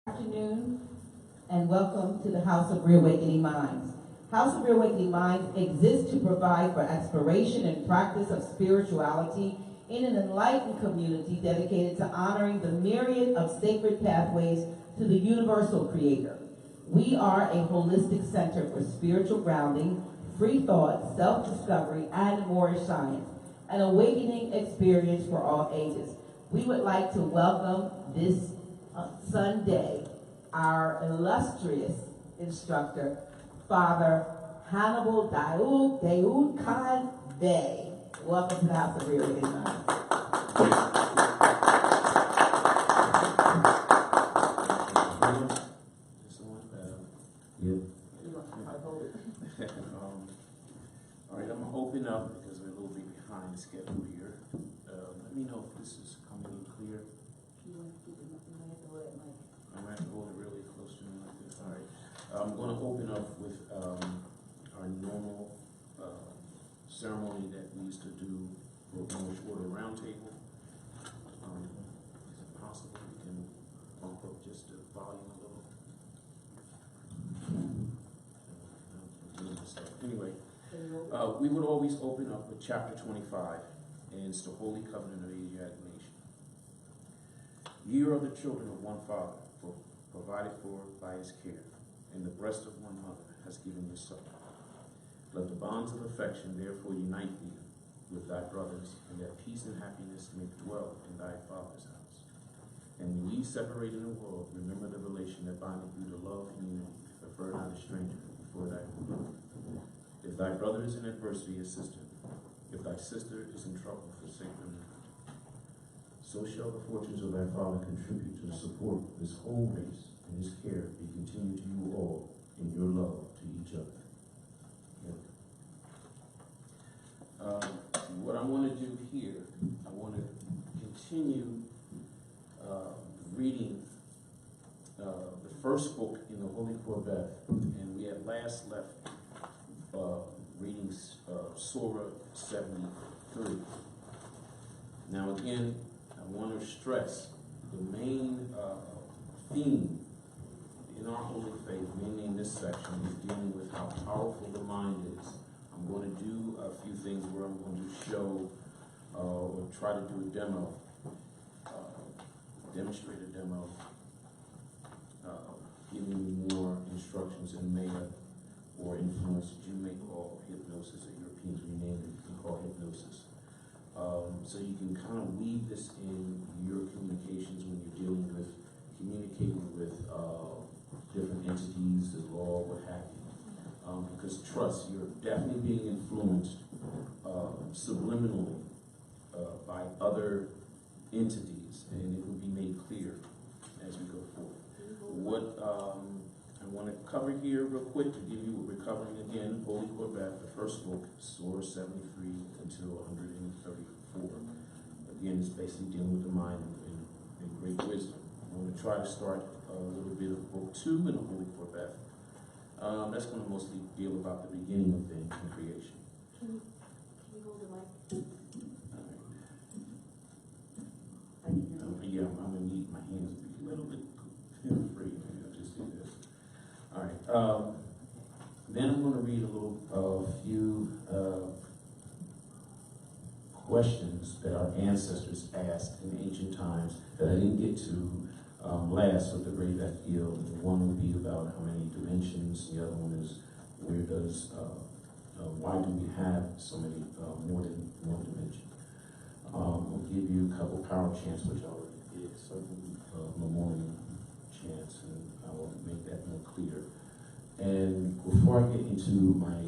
Afternoon, and welcome to the House of Reawakening Minds. House of Reawakening Minds exists to provide for exploration and practice of spirituality in an enlightened community dedicated to honoring the myriad of sacred pathways to the universal creator. We are a holistic center for spiritual grounding, free thought, self-discovery, and Moorish science, an awakening experience for all ages. We would like to welcome this Sunday our illustrious instructor, Father Hannibal Bey. Welcome to the House of Reawakening Minds. All right, I'm going to open up because we're a little bit behind the schedule here. Let me know if this is coming in clear. I might have to hold it really close to me like this. All right. I'm going to open up with our normal ceremony that we used to do for Moorish Order Roundtable. Is it possible we can bump up just the volume a little? Anyway, we would always open up with chapter 25, and it's the Holy Covenant of Asiatic Nation. Ye are the children of one Father, provided for by his care, and the breast of one mother has given you suck. Let the bonds of affection therefore unite thee with thy brothers, and that peace and happiness may dwell in thy father's house. And when ye separate in the world, remember the relation that bindeth you to love and unity. Prefer not a stranger before thy brother. If thy brother is in adversity, assist him. If thy sister is in trouble, forsake them not. So shall the fortunes of thy father contribute to the support of this whole race, and his care be continued to you all in your love to each other. What I want to do here, I want to continue reading the first book in the Holy Corvette, and we had last left reading Surah 73. Now again, I want to stress the main theme in our holy faith, mainly in this section, is dealing with how powerful the mind is. I'm going to do a few things where I'm going to show or try to do a demo, demonstrate a demo, giving you more instructions in Maya or influence that you may call hypnosis, or Europeans rename it, you can call hypnosis. So you can kind of weave this in your communications when you're communicating with different entities, the law, what have you. Because trust, you're definitely being influenced subliminally by other entities, and it will be made clear as we go forward. What I want to cover here real quick to give you what we're covering again, Holy Corvette, the first book, Surah 73 until 134. Again, it's basically dealing with the mind and great wisdom. I'm going to try to start a little bit of book 2 in the Holy Corvette. That's going to mostly deal about the beginning of things in creation. Can you hold the mic? Yeah, I'm going to need my hands to be a little bit free. I'll just do this. All right. Then I'm going to read a few questions that our ancestors asked in ancient times that I didn't get to last with the great field. One would be about how many dimensions. The other one is why do we have so many more than one dimension? I'll give you a couple power chants, which I already did, certain memorial chants, and I will make that more clear. And before I get into my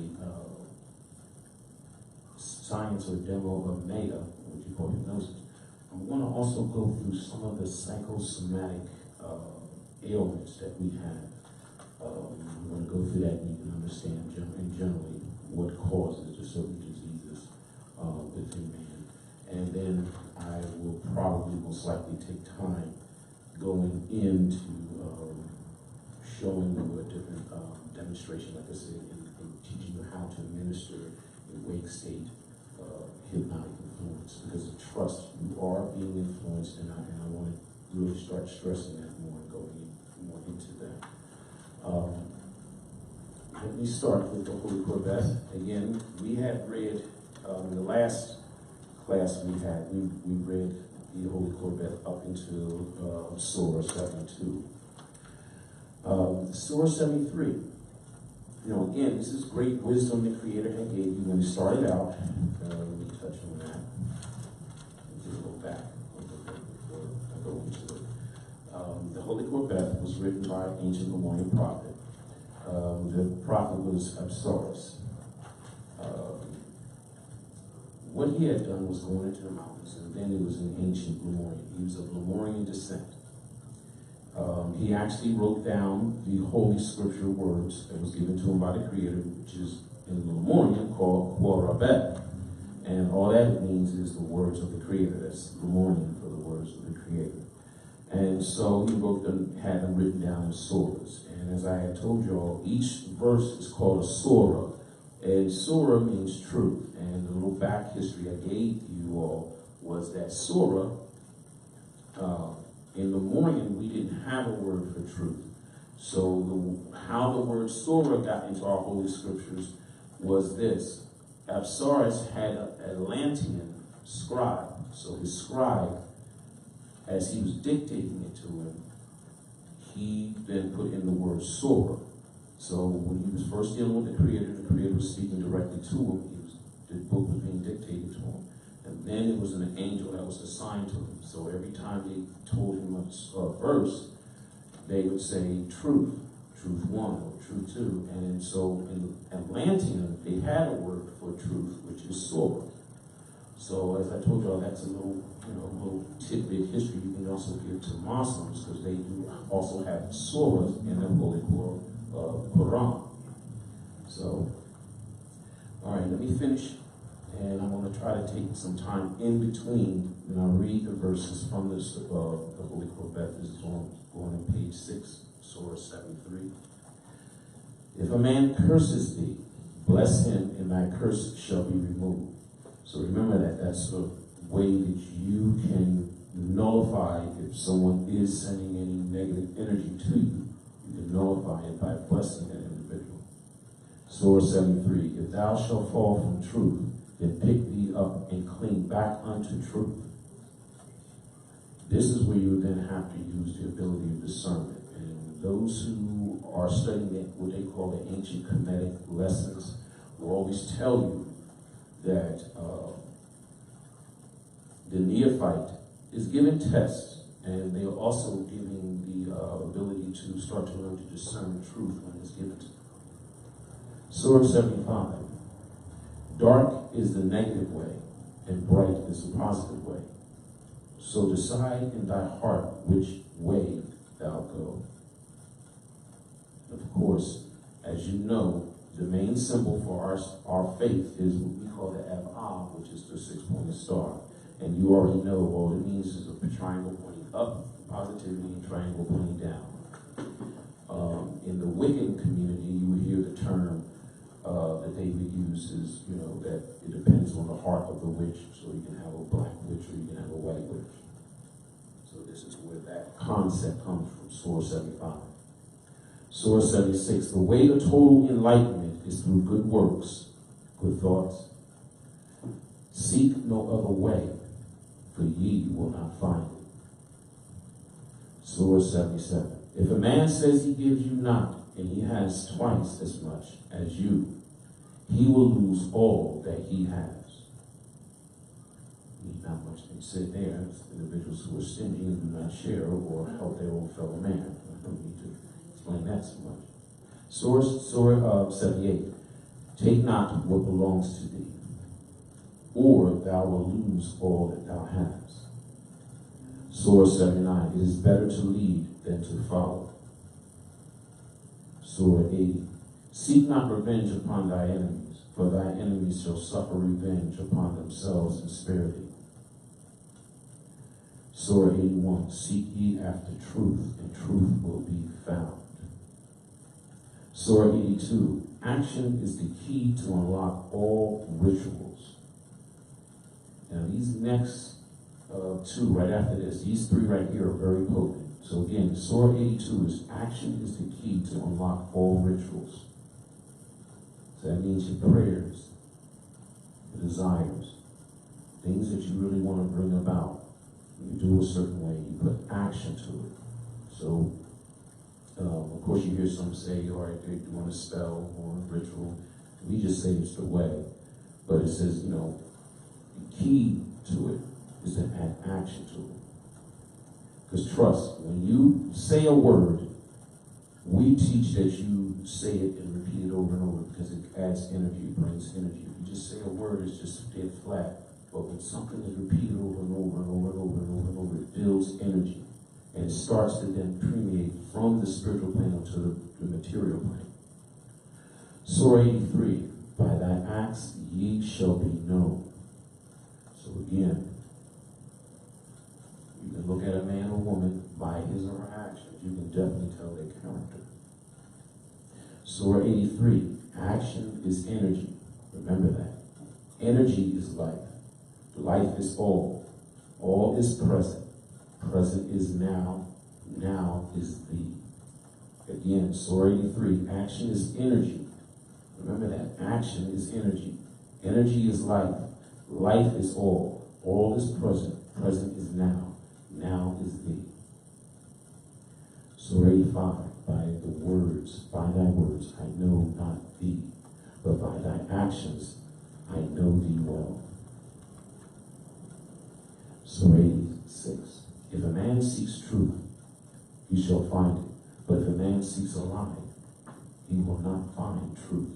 science or demo of Maya, which you call hypnosis, I'm going to also go through some of the psychosomatic ailments that we have. I'm going to go through that and you can understand generally what causes the certain diseases within man. And then I will probably most likely take time going into showing you a different demonstration, like I said, and teaching you how to administer a wake state hypnotic influence, because of trust, you are being influenced, and I want to really start stressing that more and going in more Let me start with the Holy Corvette. Again, we had read, in the last class we had, we read the Holy Corvette up into Surah 72. Surah 73. You know, again, this is great wisdom the Creator had gave you when he started out. Let me touch on that. Just go back a little bit before I go into it. The Holy Corvette was written by an ancient Lemurian prophet. The prophet was Absaris. What he had done was going into the mountains, and then he was an ancient Lemurian. He was of Lemurian descent. He actually wrote down the holy scripture words that was given to him by the Creator, which is in Lemurian called Quorabet. And all that it means is the words of the Creator. That's Lemurian for the words of the Creator. And so he wrote them, had them written down in surahs. And as I had told you all, each verse is called a surah. And surah means truth. And the little back history I gave you all was that surah, in Lemurian, we didn't have a word for truth. So how the word surah got into our holy scriptures was this. Absaris had an Atlantean scribe. So his scribe, as he was dictating it to him, he then put in the word surah. So when he was first dealing with the Creator was speaking directly to him. The book was being dictated to him. And then it was an angel that was assigned to him. So every time they told him a verse, they would say truth, truth 1 or truth 2. And so in Atlantean, they had a word for truth, which is surah. So as I told y'all, that's a little tidbit history you can also give to Muslims, because they do also have surahs in their holy Quran. So, all right, let me finish. And I'm going to try to take some time in between, and I'll read the verses from this, the Holy Corvette. This is going on page 6, Surah 73. If a man curses thee, bless him, and thy curse shall be removed. So remember that's a way that you can nullify if someone is sending any negative energy to you. You can nullify it by blessing that individual. Surah 73. If thou shalt fall from truth, then pick thee up and cling back unto truth. This is where you then have to use the ability of discernment. And those who are studying what they call the ancient Kemetic lessons will always tell you that the neophyte is given tests, and they are also giving the ability to start to learn to discern truth when it's given to them. Surah 75. Dark is the negative way, and bright is the positive way. So decide in thy heart which way thou go. Of course, as you know, the main symbol for our faith is what we call the Ab-Ah, which is the 6-pointed star. And you already know all it means is a triangle pointing up, positivity, and triangle pointing down. In the Wiccan community, you would hear the term that they would use is, that it depends on the heart of the witch. So you can have a black witch or you can have a white witch. So this is where that concept comes from, Surah 75. Surah 76, the way to total enlightenment is through good works, good thoughts. Seek no other way, for ye will not find it. Surah 77, if a man says he gives you not, and he has twice as much as you, he will lose all that he has. Not much can say there. It's individuals who are stingy and do not share or help their own fellow man. I don't need to explain that so much. Surah 78, take not what belongs to thee, or thou wilt lose all that thou hast. Surah 79, it is better to lead than to follow. Surah 80, seek not revenge upon thy enemies, for thy enemies shall suffer revenge upon themselves and spare thee. Surah 81, seek ye after truth, and truth will be found. Surah 82, action is the key to unlock all rituals. Now these next two right after this, these three right here are very potent. So again, Surah 82 is action is the key to unlock all rituals. So that means your prayers, your desires, things that you really want to bring about. You do a certain way, you put action to it. So, of course, you hear some say, all right, they're doing a spell or a ritual. We just say it's the way. But it says, the key to it is to add action to it. Because trust, when you say a word, we teach that you say it and repeat it over and over because it adds energy, it brings energy. If you just say a word, it's just dead flat. But when something is repeated over and over and over and over and over and over, it builds energy. And it starts to then permeate from the spiritual plane to the material plane. Surah 83, by thy acts ye shall be known. So again, you can look at a man or woman by his or her actions. You can definitely tell their character. Surah 83, action is energy. Remember that. Energy is life. Life is all. All is present. Present is now. Now is thee. Again, Surah 83, action is energy. Remember that. Action is energy. Energy is life. Life is all. All is present. Present is now. Now is thee. Surah 85, by thy words, I know not thee, but by thy actions, I know thee well. Surah 86, if a man seeks truth, he shall find it. But if a man seeks a lie, he will not find truth.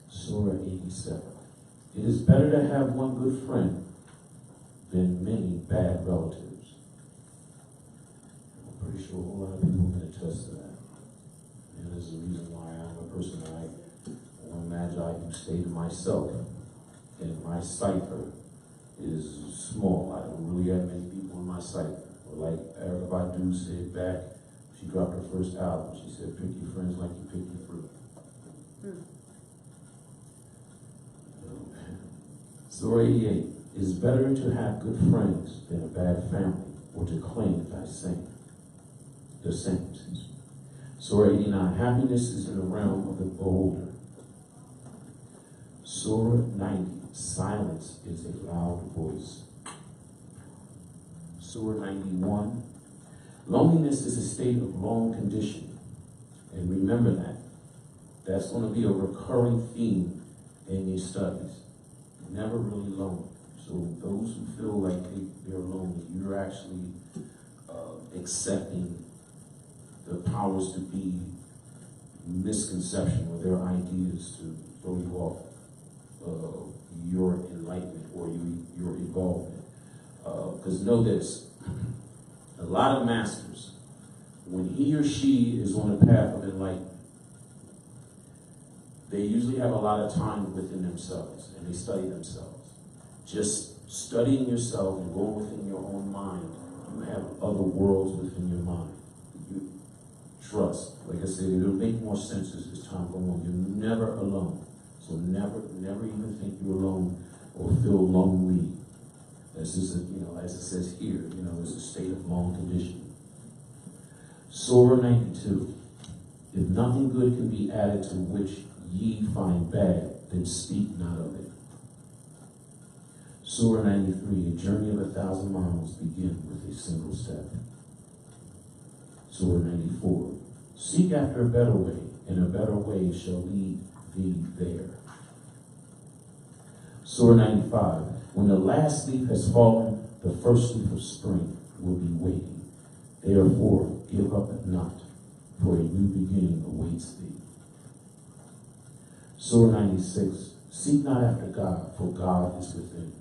Surah 87, it is better to have one good friend than many bad relatives. I'm pretty sure a whole lot of people can attest to that. And there's a reason why I'm a person one Magi who stay to myself. And my cipher is small. I don't really have many people in my cipher. Or like Erykah Badu said back, she dropped her first album. She said, pick your friends like you pick your fruit. Surah 88, it is better to have good friends than a bad family, or to claim the same. Surah 89, happiness is in the realm of the beholder. Surah 90, silence is a loud voice. Surah 91, loneliness is a state of long conditioning. And remember that. That's going to be a recurring theme in these studies. Never really lonely. So those who feel like they're lonely, you're actually accepting the powers to be misconception or their ideas to throw you off your enlightenment or your evolvement. Because know this, a lot of masters, when he or she is on the path of enlightenment, they usually have a lot of time within themselves and they study themselves. Just studying yourself and going within your own mind, you have other worlds within your mind. You trust. Like I said, it'll make more sense as time goes on. You're never alone. So never even think you're alone or feel lonely. This is, as it says here, it's a state of long conditioning. Surah 92. If nothing good can be added to which ye find bad, then speak not of it. Surah 93, a journey of 1,000 miles begin with a single step. Surah 94, seek after a better way, and a better way shall lead thee there. Surah 95, when the last leaf has fallen, the first leaf of spring will be waiting. Therefore, give up not, for a new beginning awaits thee. Surah 96, seek not after God, for God is within.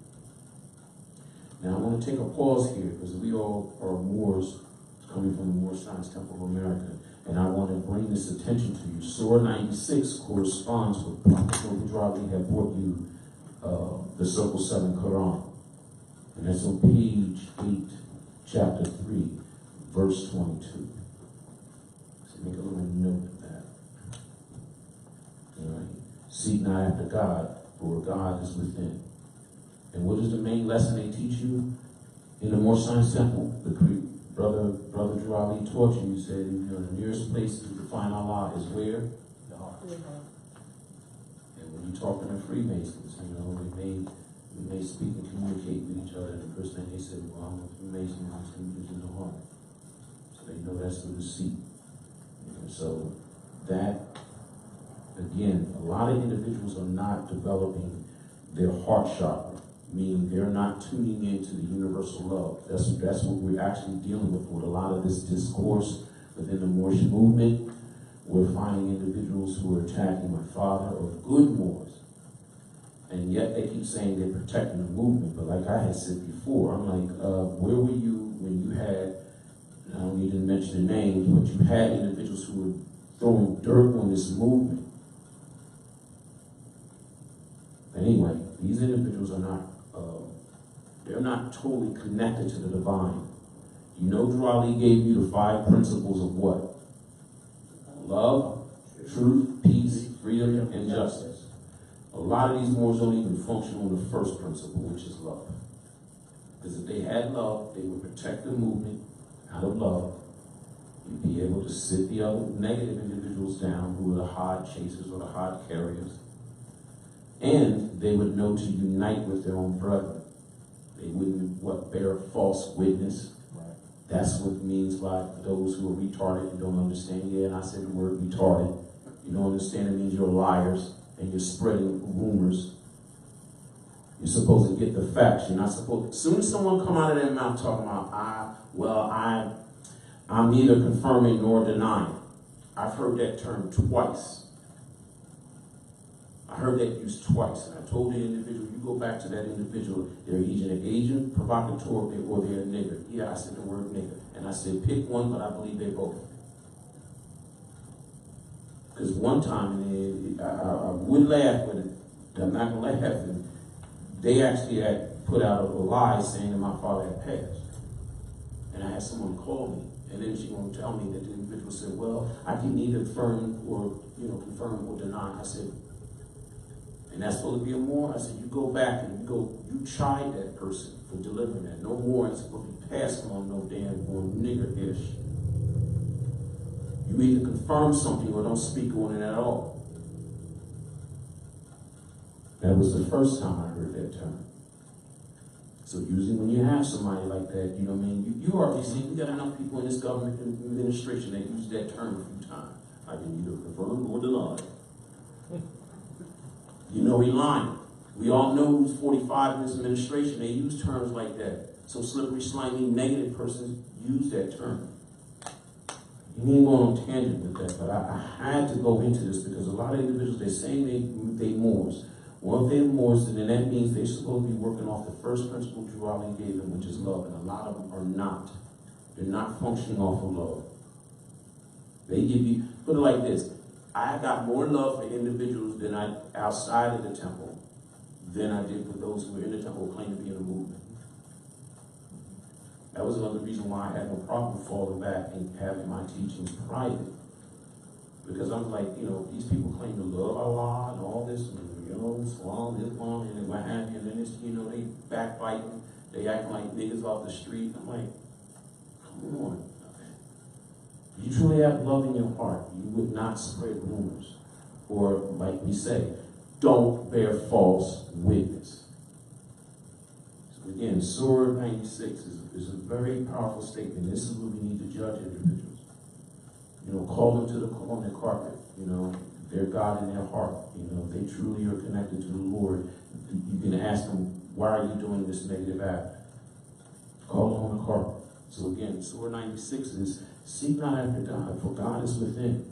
Now I want to take a pause here, because we all are Moors, coming from the Moorish Science Temple of America, and I want to bring this attention to you. Surah 96 corresponds with Prophet Muhammad had brought you the Circle 7 Quran. And that's on page 8, chapter 3, verse 22. So make a little note of that. All right. Seek not after God, for God is within. And what is the main lesson they teach you in the Moorish Science Temple? The Brother Drew Ali taught you, he said, you know, the nearest place to find Allah is where? The heart. And when you talk to the Freemasons, you know, they may speak and communicate with each other, and the first thing they said, well, I'm a Freemason, I'm speaking in the heart. So they know that's the receipt. And so that, again, a lot of individuals are not developing their heart chakra, meaning they're not tuning into the universal love. That's what we're actually dealing with a lot of this discourse within the Moorish movement. We're finding individuals who are attacking my father or good Moors. And yet they keep saying they're protecting the movement. But like I had said before, I'm like, where were you when you had, I don't need to mention the names, but you had individuals who were throwing dirt on this movement? Anyway, these individuals are not, they're not totally connected to the divine. You know, Drew Ali gave you the 5 principles of what? Love, truth, peace, freedom, and justice. A lot of these Moors don't even function on the first principle, which is love. Because if they had love, they would protect the movement out of love. You'd be able to sit the other negative individuals down who are the hard chasers or the hard carriers. And they would know to unite with their own brethren. They wouldn't, bear false witness. Right. That's what it means by those who are retarded and don't understand. Yeah, and I said the word retarded. You don't understand, it means you're liars and you're spreading rumors. You're supposed to get the facts. You're not supposed, as soon as someone come out of their mouth talking about, I'm neither confirming nor denying. I've heard that term twice. I heard that used twice, and I told the individual, you go back to that individual, they're either an agent, provocateur, or they're a nigger. Yeah, I said the word nigger. And I said, pick one, but I believe they both. Because one time, I would laugh, but I'm not going to laugh. And they actually had put out a lie saying that my father had passed. And I had someone call me, and then she won't tell me that the individual said, well, I can neither confirm or deny. I said, and that's supposed to be a Moor? I said, you go back and you chide that person for delivering that. No more ain't supposed to be passing on no damn born nigger-ish. You either confirm something or don't speak on it at all. That was the first time I heard that term. So usually when you have somebody like that, you know what I mean, you already see, we got enough people in this government administration that use that term a few times. I can either confirm or deny. You know he lying. We all know who's 45 in this administration. They use terms like that. So slippery, slimy, negative persons use that term. You ain't going on tangent with that, but I had to go into this because a lot of individuals, they're saying they Moors. Well, if they're Moors, then that means they're supposed to be working off the first principle Drew Ali gave them, which is love. And a lot of them are not. They're not functioning off of love. They give you, put it like this, I got more love for individuals than I outside of the temple than I did for those who were in the temple who claim to be in the movement. That was another reason why I had no problem falling back and having my teachings private. Because I'm like, these people claim to love Allah and all this, and Islam, and what have you, and then it's, they backbiting, they acting like niggas off the street. I'm like, come on. If you truly have love in your heart, you would not spread rumors. Or, like we say, don't bear false witness. So again, Surah 96 is a very powerful statement. This is what we need to judge individuals. Call them on their carpet. Their God in their heart. If they truly are connected to the Lord, you can ask them, why are you doing this negative act? Call them on the carpet. So again, Surah 96 is, seek not after God, for God is within.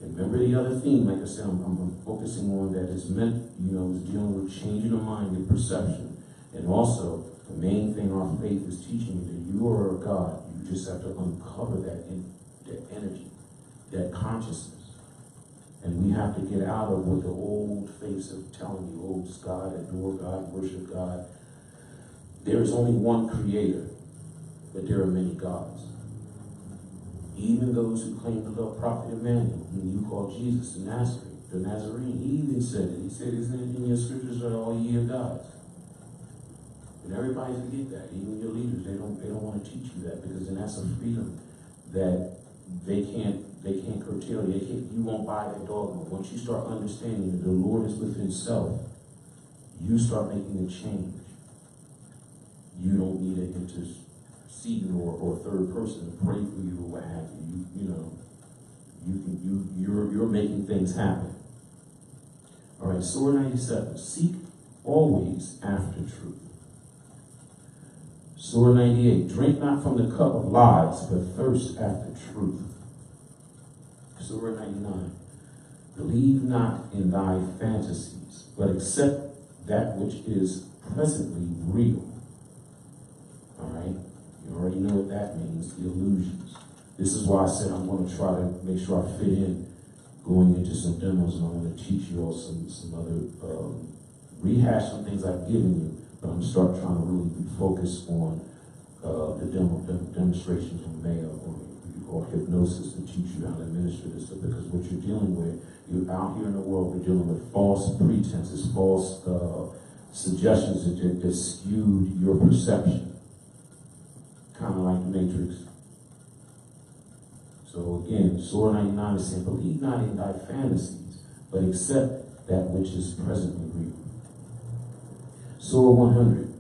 And remember the other theme, like I said, I'm focusing on that is meant, is dealing with changing the mind and perception. And also, the main thing our faith is teaching you that you are a God. You just have to uncover that energy, that consciousness. And we have to get out of what the old faiths are telling you, oh, God, adore God, worship God. There is only one creator, but there are many gods. Even those who claim to love Prophet Emmanuel, whom you call Jesus, the Nazarene, he even said it. He said, isn't it in your scriptures that all ye are gods? And everybody forget that. Even your leaders, they don't want to teach you that, because then that's a freedom that they can't curtail. You won't buy that dogma. Once you start understanding that the Lord is within self, you start making a change. You don't need an interceding or third person to pray for you or what have you. You're making things happen. All right, Surah 97. Seek always after truth. Surah 98. Drink not from the cup of lies, but thirst after truth. Surah 99. Believe not in thy fantasies, but accept that which is presently real. All right? You already know what that means, the illusions. This is why I said I'm going to try to make sure I fit in going into some demos, and I'm going to teach you all some other, rehash some things I've given you, but I'm trying to really focus on the demonstrations from Maya, or hypnosis, to teach you how to administer this stuff, because what you're dealing with, you're out here in the world, we're dealing with false pretenses, false suggestions that skewed your perception. Kind of like the Matrix. So again, Surah 99 is saying, believe not in thy fantasies, but accept that which is presently real. Surah 100,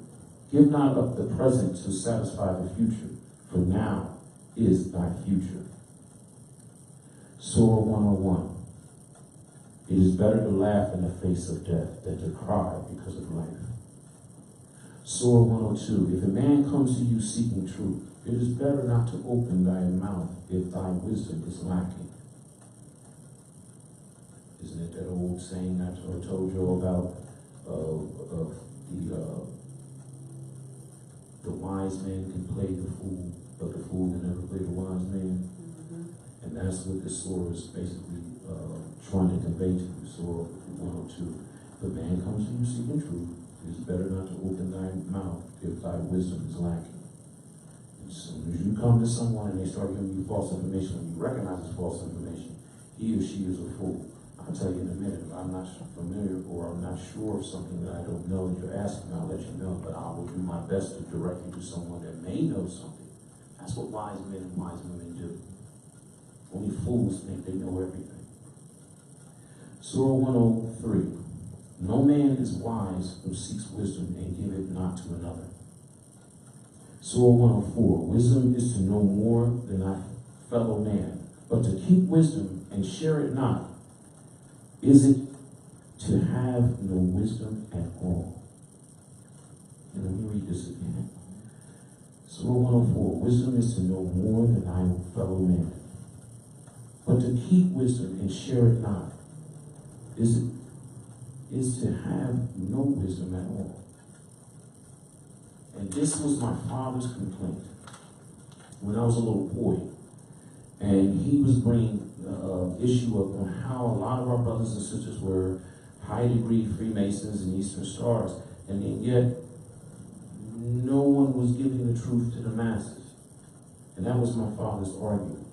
give not up the present to satisfy the future, for now is thy future. Surah 101, it is better to laugh in the face of death than to cry because of life. Surah 102, if a man comes to you seeking truth, it is better not to open thy mouth if thy wisdom is lacking. Isn't it that old saying I told you about the wise man can play the fool, but the fool can never play the wise man? Mm-hmm. And that's what this surah is basically trying to convey to you. Surah 102, if a man comes to you seeking truth, it is better not to open thy mouth if thy wisdom is lacking. As soon as you come to someone and they start giving you false information, when you recognize it's false information, he or she is a fool. I'll tell you in a minute. If I'm not familiar or I'm not sure of something that I don't know that you're asking, I'll let you know. But I will do my best to direct you to someone that may know something. That's what wise men and wise women do. Only fools think they know everything. Surah 103. No man is wise who seeks wisdom and give it not to another. Surah 104. Wisdom is to know more than thy fellow man, but to keep wisdom and share it not. Is it to have no wisdom at all? And let me read this again. Surah 104. Wisdom is to know more than thy fellow man, but to keep wisdom and share it not. Is to have no wisdom at all. And this was my father's complaint when I was a little boy. And he was bringing issue up on how a lot of our brothers and sisters were high degree Freemasons and Eastern Stars, and yet no one was giving the truth to the masses. And that was my father's argument.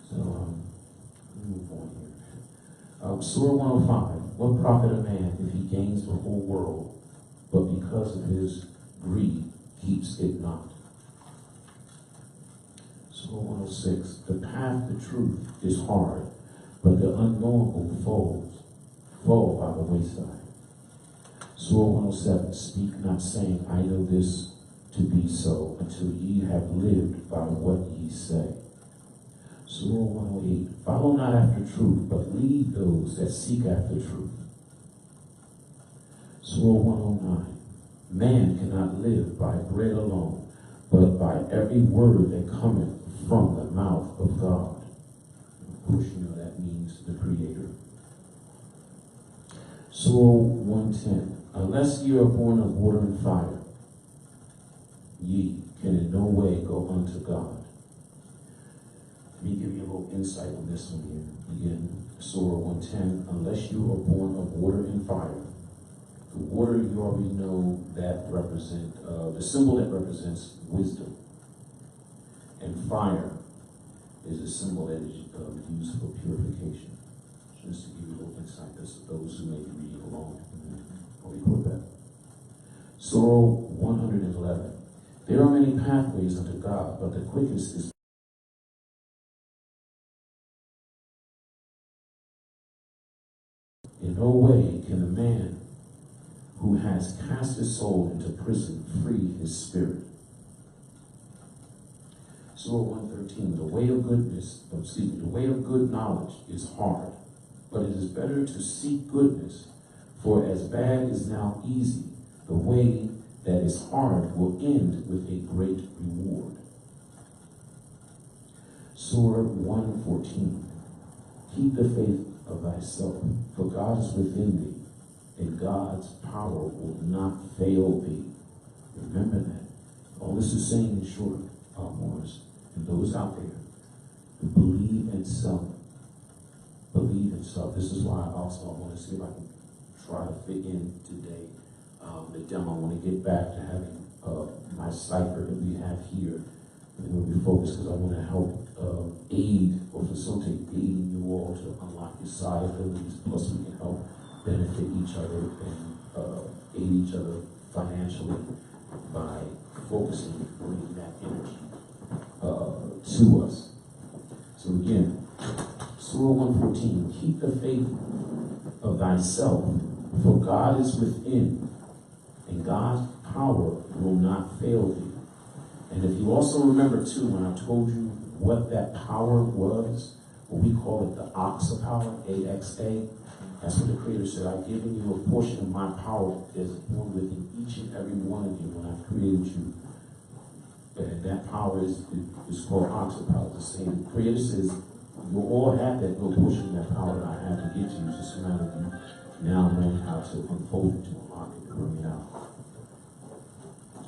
So, let me move on here. Surah 105, what profit a man if he gains the whole world, but because of his greed keeps it not? Surah 106, the path to truth is hard, but the unknowable fall by the wayside. Surah 107, speak not saying, I know this to be so, until ye have lived by what ye say. Surah 108, follow not after truth, but lead those that seek after truth. Surah 109, man cannot live by bread alone, but by every word that cometh from the mouth of God. Of course, you know that means the Creator. Surah 110, unless ye are born of water and fire, ye can in no way go unto God. Let me give you a little insight on this one here. Again, Surah 110, unless you are born of water and fire. The water, you already know that represent the symbol that represents wisdom. And fire is a symbol that is used for purification. Just to give you a little insight, that's those who may be reading along. I'll record that. Surah 111. There are many pathways unto God, but the quickest is in no way can the man who has cast his soul into prison free his spirit. Surah 113, the way of good knowledge is hard, but it is better to seek goodness, for as bad is now easy, the way that is hard will end with a great reward. Surah 114, keep the faith of thyself, for God is within thee, and God's power will not fail thee. Remember that. All this is saying in short, Moors, and those out there who believe in self. Believe in self. This is why I also want to see if I can try to fit in today the demo. I want to get back to having my cipher that we have here. And we'll be focused because I want to help aid or facilitate aiding you all to unlock your side abilities. Plus we can help benefit each other and aid each other financially by focusing and bringing that energy to us. So again, Surah 114, keep the faith of thyself, for God is within, and God's power will not fail thee. And if you also remember too, when I told you what that power was, what we call it the Axa power, A-X-A, that's what the Creator said. I've given you a portion of my power that is born within each and every one of you when I've created you. And that power is called Axa power. The same. The Creator says, you all have that little portion of that power that I have to give to you. It's just a matter of you now knowing how to unfold it, to unlock it, and bring it out.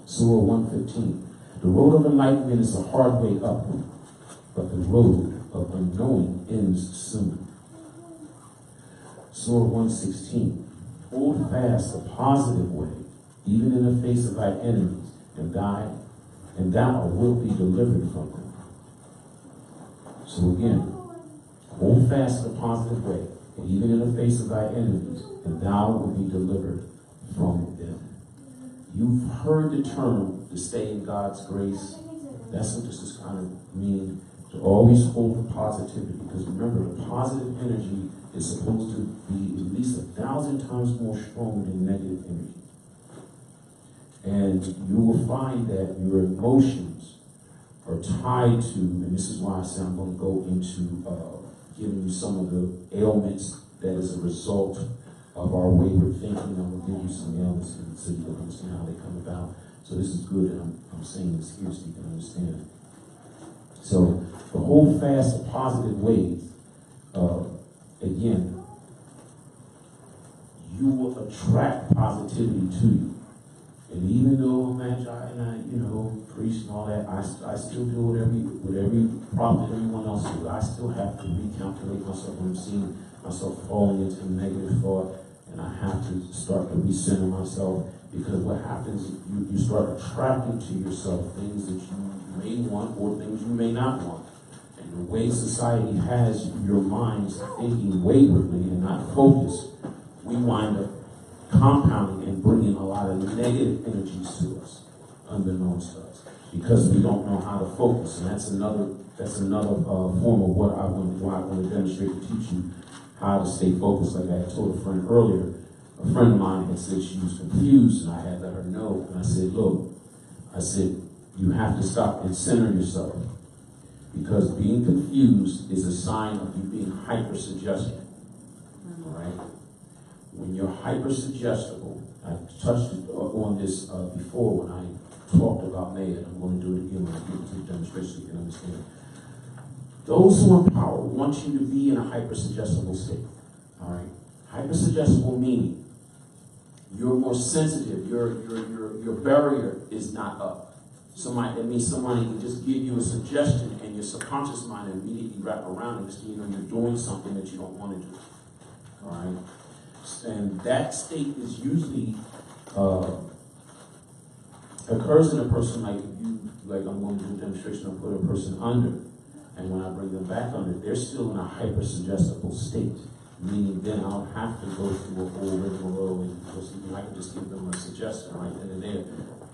Surah 115. The road of enlightenment is a hard way up, but the road of unknowing ends soon. Surah 116. Hold fast the positive way, even in the face of thy enemies, and thou wilt be delivered from them. So again, hold fast the positive way, and even in the face of thy enemies, and thou wilt be delivered from them. You've heard the term to stay in God's grace. That's what this is kind of meaning, to always hold the positivity. Because remember, the positive energy is supposed to be at least 1,000 times more strong than negative energy. And you will find that your emotions are tied to, and this is why I say I'm going to go into giving you some of the ailments that is a result of our wayward thinking. I'm going to give you some ailments so you can understand how they come about. So this is good that I'm saying this here so you can understand. So the hold fast the positive ways, again, you will attract positivity to you. And even though I'm Magi and I, priest and all that, I still do what every prophet and everyone else do. I still have to recalculate myself when I'm seeing myself falling into negative thought, and I have to start to recenter myself, because what happens, you start attracting to yourself things that you may want or things you may not want. And the way society has your minds thinking waywardly and not focused, we wind up compounding and bringing a lot of negative energies to us, unbeknownst to us, because we don't know how to focus. And that's another form of why I want to demonstrate and teach you how to stay focused. Like I had told a friend earlier, a friend of mine had said she was confused, and I had let her know. And I said, look, you have to stop and center yourself, because being confused is a sign of you being hyper-suggested. All right? When you're hyper-suggestible, I touched on this before when I talked about Maya, and I'm going to do it again when I get into the demonstration so you can understand. Those who are in power want you to be in a hyper-suggestible state. All right? Hyper-suggestible meaning you're more sensitive. Your barrier is not up. That means somebody can just give you a suggestion, and your subconscious mind immediately wrap around it, because you're doing something that you don't want to do. All right? And that state is usually occurs in a person like I'm going to do a demonstration, I'll put a person under, and when I bring them back under, they're still in a hyper-suggestible state. Meaning then I'll have to go through a whole rigmarole and I can just give them a suggestion right then and there.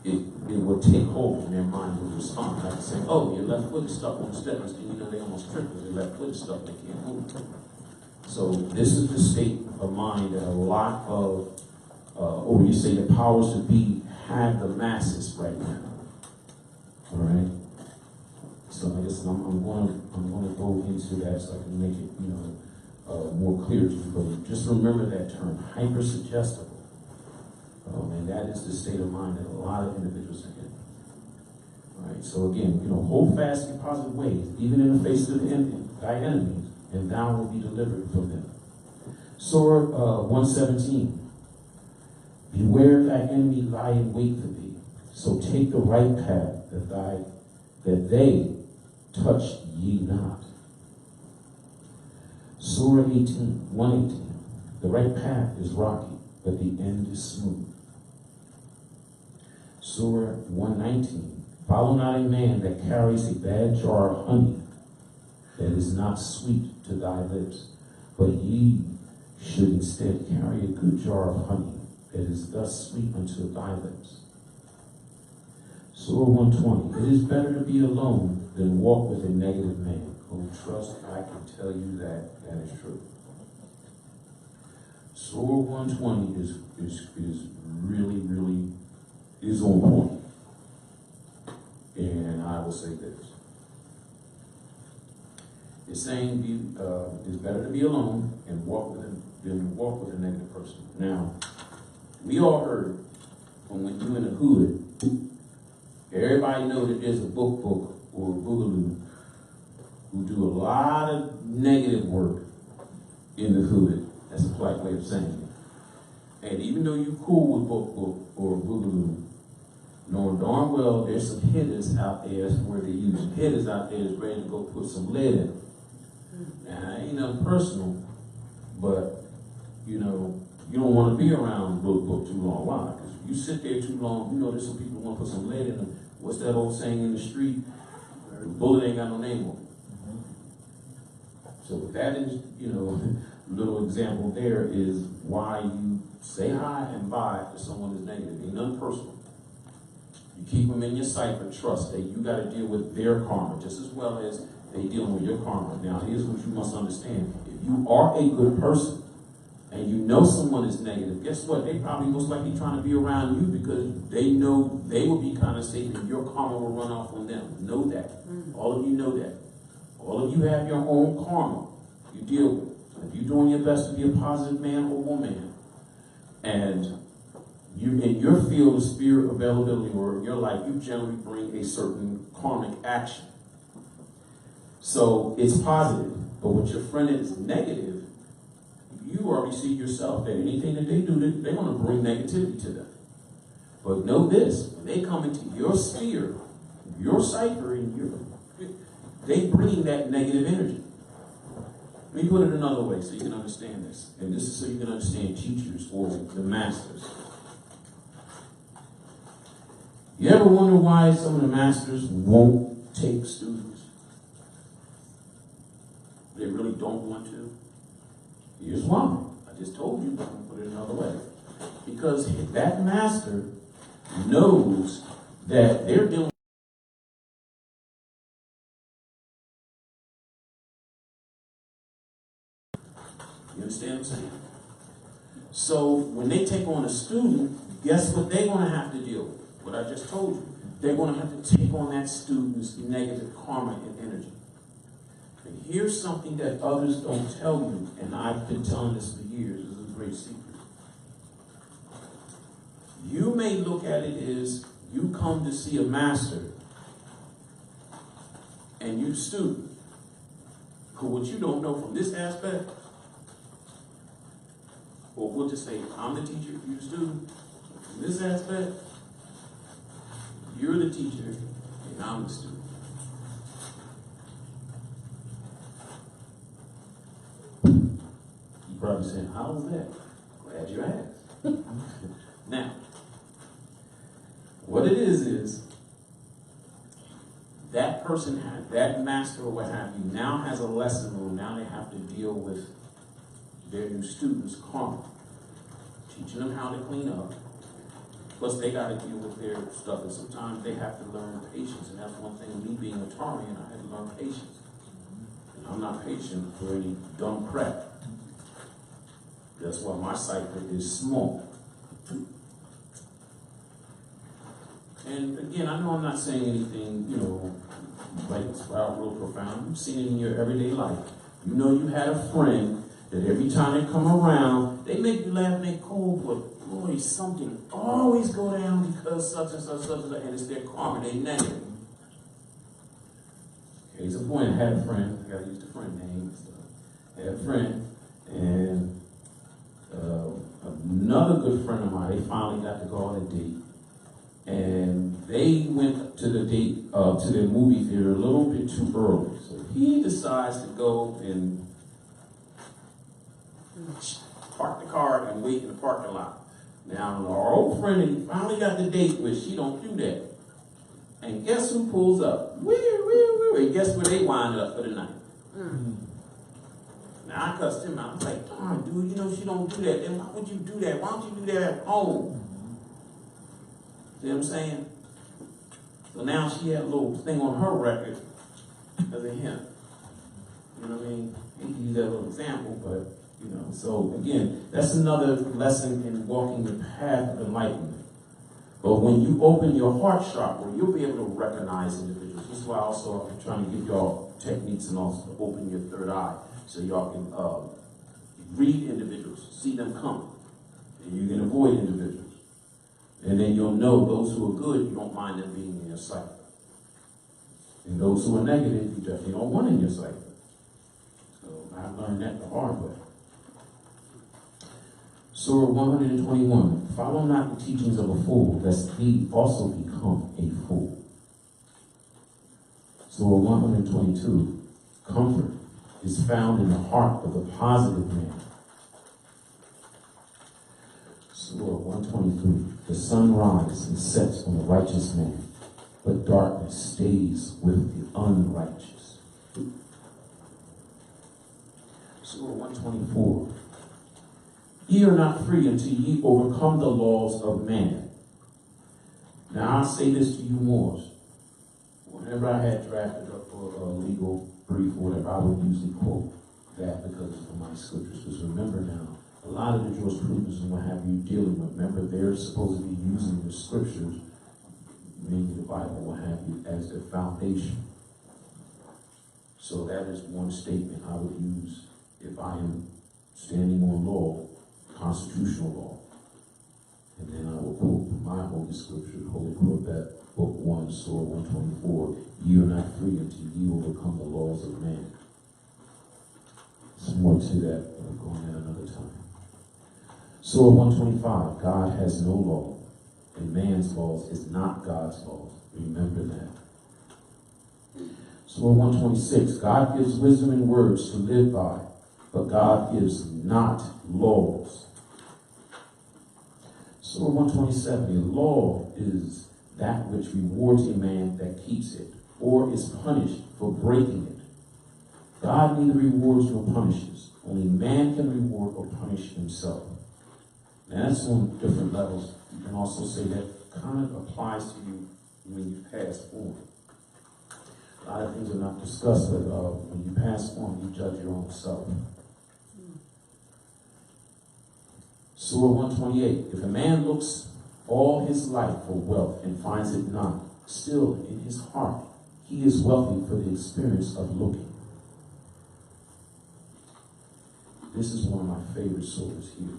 It will take hold and their mind will respond. Like saying, oh, your left foot is stuck on the steps, and you know they almost tripped because their left foot is stuck, they can't move. So this is the state of mind that a lot of, or you say the powers that be have the masses right now. All right. So I guess I'm going to go into that so I can make it, more clear to you. But just remember that term, hypersuggestible. And that is the state of mind that a lot of individuals are in. All right. So again, hold fast your positive ways, even in the face of thy enemies, and thou will be delivered from them. Surah 117. Beware thy enemy lie in wait for thee. So take the right path that they touch ye not. Surah 118. The right path is rocky, but the end is smooth. Surah 119. Follow not a man that carries a bad jar of honey that is not sweet to thy lips, but ye should instead carry a good jar of honey that is thus sweet unto thy lips. Surah 120. It is better to be alone than walk with a negative man. Oh, trust, I can tell you that is true. Surah 120 is really is on point. And I will say this. It's saying it's better to be alone and walk with a negative person. Now, we all heard from when you're in the hood, everybody know that there's a book or a boogaloo who do a lot of negative work in the hood. That's a polite way of saying it. And even though you're cool with book or boogaloo, knowing darn well there's some hitters out there, that's where they use hitters out there that's ready to go put some lead in. Now, ain't nothing personal, but you don't want to be around book too long. Why? Because you sit there too long, there's some people who want to put some lead in them. What's that old saying in the street? The bullet ain't got no name on it. So with that, little example there is why you say hi and bye to someone who's negative. Ain't nothing personal. You keep them in your sight, but trust that you got to deal with their karma just as well as they dealing with your karma. Now, here's what you must understand. If you are a good person and you know someone is negative, guess what? They probably most likely trying to be around you because they know they will be kind of safe and your karma will run off on them. Know that. All of you know that. All of you have your own karma you deal with. If you're doing your best to be a positive man or woman, and you in your field of spirit availability or in your life, you generally bring a certain karmic action. So it's positive. But with your friend that is negative, you already see yourself that anything that they do, they're going to bring negativity to them. But know this, when they come into your sphere, your cipher, they bring that negative energy. Let me put it another way so you can understand this. And this is so you can understand teachers or the masters. You ever wonder why some of the masters won't take students? They really don't want to. Here's why. I just told you, but I'm going to put it another way. Because that master knows that they're dealing. You understand what I'm saying? So when they take on a student, guess what they're going to have to deal with? What I just told you. They're going to have to take on that student's negative karma and energy. And here's something that others don't tell you, and I've been telling this for years. This is a great secret. You may look at it as you come to see a master, and you student. But what you don't know from this aspect, or we'll just say, I'm the teacher, you're the student. From this aspect, you're the teacher, and I'm the student. You're probably saying, how was that? Glad you asked. Now, what it is that person, that master or what have you, now has a lesson, or now they have to deal with their new students karma, teaching them how to clean up. Plus, they got to deal with their stuff, and sometimes they have to learn patience, and that's one thing. Me being a Tarian, I had to learn patience. And I'm not patient for any dumb crap. That's why my cipher is small. And again, I know I'm not saying anything, like it's real profound. You've seen it in your everyday life. You know you had a friend that every time they come around, they make you laugh and they cool, but boy, something always go down because such and such, and it's their karma, they negative. Case in point, I had a friend, I gotta use the friend name. I had a friend, and another good friend of mine, they finally got to go on a date. And they went to the date, to their movie theater a little bit too early. So he decides to go and park the car and wait in the parking lot. Now, our old friend that he finally got the date with, she don't do that. And guess who pulls up? And guess where they wind up for the night? Now, I cussed him out. I was like, darn, dude, she don't do that. Then why would you do that? Why don't you do that at home? See what I'm saying? So now she had a little thing on her record as a hint. You know what I mean? I hate to use that little example, but, so again, that's another lesson in walking the path of enlightenment. But when you open your heart chakra, you'll be able to recognize individuals. This is why also I'm trying to give y'all techniques and also to open your third eye so y'all can read individuals, see them come, and you can avoid individuals. And then you'll know those who are good, you don't mind them being in your cipher. And those who are negative, you definitely don't want in your cipher. So I learned that the hard way. Surah 121, follow not the teachings of a fool, lest he also become a fool. Surah 122, comfort is found in the heart of the positive man. Surah 123, the sun rises and sets on the righteous man, but darkness stays with the unrighteous. Surah 124, ye are not free until ye overcome the laws of man. Now I say this to you Moors. Whenever I had drafted up for a legal brief or whatever, I would usually quote that because of my scriptures. Because remember now, a lot of the jurisprudence and what have you dealing with, remember they're supposed to be using the scriptures, mainly the Bible, what have you, as their foundation. So that is one statement I would use if I am standing on law, constitutional law. And then I will quote my holy scripture, Holy Quran, Book 1, Surah 124, ye are not free until ye overcome the laws of man. Some more to that, but I'll go on that another time. Surah 125, God has no law, and man's laws is not God's laws. Remember that. Surah 126, God gives wisdom and words to live by, but God gives not laws. Surah 127, a law is that which rewards a man that keeps it, or is punished for breaking it. God neither rewards nor punishes. Only man can reward or punish himself. Now that's on different levels. You can also say that kind of applies to you when you pass on. A lot of things are not discussed, but when you pass on, you judge your own self. Surah 128, if a man looks all his life for wealth and finds it not, still in his heart he is wealthy for the experience of looking. This is one of my favorite surahs here.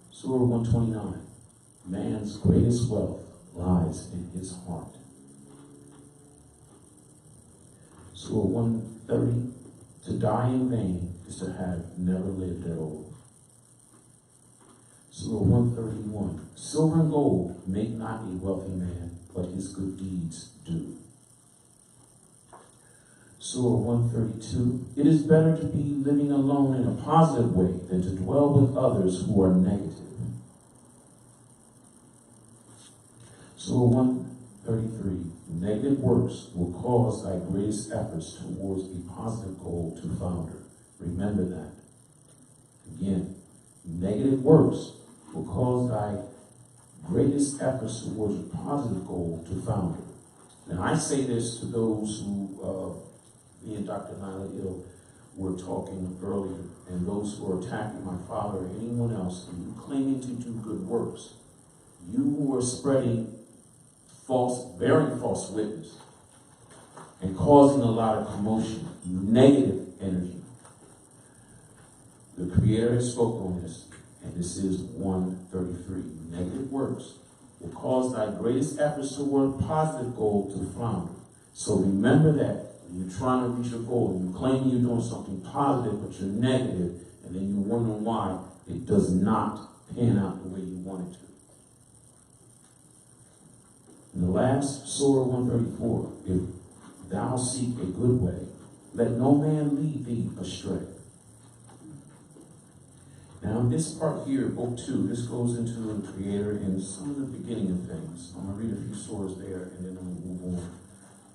Surah 129, man's greatest wealth lies in his heart. Surah 130, to die in vain is to have never lived at all. Surah 131, silver and gold make not a wealthy man, but his good deeds do. Surah 132, it is better to be living alone in a positive way than to dwell with others who are negative. Surah 133, negative works will cause thy greatest efforts towards a positive goal to founder. Remember that. Again, negative works will cause thy greatest efforts towards a positive goal to founder. Now, I say this to those who, me and Dr. Nyla Ill were talking earlier, and those who are attacking my father or anyone else, and you claiming to do good works, you who are spreading bearing false witness, and causing a lot of commotion, negative energy. The Creator has spoken on this, and this is 133. Negative works will cause thy greatest efforts toward a positive goal to flounder. So remember that when you're trying to reach a goal, you claim you're doing something positive, but you're negative, and then you wonder why it does not pan out the way you want it to. In the last Surah 134, if thou seek a good way, let no man lead thee astray. Now, in this part here, book 2, this goes into the Creator and some of the beginning of things. I'm going to read a few surahs there, and then I'm going to move on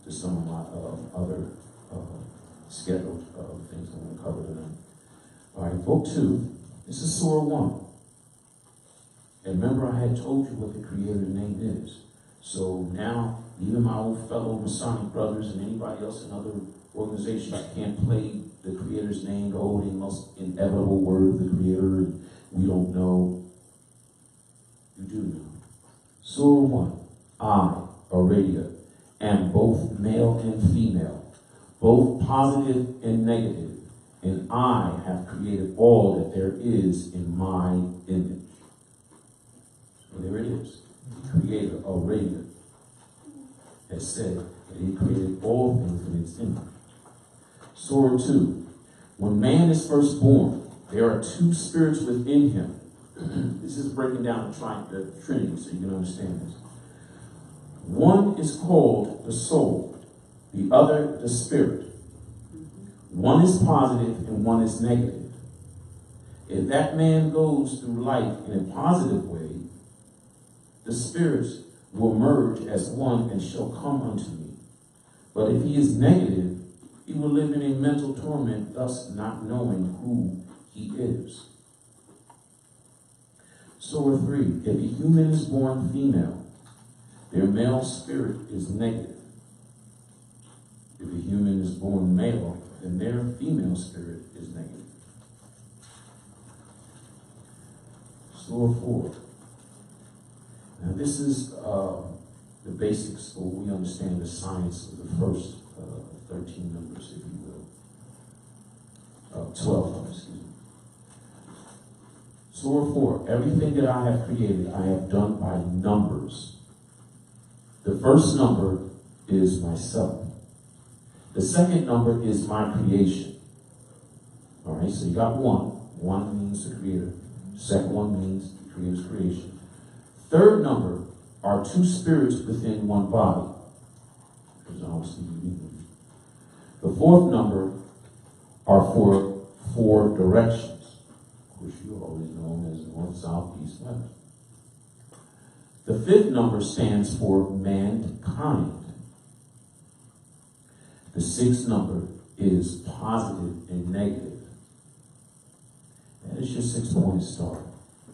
to some of my other scheduled things I'm going to cover tonight. All right, book 2, this is Surah 1. And remember, I had told you what the Creator's name is. So now, even my old fellow Masonic brothers and anybody else in other organizations can't play the Creator's name, the holy, most inevitable word of the Creator, and we don't know. You do know. Surah 1, I, Aurelia, am both male and female, both positive and negative, and I have created all that there is in my image. So there it is. The Creator, Aurelia, has said that he created all things in its image. Surah 2. When man is first born, there are two spirits within him. This is breaking down the Trinity so you can understand this. One is called the soul, the other the spirit. One is positive and one is negative. If that man goes through life in a positive way, the spirits will merge as one and shall come unto me. But if he is negative, he will live in a mental torment, thus not knowing who he is. Surah 3. If a human is born female, their male spirit is negative. If a human is born male, then their female spirit is negative. Surah 4. Now this is the basics, or we understand the science of the first 13 numbers, if you will. 12 numbers, excuse me. Surah 4, everything that I have created, I have done by numbers. The first number is myself. The second number is my creation. All right, so you got one. One means the Creator. The second one means the Creator's creation. Third number are two spirits within one body. The fourth number are for four directions, which you always know as north, south, east, west. The fifth number stands for mankind. The sixth number is positive and negative. That is your 6-point star.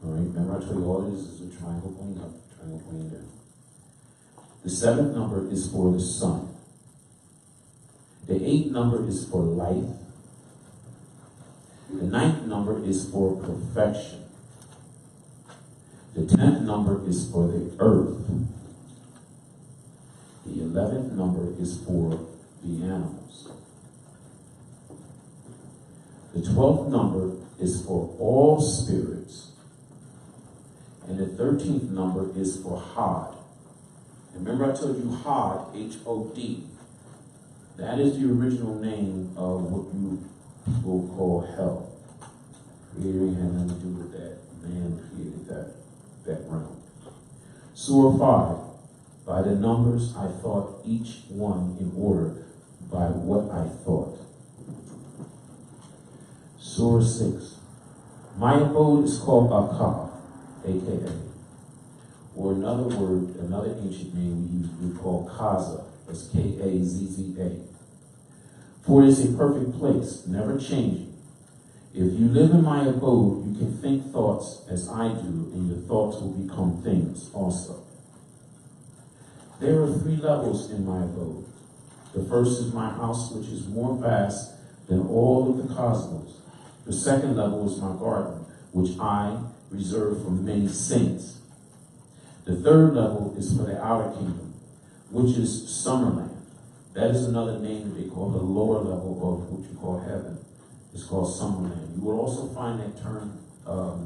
All right, remember I told you all it is a triangle pointing up, triangle pointing down. The seventh number is for the sun. The eighth number is for life. The ninth number is for perfection. The 10th number is for the earth. The 11th number is for the animals. The 12th number is for all spirits. And the 13th number is for Hod. And remember I told you Hod, H-O-D. That is the original name of what you will call hell. Creator had nothing to do with that. Man created that realm. Surah 5. By the numbers I thought each one in order by what I thought. Surah 6. My abode is called Akkad, a.k.a. Or another word, another ancient name we call Kaza. That's K-A-Z-Z-A. For it is a perfect place, never changing. If you live in my abode, you can think thoughts as I do, and your thoughts will become things also. There are 3 levels in my abode. The first is my house, which is more vast than all of the cosmos. The second level is my garden, which I reserve for many saints. The third level is for the outer kingdom, which is Summerland. That is another name that they call the lower level of what you call heaven. It's called Summerland. You will also find that term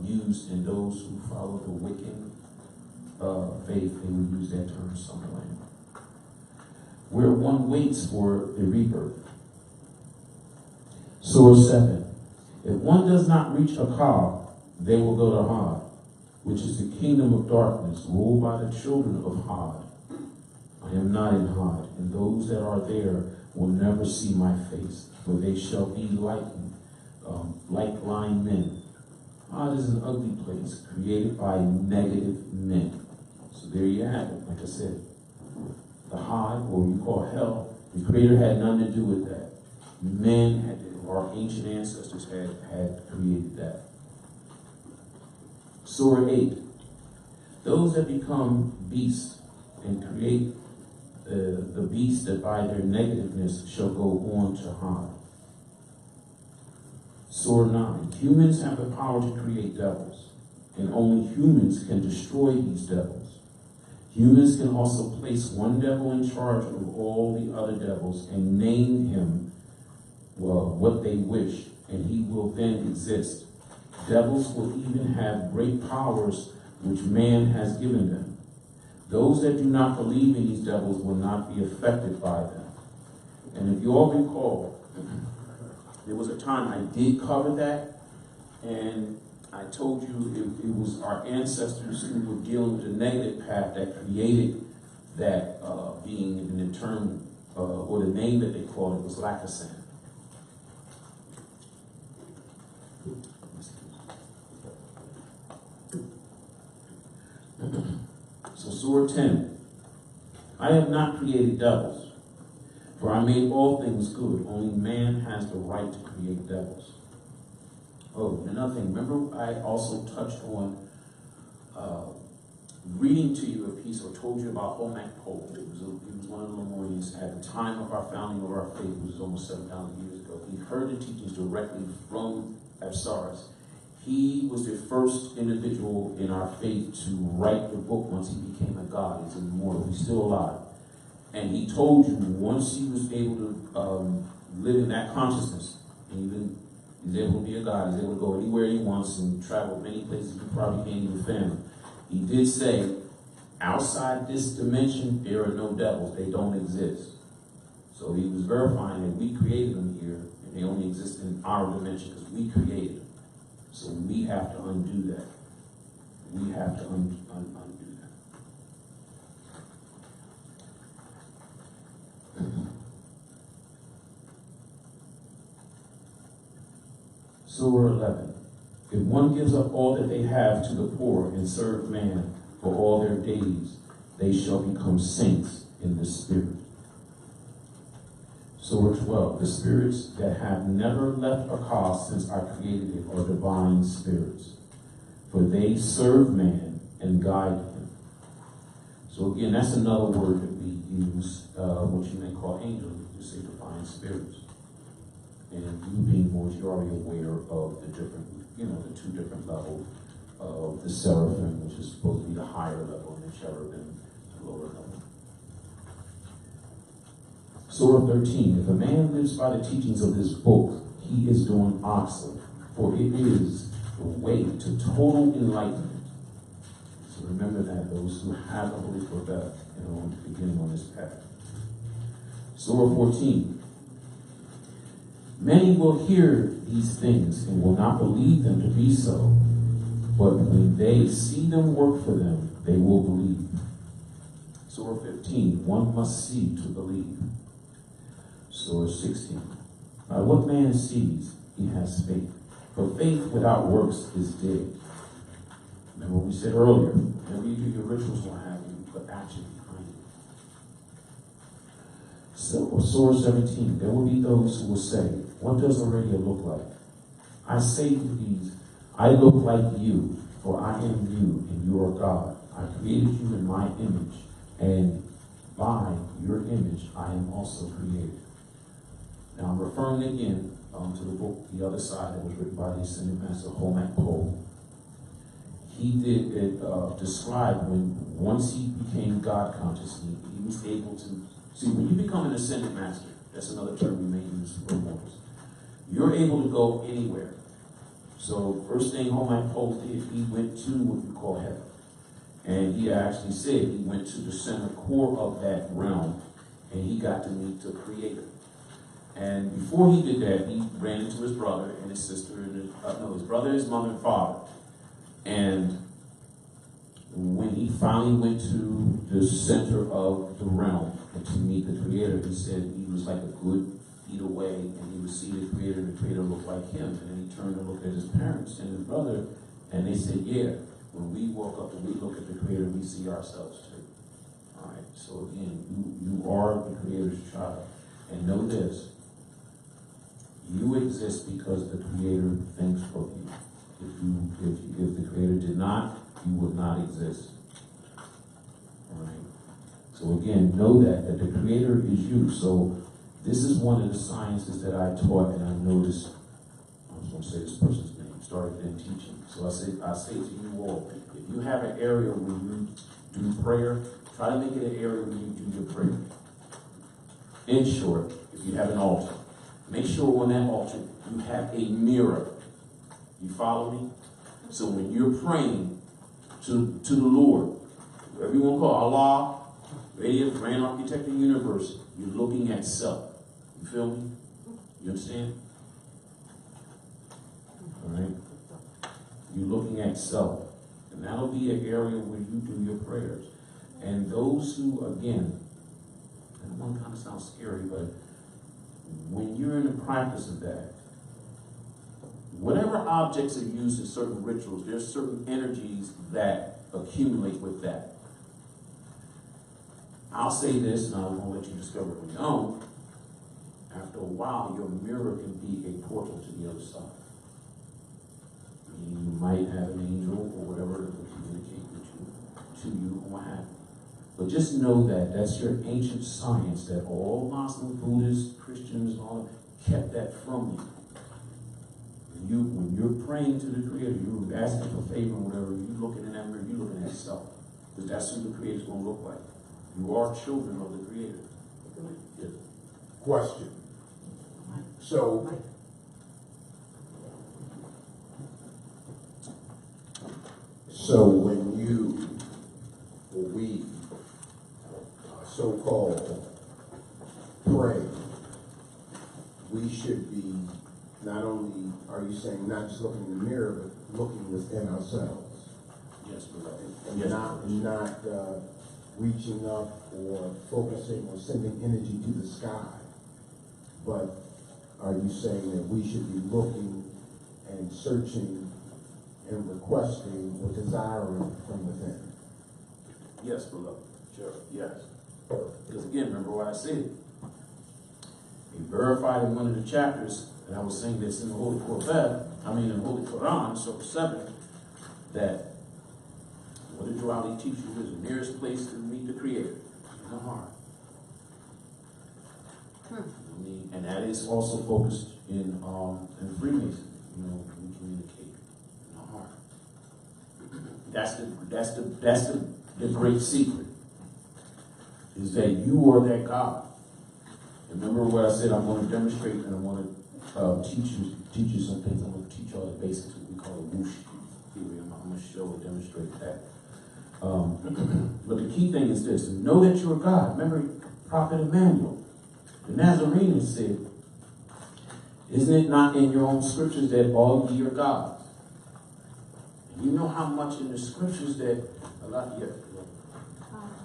used in those who follow the Wiccan faith. They will use that term Summerland, where one waits for the rebirth. Source 7. If one does not reach Akkad, they will go to Had, which is the kingdom of darkness, ruled by the children of Had. I am not in Had, and those that are there will never see my face, for they shall be like blind men. Had is an ugly place, created by negative men. So there you have it, like I said. The Had, or you call hell, the Creator had nothing to do with that. Men had, our ancient ancestors had created that. Surah 8. Those that become beasts and create the beasts that by their negativeness shall go on to Had. Surah 9. Humans have the power to create devils, and only humans can destroy these devils. Humans can also place one devil in charge of all the other devils and name him what they wish, and he will then exist. Devils will even have great powers which man has given them. Those that do not believe in these devils will not be affected by them. And if you all recall, there was a time I did cover that, and I told you it was our ancestors who were dealing with the negative path that created that being, in the term, or the name that they called it was Lakasan. So Surah 10. I have not created devils, for I made all things good. Only man has the right to create devils. Oh, another thing. Remember I also touched on reading to you a piece, or told you about Omak Pole. He was one of the Lemurians at the time of our founding of our faith, which was almost 7,000 years ago. He heard the teachings directly from Apsaris. He was the first individual in our faith to write the book once he became a god. He's immortal. He's still alive. And he told you once he was able to live in that consciousness, even he's able to be a god, he's able to go anywhere he wants and travel many places you probably can't even fathom. He did say, outside this dimension, there are no devils. They don't exist. So he was verifying that we created them here, and they only exist in our dimension because we created them. So we have to undo that. We have to undo that. Surah 11. If one gives up all that they have to the poor and serve man for all their days, they shall become saints in the spirit. Surah 12. The spirits that have never left Akkad since I created it are divine spirits, for they serve man and guide him. So again, that's another word that we use, what you may call angels, you say divine spirits. And you being Moorish, you're already aware of the different, the 2 different levels of the seraphim, which is supposed to be the higher level, and the cherubim, the lower level. Surah 13. If a man lives by the teachings of this book, he is doing awesome, for it is the way to total enlightenment. So remember that, those who have a belief or better, beginning on this path. Surah 14. Many will hear these things and will not believe them to be so, but when they see them work for them, they will believe. Surah 15. One must see to believe. Surah 16. By what man sees, he has faith. For faith without works is dead. Remember what we said earlier. Whenever you do your rituals, will have you put action behind it. So, Surah 17. There will be those who will say, what does Aurelia look like? I say to these, I look like you, for I am you, and you are God. I created you in my image, and by your image I am also created. Now I'm referring again to the book, The Other Side, that was written by the Ascended Master Hannibal Bey. He did describe when, once he became God conscious, he was able to, see, when you become an Ascended Master, that's another term we may use for mortals, you're able to go anywhere. So first thing Hannibal Bey did, he went to what you call heaven. And he actually said he went to the center core of that realm, and he got to meet the Creator. And before he did that, he ran into his brother and his sister, and his brother, his mother, and father. And when he finally went to the center of the realm and to meet the Creator, he said he was like a good feet away, and he would see the Creator, and the Creator looked like him. And then he turned to look at his parents and his brother, and they said, yeah, when we walk up and we look at the Creator, we see ourselves too. All right, so again, you are the Creator's child. And know this, you exist because the Creator thinks of you. If the Creator did not, you would not exist. All right. So again, know that the Creator is you. So this is one of the sciences that I taught, and I noticed. I was going to say this person's name. Started in teaching. So I say to you all, if you have an area where you do prayer, try to make it an area where you do your prayer. In short, if you have an altar, make sure on that altar you have a mirror. You follow me? So when you're praying to the Lord, whatever you want to call Allah, Radiant, Grand Architect of the Universe, you're looking at self. You feel me? You understand? All right? You're looking at self. And that'll be an area where you do your prayers. And those who, again, I don't want to kind of sound scary, but when you're in the practice of that, whatever objects are used in certain rituals, there's certain energies that accumulate with that. I'll say this, and I'm going to let you discover it on your own. After a while, your mirror can be a portal to the other side. You might have an angel or whatever that will communicate to you or what have you. But just know that that's your ancient science that all Muslims, Buddhists, Christians, and all kept that from you. When you're praying to the Creator, you're asking for favor and whatever, you're looking in that mirror, you're looking at yourself. Because that's who the Creator's going to look like. You are children of the Creator. Yes. Question. So when you, or we, so-called pray, we should be not only, are you saying not just looking in the mirror, but looking within ourselves? Yes, beloved. And Yes, not reaching up or focusing or sending energy to the sky. But are you saying that we should be looking and searching and requesting or desiring from within? Yes, beloved. Sure. Yes. Because again, remember what I said. He verified in one of the chapters, and I was saying this in the Holy in the Holy Quran, Surah 7, that what did duality teach you is the nearest place to meet the Creator in the heart. And that is also focused in Freemasonry. We communicate in the heart. That's the great secret. Is that you are that God. Remember what I said, I'm going to demonstrate and I want to teach you some things. I'm going to teach you all the basics, what we call a whoosh theory. I'm going to show and demonstrate that. But the key thing is this, know that you're God. Remember Prophet Emmanuel, the Nazarene said, isn't it not in your own scriptures that all ye are gods? And you know how much in the scriptures that a lot,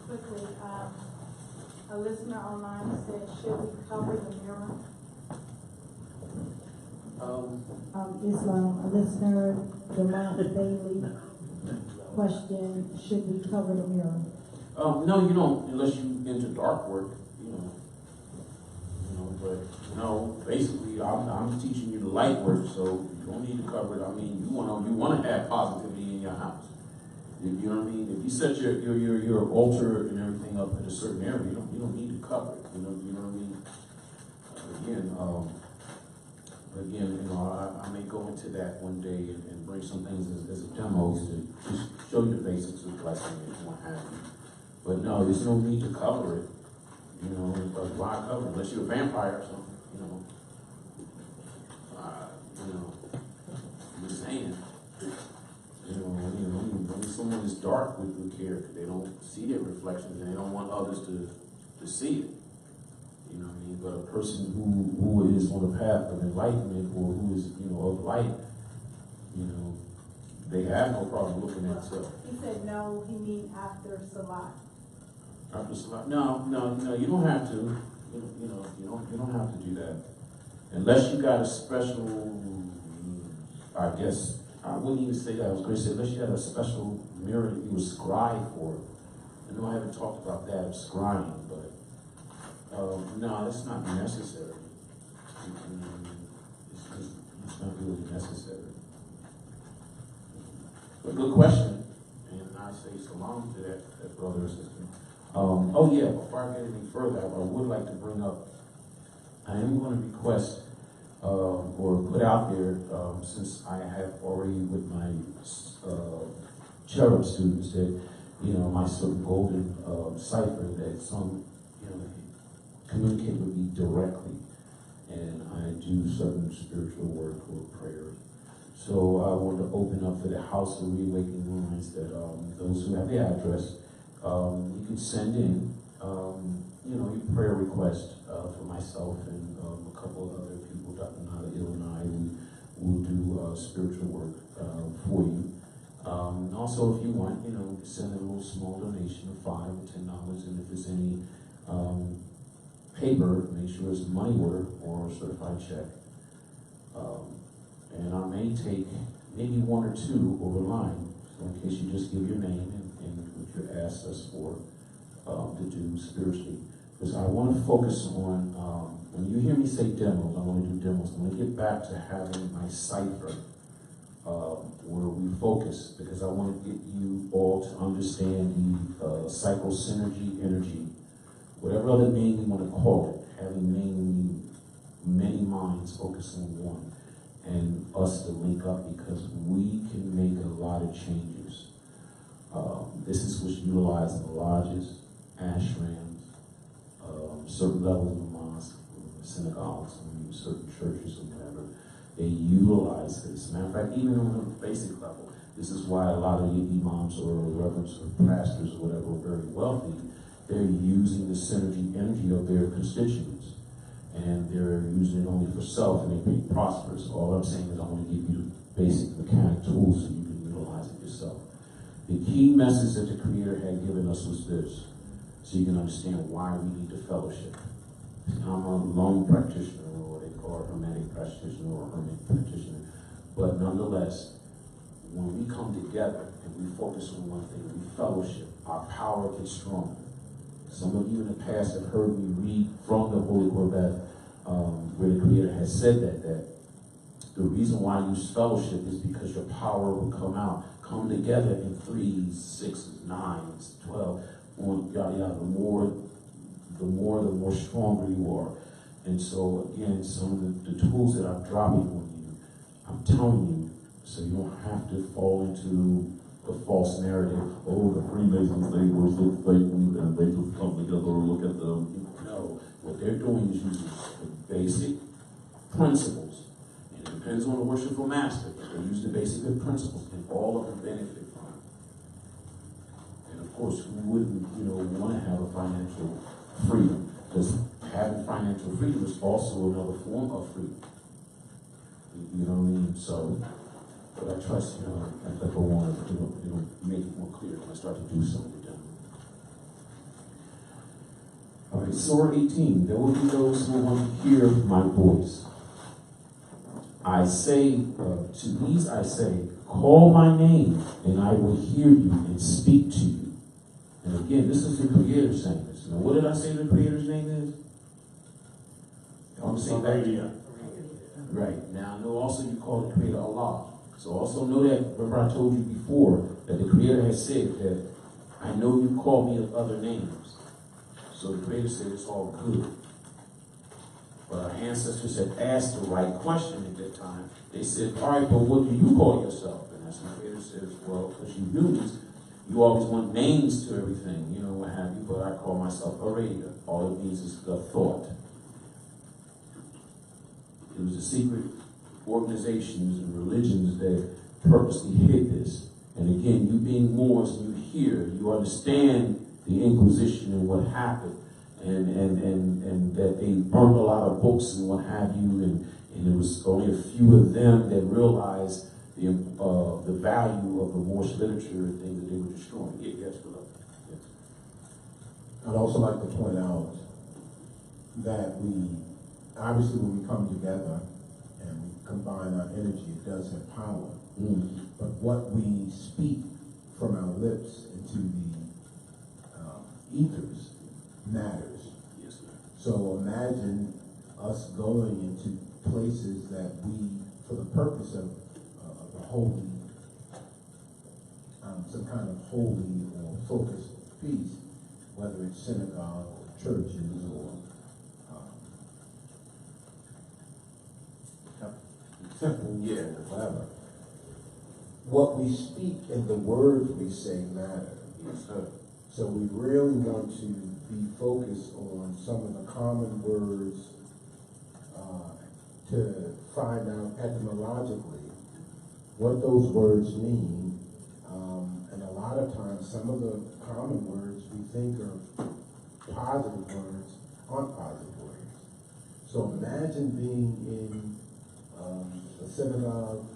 Quickly, a listener online said, should we cover the mirror? Islam, a listener, Demont Bailey, question, should we cover the mirror? No, you don't, unless you into dark work, but no, basically, I'm teaching you the light work, so you don't need to cover it. I mean, you wanna have positivity in your house. You know what I mean? If you set your altar and everything up in a certain area, you don't need to cover it. You know what I mean? Again, I may go into that one day and bring some things as a demo to just show you the basics of blessing and what have you. But no, there's no need to cover it. You know, but why cover it? Unless you're a vampire or something, I'm just saying. When someone is dark with character, they don't see their reflections and they don't want others to see it. You know what I mean? But a person who is on the path of enlightenment or who is, of light, they have no problem looking at stuff. He said no, he mean after Salat. After Salat? No, you don't have to. You don't have to do that. Unless you got a special, I guess, I wouldn't even say that. I was going to say, unless you had a special mirror that you were scrying for. I know I haven't talked about that, scrying, but no, that's not necessary. It's not really necessary. But good question, and I say salam to that brother or sister. Before I get any further, I would like to bring up, I am going to request or put out there, since I have already with my cherub students that, my sort of golden cipher that some, communicate with me directly, and I do certain spiritual work or prayers. So I want to open up for the House of Reawakening Minds that those who have the address, you can send in, your prayer request for myself and a couple of other people, Dr. Nada Illinois, who will do spiritual work for you. And also, if you want, send in a little small donation of $5 or $10, and if there's any paper, make sure it's money order or a certified check. And I may take maybe one or two over line, so in case you just give your name and what you asked us for to do spiritually. Because I want to focus on, when you hear me say demos, I want to do demos. I want to get back to having my cipher where we focus, because I want to get you all to understand the psychosynergy energy, whatever other name you want to call it, having many minds focus on one, and us to link up, because we can make a lot of changes. This is what's utilized in the lodges, ashrams, certain levels of the mosque, synagogues, and certain churches and whatever. They utilize this. Matter of fact, even on a basic level, this is why a lot of imams or reverends or pastors or whatever are very wealthy. They're using the synergy energy of their constituents, and they're using it only for self, and they be prosperous. All I'm saying is I want to give you the basic mechanic tools so you can utilize it yourself. The key message that the Creator had given us was this, so you can understand why we need the fellowship. I'm a lone practitioner, or what they call a hermetic practitioner or hermit practitioner, but nonetheless, when we come together and we focus on one thing, we fellowship, our power gets stronger. Some of you in the past have heard me read from the Holy Quran, where the Creator has said that the reason why you use fellowship is because your power will come together in 3s, 6s, 9s, 12, on yada yada. The more stronger you are. And so again, some of the tools that I'm dropping on you, I'm telling you, so you don't have to fall into the false narrative. Oh, the Freemasons, they worship Satan and they just come together and look at them. No, what they're doing is using the basic principles. And it depends on the worshipful master, but they use the basic principles and all of them benefit from it. And of course, who wouldn't, want to have a financial freedom? Because having financial freedom is also another form of freedom. You know what I mean? So, but I trust, I go on, it'll make it more clear when I start to do something with them. All right, Surah 18. There will be those who want to hear my voice. I say, to these I say, call my name, and I will hear you and speak to you. And again, this is the Creator saying this. Now, what did I say the Creator's name is? I'm saying that. Right. Now, I know also you call the Creator Allah. So also know that, remember I told you before, that the Creator has said that, I know you call me other names. So the Creator said it's all good. But our ancestors had asked the right question at that time. They said, all right, but what do you call yourself? And that's when the Creator says, well, because you humans, you always want names to everything, you know, what have you, but I call myself Arabia. All it means is the thought. It was the secret organizations and religions that purposely hid this. And again, you being Moors, you hear, you understand the Inquisition and what happened, and that they burned a lot of books and what have you, and it was only a few of them that realized the value of the Moorish literature and things that they were destroying. Yes, beloved. Yes. I'd also like to point out that obviously when we come together and we combine our energy, it does have power. But what we speak from our lips into the ethers matters. Yes, sir. So imagine us going into places that we, for the purpose of a holy, some kind of holy or focused feast, whether it's synagogue or churches or temple, whatever. What we speak and the words we say matter. Yes, sir. So we really want to be focused on some of the common words to find out etymologically what those words mean. And a lot of times, some of the common words we think are positive words aren't positive words. So imagine being in a synagogue,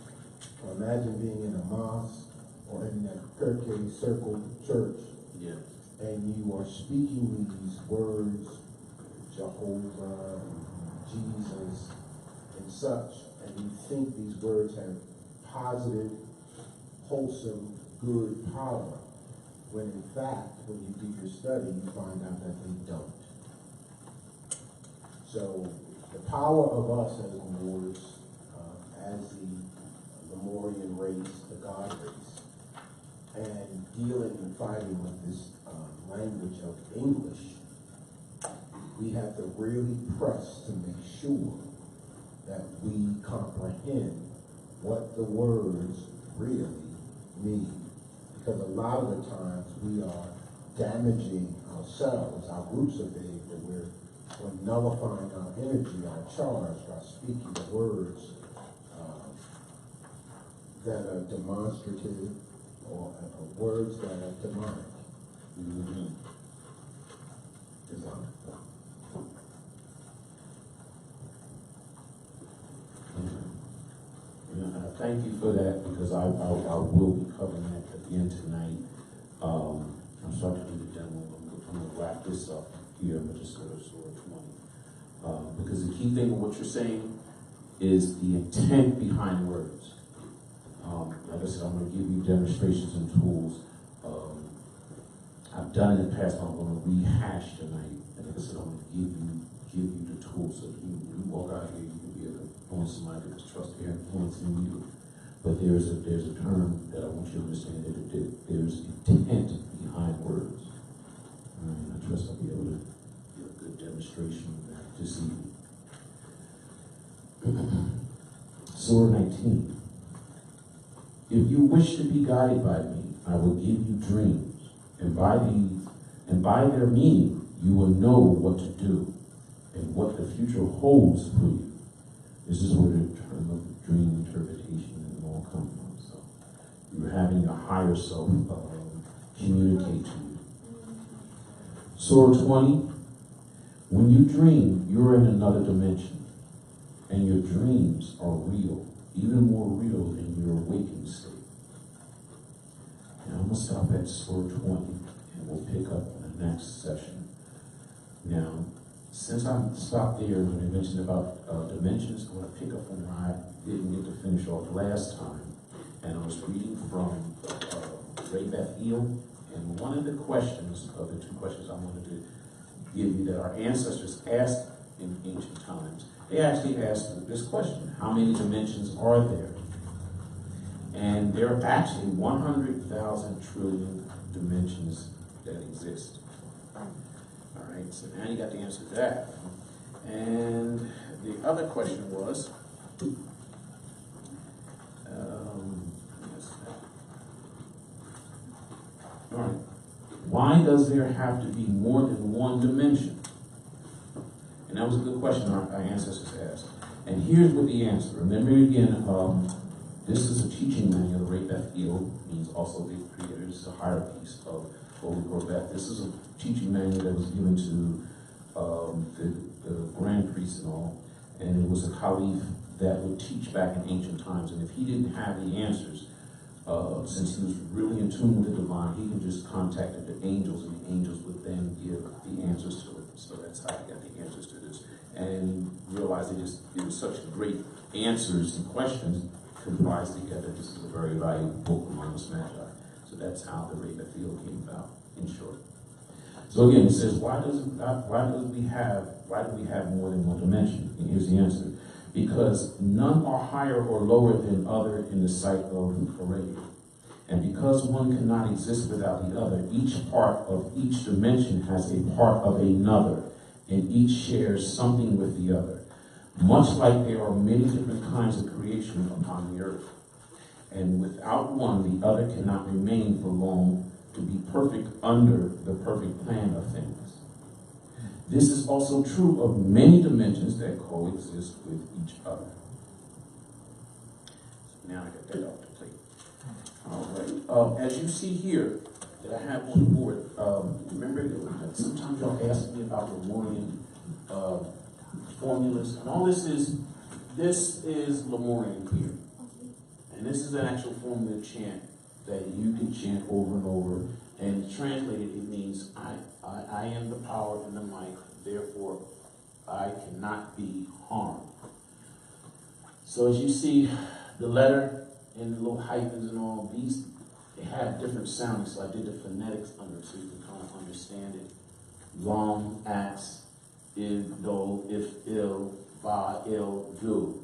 or imagine being in a mosque, or in that Kirke Circle church, Yeah. and you are speaking these words, Jehovah, Jesus, and such, and you think these words have positive, wholesome, good power, when in fact, when you do your study, you find out that they don't. So the power of us as Moors, as the Lemurian race, the God race, and dealing and fighting with this language of English, we have to really press to make sure that we comprehend what the words really mean. Because a lot of the times we are damaging ourselves, our roots are big, but we're nullifying our energy, our charge, by speaking words that are demonstrative or words that are demonic. Islamic. Thank you for that, because I will be covering that at the end tonight. I'm sorry to do the demo. I'm going to wrap this up here, but just sort of 20. Because the key thing of what you're saying is the intent behind words. Like I said, I'm going to give you demonstrations and tools. I've done it in the past, but I'm going to rehash tonight. And like I said, I'm going to give you the tools so that when you walk out here, you can be able to influence somebody that's trust their influence in you. But there's a term that I want you to understand, that there's intent behind words. And I trust I'll be able to give a good demonstration of that this evening. Surah 19. If you wish to be guided by me, I will give you dreams, and by their meaning, you will know what to do and what the future holds for you. This is where the term of dream interpretation and all come from. So you're having your higher self communicate to you. Surah 20. When you dream, you're in another dimension, and your dreams are real, even more real than your waking state. Now I'm going to stop at Surah 20, and we'll pick up on the next session. Now, since I stopped there when I mentioned about dimensions, I'm going to pick up on where I didn't get to finish off last time. And I was reading from Ray Beth Eel, and one of the questions, of the two questions I wanted to give you that our ancestors asked in ancient times, they actually asked this question: how many dimensions are there? And there are actually 100,000 trillion dimensions that exist. All right, so now you got the answer to that. And the other question was, all right, why does there have to be more than one dimension? And that was a good question our ancestors asked. And here's what the answer. Remember again, this is a teaching manual. Right, that field means also the creator. This is a higher piece of Holy Corvette. This is a teaching manual that was given to the grand priest and all. And it was a caliph that would teach back in ancient times. And if he didn't have the answers, since he was really in tune with the divine, he could just contact the angels, and the angels would then give the answers to it. So that's how he got the answers to this. And realized it was such great answers and questions comprised together. This is a very valuable book among us Magi. So that's how the Rate of Field came about, in short. So again, it says, why do we have more than one dimension? And here's the answer. Because none are higher or lower than other in the sight of the array. And because one cannot exist without the other, each part of each dimension has a part of another, and each shares something with the other. Much like there are many different kinds of creation upon the earth. And without one, the other cannot remain for long to be perfect under the perfect plan of things. This is also true of many dimensions that coexist with each other. So now I got that off the plate. All right. As you see here, that I have on the board, remember, sometimes y'all ask me about the Lemurian formulas. And all this is Lemurian here. And this is an actual formula chant that you can chant over and over. And translated, it means, I am the power and the might, therefore I cannot be harmed. So as you see, the letter and the little hyphens and all these, they have different sounds. So I did the phonetics under it so you can kind of understand it. Long, ax, if, do, if, il, va, il, do.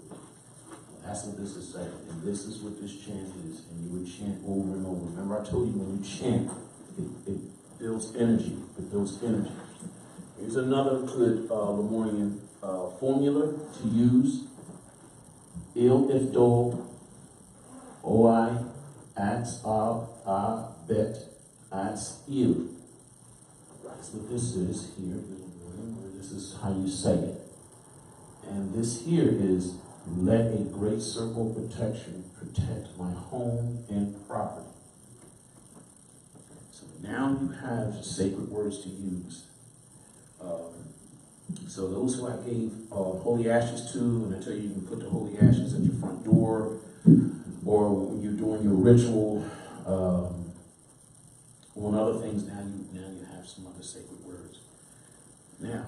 That's what this is saying. And this is what this chant is. And you would chant over and over. Remember I told you when you chant, it builds energy. It builds energy. Here's another good Lemurian formula to use. Il, if, do, oi, ax, ab, a, bet, ax, il. That's what this is here. This is how you say it. And this here is, let a great circle of protection protect my home and property. So now you have sacred words to use. So those who I gave holy ashes to, and I tell you, you can put the holy ashes at your front door, or when you're doing your ritual, or on other things, now you have some other sacred words. Now,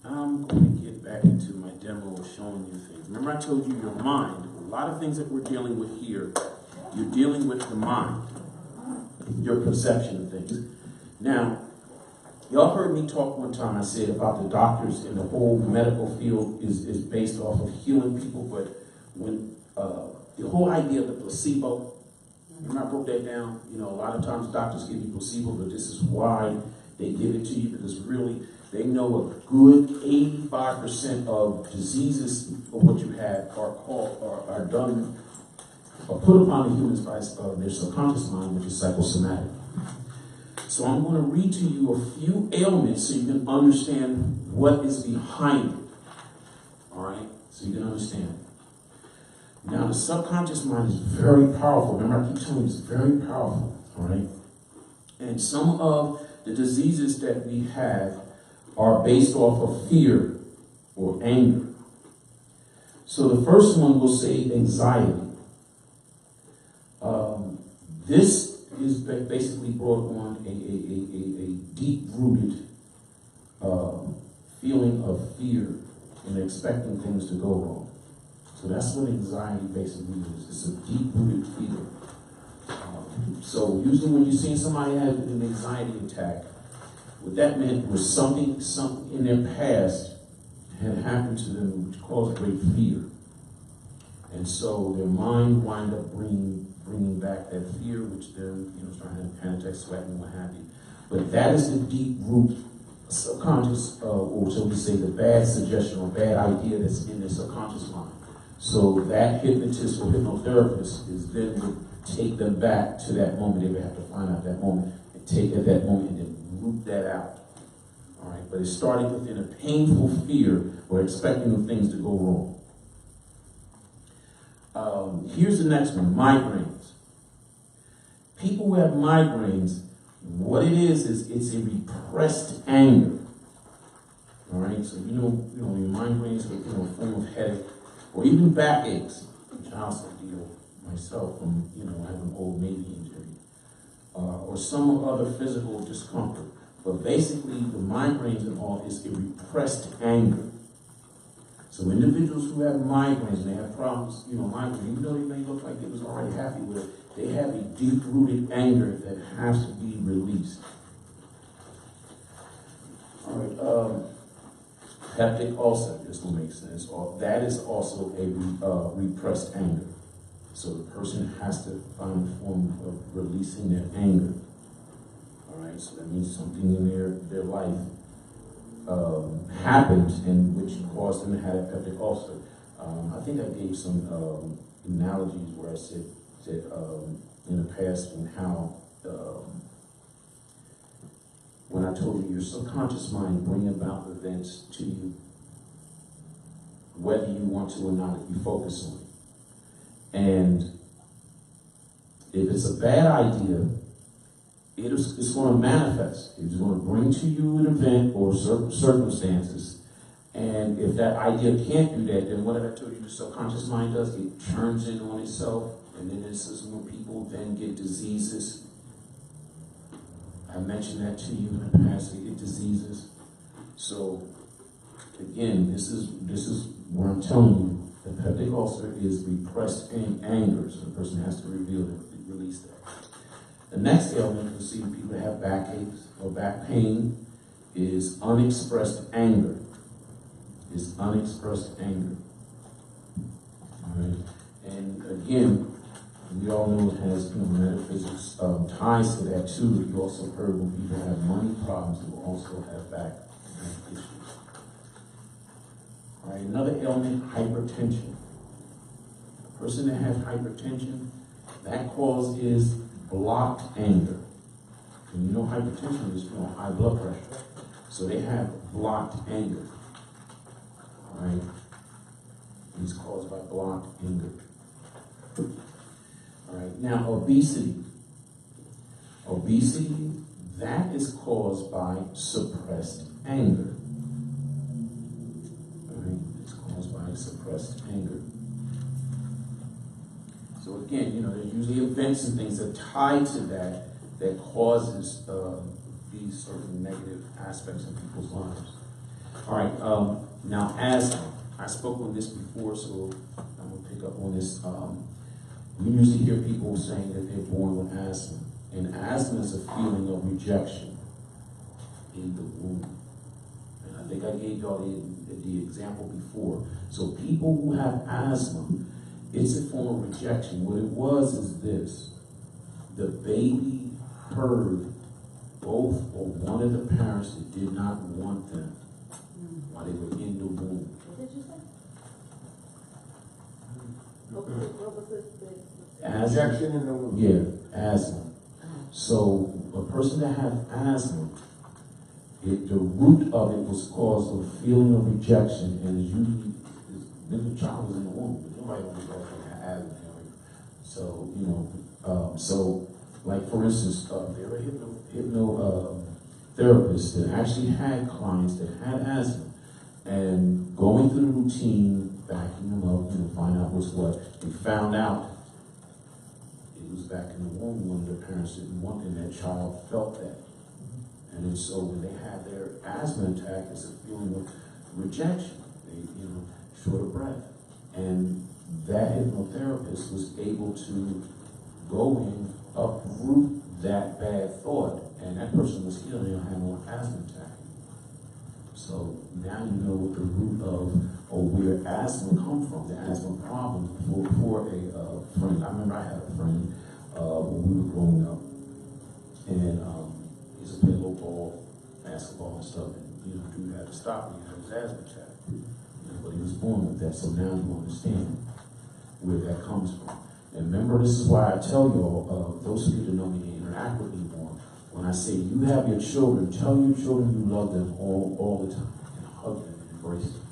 I'm going to get back into my demo of showing you things. Remember I told you your mind, a lot of things that we're dealing with here, you're dealing with the mind, your perception of things. Now, y'all heard me talk one time, I said about the doctors and the whole medical field is based off of healing people, but when the whole idea of the placebo, remember I broke that down? You know, a lot of times doctors give you placebo, but this is why they give it to you, because really, they know a good 85% of diseases of what you have are done or put upon the humans by their subconscious mind, which is psychosomatic. So I'm going to read to you a few ailments so you can understand what is behind it. All right? So you can understand. Now, the subconscious mind is very powerful. Remember, I keep telling you, it's very powerful. All right? And some of the diseases that we have are based off of fear or anger. So the first one will say anxiety. This is basically brought on a deep-rooted feeling of fear and expecting things to go wrong. So that's what anxiety basically is. It's a deep-rooted feeling. So usually when you're seeing somebody have an anxiety attack, what that meant was something in their past had happened to them, which caused great fear. And so their mind wound up bringing back that fear, which then, trying to panic attack, sweating, what have you. But that is the deep root subconscious, or shall we say, the bad suggestion or bad idea that's in the subconscious mind. So that hypnotist or hypnotherapist is then would take them back to that moment. They would have to find out that moment and take at that moment and then root that out. All right, but it started within a painful fear or expecting things to go wrong. Here's the next one, migraines. People who have migraines, what it is it's a repressed anger. All right, so your migraines are a form of headache or even backaches, which I also deal myself from having an old Navy injury, or some other physical discomfort. But basically, the migraines and all is a repressed anger. So individuals who have migraines and they have problems, migraines, even though they may look like they was already happy with it, they have a deep-rooted anger that has to be released. All right, peptic ulcer, this will make sense. That is also a repressed anger. So the person has to find a form of releasing their anger. All right, so that means something in their life happened and which caused them to have a peptic ulcer. I think I gave some analogies where I said in the past and how when I told you your subconscious mind bring about events to you, whether you want to or not, if you focus on it. And if it's a bad idea, it's going to manifest. It's going to bring to you an event or circumstances. And if that idea can't do that, then what I told you the subconscious mind does, it turns in on itself. And then this is when people then get diseases. I mentioned that to you in the past, they get diseases. So again, this is where I'm telling you, the peptic ulcer is repressed anger. So the person has to release that. The next ailment you'll see when people have backaches or back pain is unexpressed anger. Is unexpressed anger. All right. And again, we all know it has metaphysics ties to that too. You also heard when people have money problems, they will also have back issues. All right. Another ailment, hypertension. A person that has hypertension, that cause is blocked anger. And hypertension is high blood pressure. So they have blocked anger. All right? It's caused by blocked anger. All right, now obesity. Obesity, that is caused by suppressed anger. All right, it's caused by suppressed anger. So again, there's usually events and things that tie to that causes these certain negative aspects of people's lives. All right, now asthma. I spoke on this before, so I'm going to pick up on this. We usually hear people saying that they're born with asthma. And asthma is a feeling of rejection in the womb. And I think I gave y'all the example before. So people who have asthma, it's a form of rejection. What it was is this. The baby heard both or one of the parents that did not want them while they were in the womb. What did you say? What was this? Rejection in the womb. Yeah, asthma. So a person that has asthma, the root of it was caused of a feeling of rejection, and it's usually the child was in the womb. Nobody wants to go from asthma. So like for instance, there were hypnotherapists that actually had clients that had asthma, and going through the routine, backing them up, find out what's what, they found out it was back in the womb when the parents didn't want them. That child felt that. And then so when they had their asthma attack, it's a feeling of rejection. They, short of breath. And that hypnotherapist was able to go in, uproot that bad thought, and that person was healed and had no asthma attack. So now you know what the root of, or where asthma come from, the asthma problem for a friend. I remember I had a friend when we were growing up, and he used to play low ball, basketball and stuff, and dude had to stop. He had his asthma attack, but he was born with that. So now you understand where that comes from. And remember, this is why I tell y'all, those of you that know me and interact with me more, when I say you have your children, tell your children you love them all the time, and hug them and embrace them.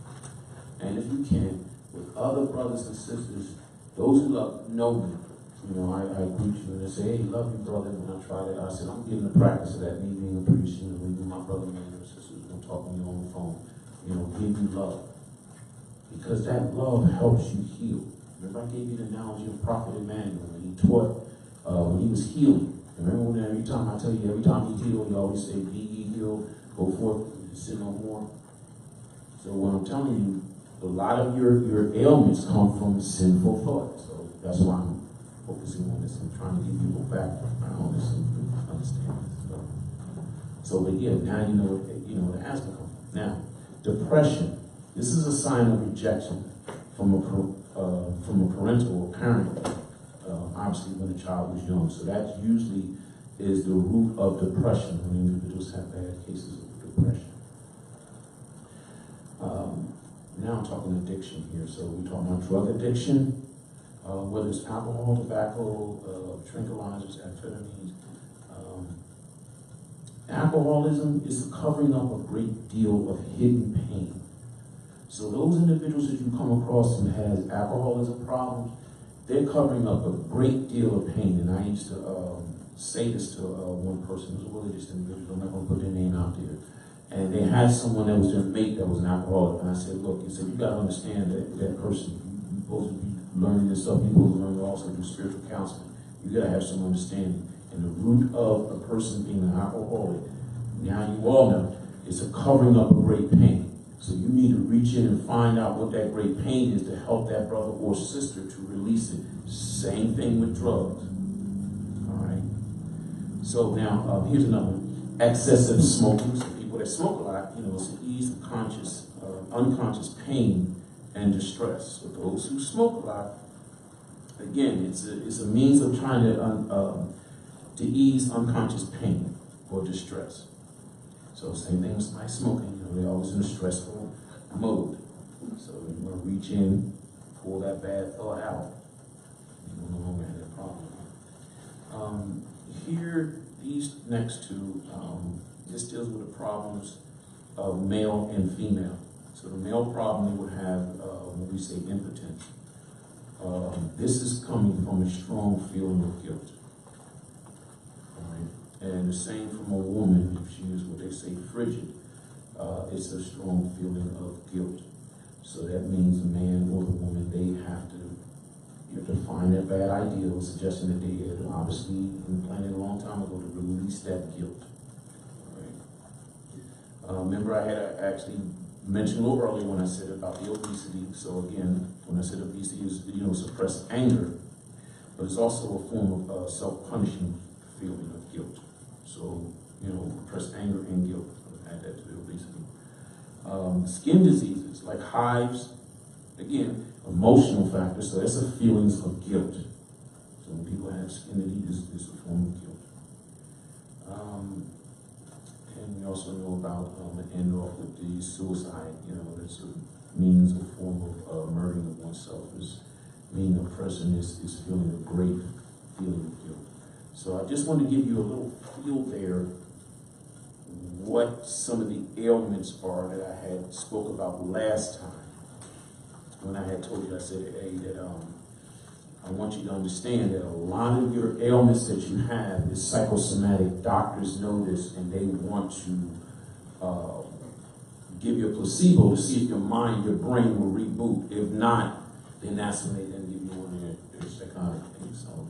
And if you can, with other brothers and sisters, those who know me, I greet you and I say, hey, love you, brother. When I try that, I said, I'm getting the practice of that, me being a priest, even my brother, man, or sisters, talking to you on the phone, give you love. Because that love helps you heal. Remember I gave you the analogy of Prophet Emmanuel when he taught, when he was healing. Remember when every time he healed, he always say, be ye healed, go forth, and sin no more. So what I'm telling you, a lot of your ailments come from sinful thoughts. So that's why I'm focusing on this. I'm trying to give you a background on this and understand this. So but yeah, now you know the asthma comes from. Now, depression. This is a sign of rejection from a parental or parent, obviously when the child was young. So that usually is the root of depression when individuals have bad cases of depression. Now I'm talking addiction here. So we're talking about drug addiction, whether it's alcohol, tobacco, tranquilizers, amphetamines. Alcoholism is the covering up a great deal of hidden pain. So those individuals that you come across who has alcoholism problems, they're covering up a great deal of pain. And I used to say this to one person who was a religious individual. I'm not going to put their name out there. And they had someone that was their mate that was an alcoholic. And I said, look, he said, you got to understand that person. You're supposed to be learning this stuff. You're supposed to learn also do spiritual counseling. You got to have some understanding. And the root of a person being an alcoholic, now you all know, is a covering up a great pain. So you need to reach in and find out what that great pain is to help that brother or sister to release it. Same thing with drugs. All right. So now here's another one. Excessive smoking. So people that smoke a lot, it's to ease the unconscious pain and distress. So those who smoke a lot, again, it's a means of trying to ease unconscious pain or distress. So same thing with smoking. They're always in a stressful mode. So you want to reach in, pull that bad thought out. You no longer have that problem. Here, these next two, this deals with the problems of male and female. So the male problem they would have when we say impotence. This is coming from a strong feeling of guilt. And the same from a woman, if she is what they say frigid, it's a strong feeling of guilt. So that means the man or the woman, you have to find that bad idea or suggestion that they had obviously been planning a long time ago to release that guilt. Right? Remember I had actually mentioned a little earlier when I said about the obesity. So again, when I said obesity is, suppressed anger, but it's also a form of self-punishing feeling of guilt. So, repressed anger and guilt. Add that to the obesity. Skin diseases like hives, again, emotional factors. So that's a feelings of guilt. So when people have skin disease, it's a form of guilt. And we also know about an end off with the suicide. That's a means, a form of murdering of oneself. Is meaning a person is feeling a great feeling of guilt. So I just want to give you a little feel there what some of the ailments are that I had spoke about last time. When I had told you, I said, hey, that I want you to understand that a lot of your ailments that you have is psychosomatic. Doctors know this and they want to give you a placebo to see if your mind, your brain will reboot. If not, then that's when they then give you one of their psychotic things. So,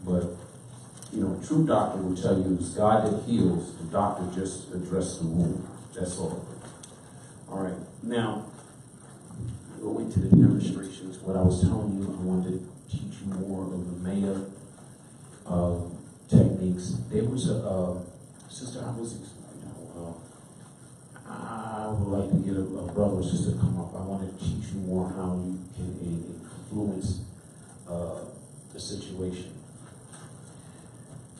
but a true doctor will tell you it's God that heals. The doctor just addressed the wound. That's all. All right. Now, go into the demonstrations. What I was telling you, I wanted to teach you more of the Maya techniques. There was a sister. I would like to get a brother or sister to come up. I want to teach you more how you can influence the situation.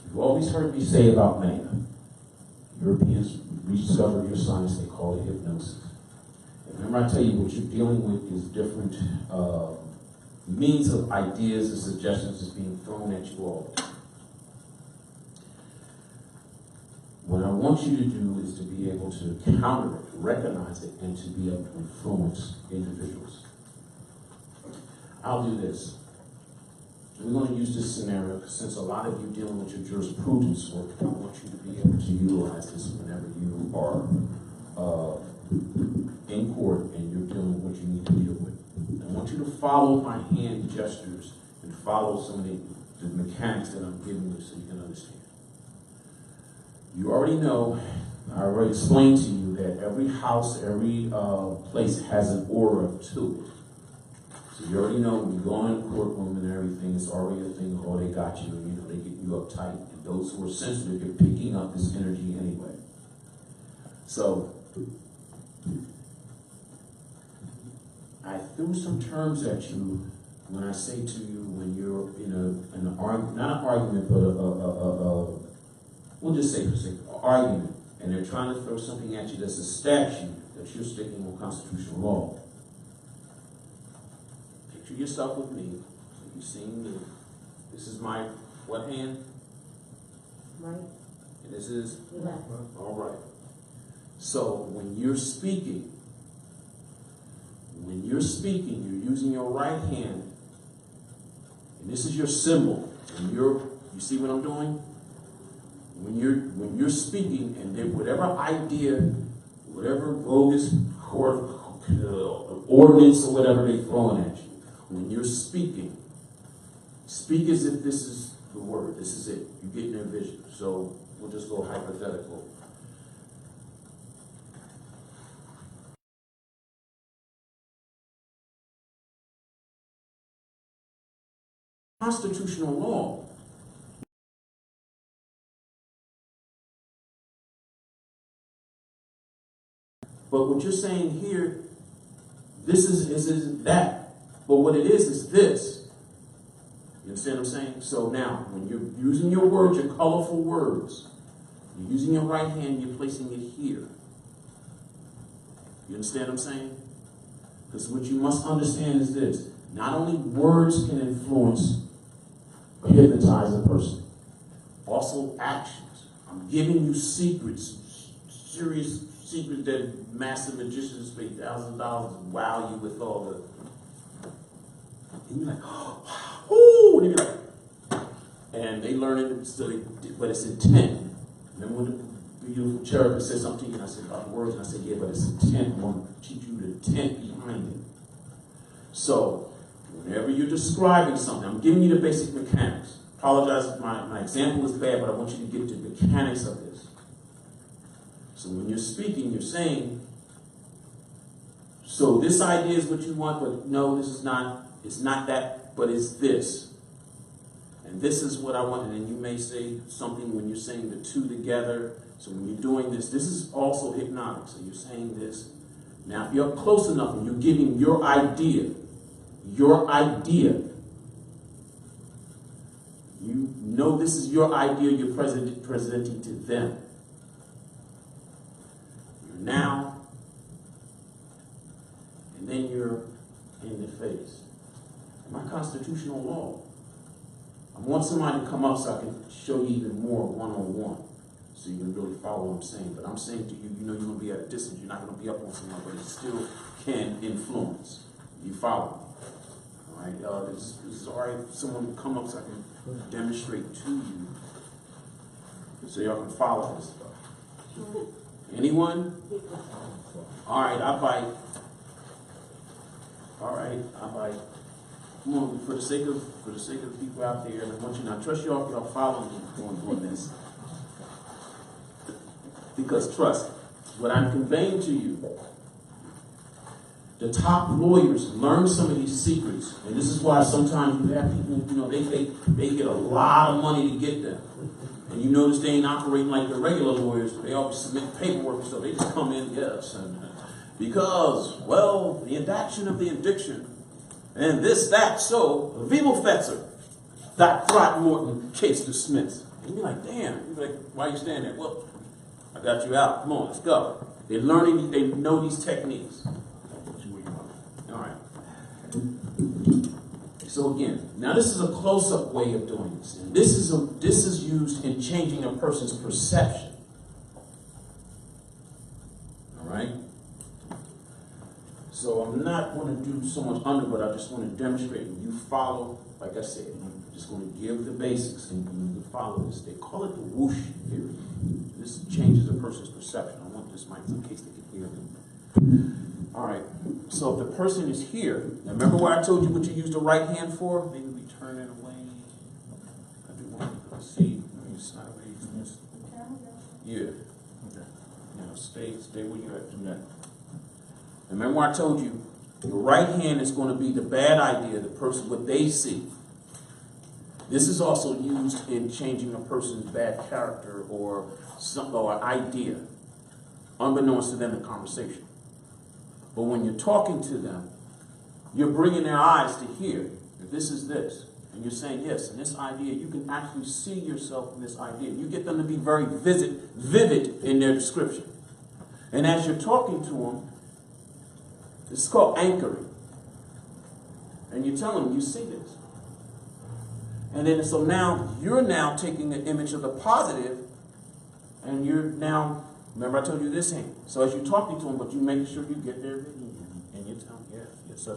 You've always heard me say about Maya. Europeans rediscovered your science, they call it hypnosis. And remember I tell you what you're dealing with is different means of ideas and suggestions is being thrown at you all. What I want you to do is to be able to counter it, recognize it, and to be able to influence individuals. I'll do this. We're going to use this scenario because since a lot of you dealing with your jurisprudence work, I want you to be able to utilize this whenever you are in court and you're dealing with what you need to deal with. I want you to follow my hand gestures and follow some of the mechanics that I'm giving you so you can understand. You already know, I already explained to you that every house, every place has an aura to it. So you already know when you go in the courtroom and everything, it's already a thing, oh, they got you, and they get you uptight. And those who are sensitive, you're picking up this energy anyway. So, I threw some terms at you when I say to you when you're in an argument, not an argument, but we'll just say for sake of argument, and they're trying to throw something at you that's a statute that you're sticking on constitutional law. Picture yourself with me. You've seen me. This is my what hand? Right? And this is? Left. All right. So when you're speaking, you're using your right hand, and this is your symbol. And you see what I'm doing? When you're speaking, and then whatever idea, whatever bogus ordinance or whatever they're throwing at you, when you're speaking, speak as if this is the word. This is it. You get their vision. So we'll just go hypothetical. Constitutional law. But what you're saying here, this isn't that. But what it is this. You understand what I'm saying? So now, when you're using your words, your colorful words, you're using your right hand, you're placing it here. You understand what I'm saying? Because what you must understand is this. Not only words can influence or hypnotize a person, also actions. I'm giving you secrets, serious secrets that massive magicians pay $1,000 to wow you with all the. And you're like, oh, wow, ooh, and you're like, and they learn it, but it's intent. Remember when the beautiful cherub said something to you, and I said about the words, and I said, yeah, but it's intent. I want to teach you the intent behind it. So, whenever you're describing something, I'm giving you the basic mechanics. Apologize if my example is bad, but I want you to get the mechanics of this. So when you're speaking, you're saying, so this idea is what you want, but no, this is not, it's not that, but it's this. And this is what I want. And then you may say something when you're saying the two together. So when you're doing this, this is also hypnotic. So you're saying this. Now, if you're close enough and you're giving your idea, you know this is your idea you're presenting to them. You're now, and then you're in the face. My constitutional law. I want somebody to come up so I can show you even more one-on-one, so you can really follow what I'm saying. But I'm saying to you, you know you're going to be at a distance. You're not going to be up on someone, but it still can influence. You follow me. All right, this is all right. Someone come up so I can demonstrate to you, so y'all can follow this stuff. Anyone? All right, I bite. All right, I bite. Come on, for the sake of the people out there, and I want you to trust y'all follow me on this. Because trust, what I'm conveying to you, the top lawyers learn some of these secrets, and this is why sometimes you have people, you know, they get a lot of money to get them. And you notice they ain't operating like the regular lawyers. They always submit paperwork and stuff. They just come in, yes, and because, well, the addiction of the addiction, and this, that, so, Vivo Fetzer, that Throckmorton case dismissed. And you're like, damn. You're like, why are you standing there? Well, I got you out. Come on, let's go. They're learning, they know these techniques. All right. So again, now this is a close-up way of doing this. And this is used in changing a person's perception. All right? So I'm not going to do so much under, but I just want to demonstrate. You follow, like I said, I'm just going to give the basics and you can follow this. They call it the whoosh theory. This changes a person's perception. I want this mic in case they can hear me. All right. So if the person is here, now remember where I told you what you use the right hand for? Maybe we turn it away. I do want to see. Let me slide away from this. Yeah. Okay. Now stay where you're at. Do that. Remember where I told you your right hand is going to be the bad idea, the person, what they see. This is also used in changing a person's bad character or idea, unbeknownst to them in conversation. But when you're talking to them, you're bringing their eyes to here. If this is this, and you're saying yes, and this idea, you can actually see yourself in this idea. You get them to be very vivid in their description. And as you're talking to them, this is called anchoring. And you tell them, you see this. And then, so now, you're now taking an image of the positive, and you're now, remember I told you this hand. So as you're talking to them, but you make sure you get there, and you tell them, yes, yes.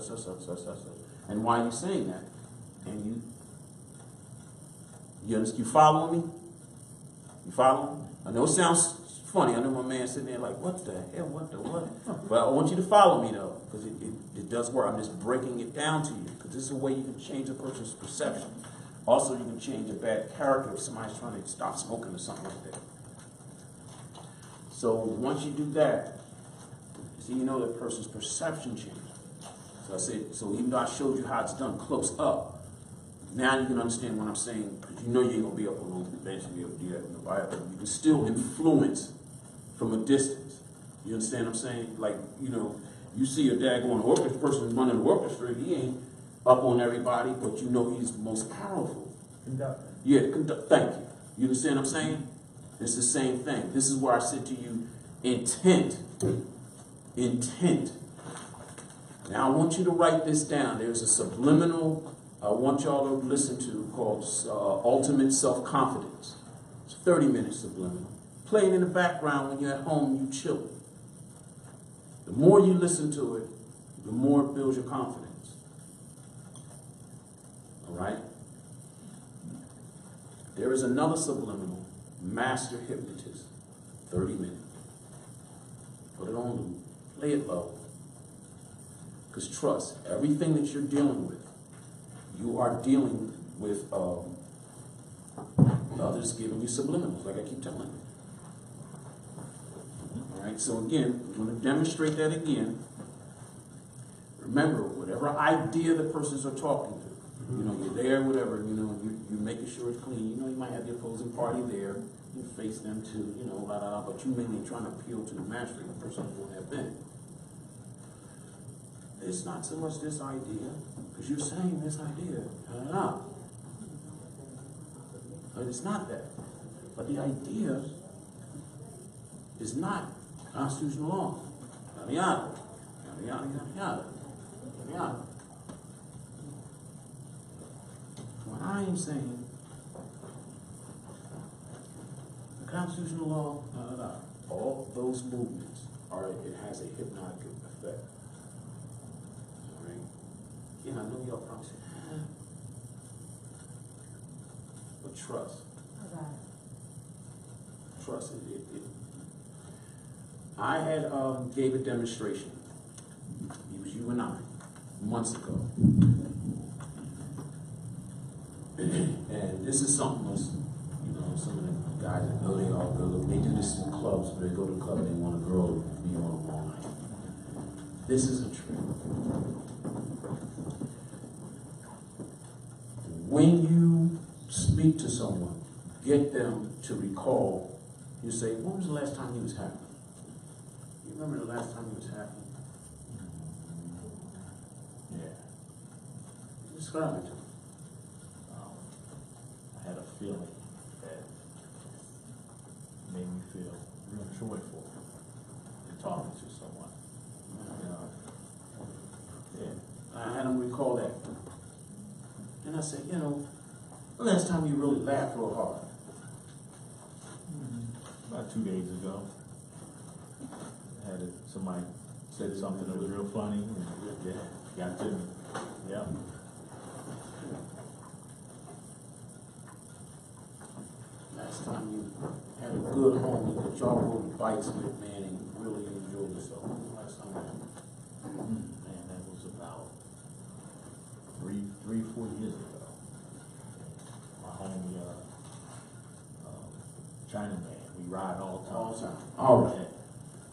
And why are you saying that? And you follow me? You follow me? I know it sounds funny. I know my man sitting there like, what the hell, what? But I want you to follow me, though, because it does work. I'm just breaking it down to you, because this is a way you can change a person's perception. Also, you can change a bad character if somebody's trying to stop smoking or something like that. So once you do that, see, you know that person's perception changes. So I said, so even though I showed you how it's done close up, now you can understand what I'm saying, because you know you ain't gonna be up on the bench and be able to do that in the Bible. You can still influence from a distance. You understand what I'm saying? Like, you know, you see a daggone orchestra person running the orchestra, he ain't up on everybody, but you know he's the most powerful. Conductor. Yeah, thank you. You understand what I'm saying? It's the same thing. This is where I said to you, intent. Intent. Now I want you to write this down. There's a subliminal I want y'all to listen to called Ultimate Self-Confidence. It's 30 minutes subliminal. Play it in the background when you're at home, you chill. The more you listen to it, the more it builds your confidence. All right? There is another subliminal, Master Hypnotist, 30 minutes. Put it on loop. Play it low. Because trust, everything that you're dealing with, you are dealing with others giving you subliminals, like I keep telling you. All right, so again, we're going to demonstrate that again. Remember, whatever idea the persons are talking to, you know, you're there, whatever, you know, you're making sure it's clean. You know, you might have the opposing party there. You face them too, you know, but you mainly trying to appeal to the master of the person who have been. It's not so much this idea, because you're saying this idea. But it's not that. But the idea is not constitutional law. Yada yada. Yada yada yada yada. Yada yada. What I am saying, the constitutional law, all those movements it has a hypnotic effect. Yeah, I know y'all probably say, but trust. Trust it. I had gave a demonstration. It was you and I, months ago. And this is something else, you know, some of the guys that know they all go, they do this in clubs, but they go to the club and they want a girl to be on them all night. This is a trick. When you speak to someone, get them to recall. You say, when was the last time you was happy? You remember the last time you was happy? Describe it to me. I had a feeling that made me feel real joyful in talking to someone. Yeah. I had him recall that. And I said, you know, the last time you really laughed real hard? About 2 days ago, somebody said something that was real funny, and yeah, got to me. Yeah. Last time you had a good homie that y'all rode bikes with, man, and you really enjoyed yourself. Last time that happened. Man, that was about 4 years ago. My homie, Chinaman, we ride all All the the time. time. All right.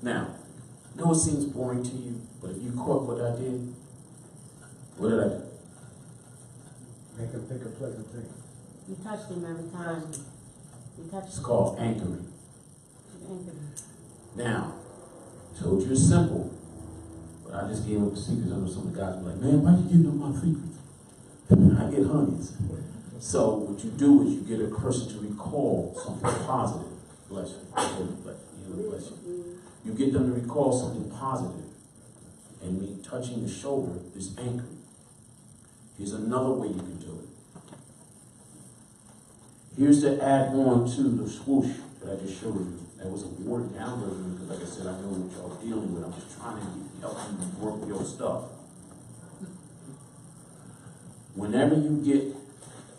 Now, I know it seems boring to you, but if you caught what I did, what did I do? Make them think of pleasant things. You touched him every time. You touched It's him. called anchoring. Anchored him. Now, told you it's simple, but I just gave up the secrets. I know some of the guys were like, man, why you giving up my secrets? I get honeys. So what you do is you get a person to recall something positive. Bless you. Bless you. You get them to recall something positive. And me touching the shoulder is anchoring. Here's another way you can do it. Here's to add on to the swoosh that I just showed you. That was a watered down version because, like I said, I know what y'all dealing with. I'm just trying to help you work your stuff. Whenever you get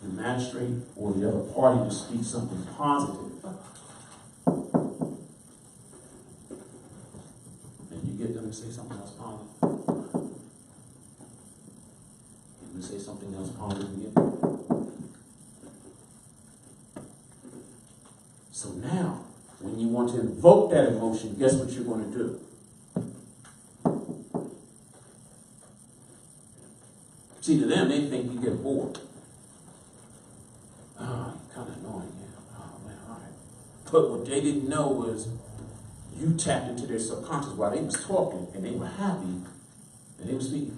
the magistrate or the other party to speak something positive, and you get them to say something else positive, and you say something else positive again. So now, when you want to invoke that emotion, guess what you're going to do? See, to them, they think you get bored. Oh, you're kind of annoying, yeah. Oh, man, all right. But what they didn't know was you tapped into their subconscious while they was talking, and they were happy, and they were speaking.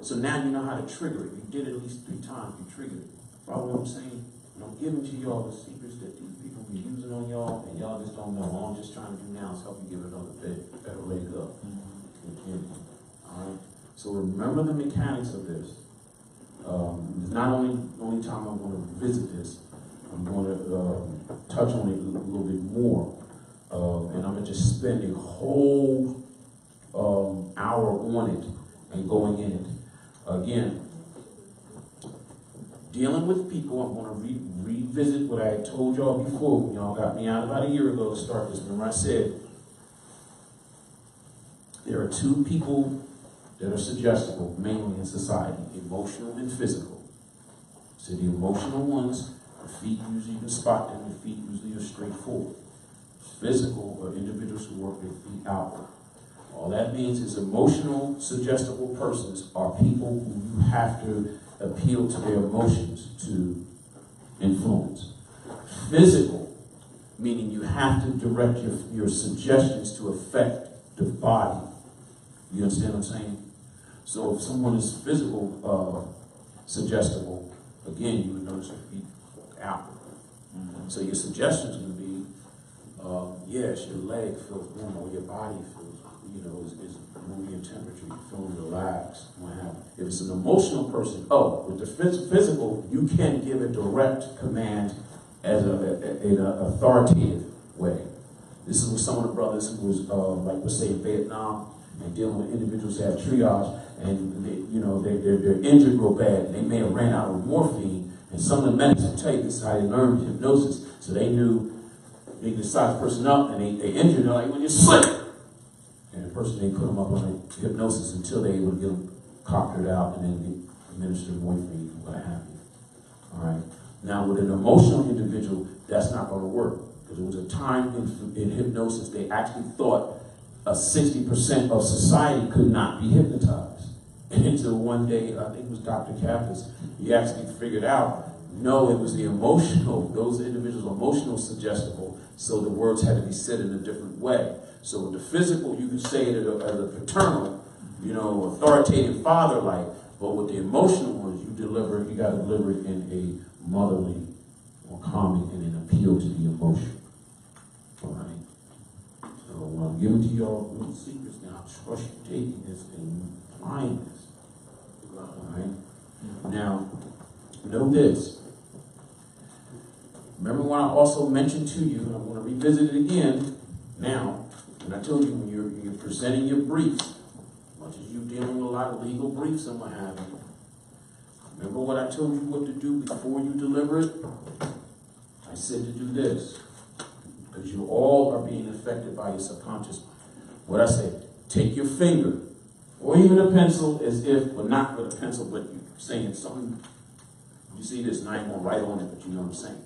So now you know how to trigger it. You did it at least 3 times, you triggered it. Follow what I'm saying? And I'm giving to y'all the secrets that these people be using on y'all, and y'all just don't know. All I'm just trying to do now is help you give it another better leg up. All right? So remember the mechanics of this. It's not only time I'm going to revisit this, I'm going to touch on it a little bit more. And I'm going to just spend a whole hour on it and going in it. Again, dealing with people, I'm going to revisit what I told y'all before. Y'all got me out about a year ago to start this. Remember I said, there are 2 people that are suggestible, mainly in society, emotional and physical. So the emotional ones, the feet usually you can spot them, the feet usually are straightforward. Physical are individuals who work their feet outward. All that means is emotional, suggestible persons are people who you have to appeal to their emotions to influence. Physical, meaning you have to direct your suggestions to affect the body. You understand what I'm saying? So if someone is physical, suggestible, again, you would notice their feet outward. So your suggestion is going to be, yes, your leg feels warm, or your body feels, is moving in temperature, you're feeling relaxed, what have you. If it's an emotional person, with the physical, you can give a direct command as in an authoritative way. This is what some of the brothers who was, like we'll say in Vietnam, and dealing with individuals that have triage, and they're injured real bad, and they may have ran out of morphine, and some of the medics will tell you this is how they learned hypnosis, so they knew they could size the person up, and they injured, they're like, when you slip, and the person, they put them up on hypnosis until they would get them cockered out, and then get administered morphine, and what have you. All right. Now, with an emotional individual, that's not going to work, because there was a time in hypnosis they actually thought 60% of society could not be hypnotized. And until one day, I think it was Dr. Kappas, he actually figured out, no, it was the emotional, those individuals were emotional suggestible, so the words had to be said in a different way. So with the physical, you could say it as a paternal, authoritative father, like, But with the emotional ones, you got to deliver it in a motherly or calming and an appeal to the emotion. All right? So when I'm giving to y'all little secrets, now I trust you taking this and applying this. All right? Now, know this. Remember when I also mentioned to you, and I'm going to revisit it again now, and I told you when you're presenting your briefs, much as you're dealing with a lot of legal briefs and what have you, remember what I told you what to do before you deliver it? I said to do this, because you all are being affected by your subconscious mind. What I said, take your finger, or even a pencil, as if, well, not with a pencil, but you're saying something. You see this, and I ain't going to write on it, but you know what I'm saying.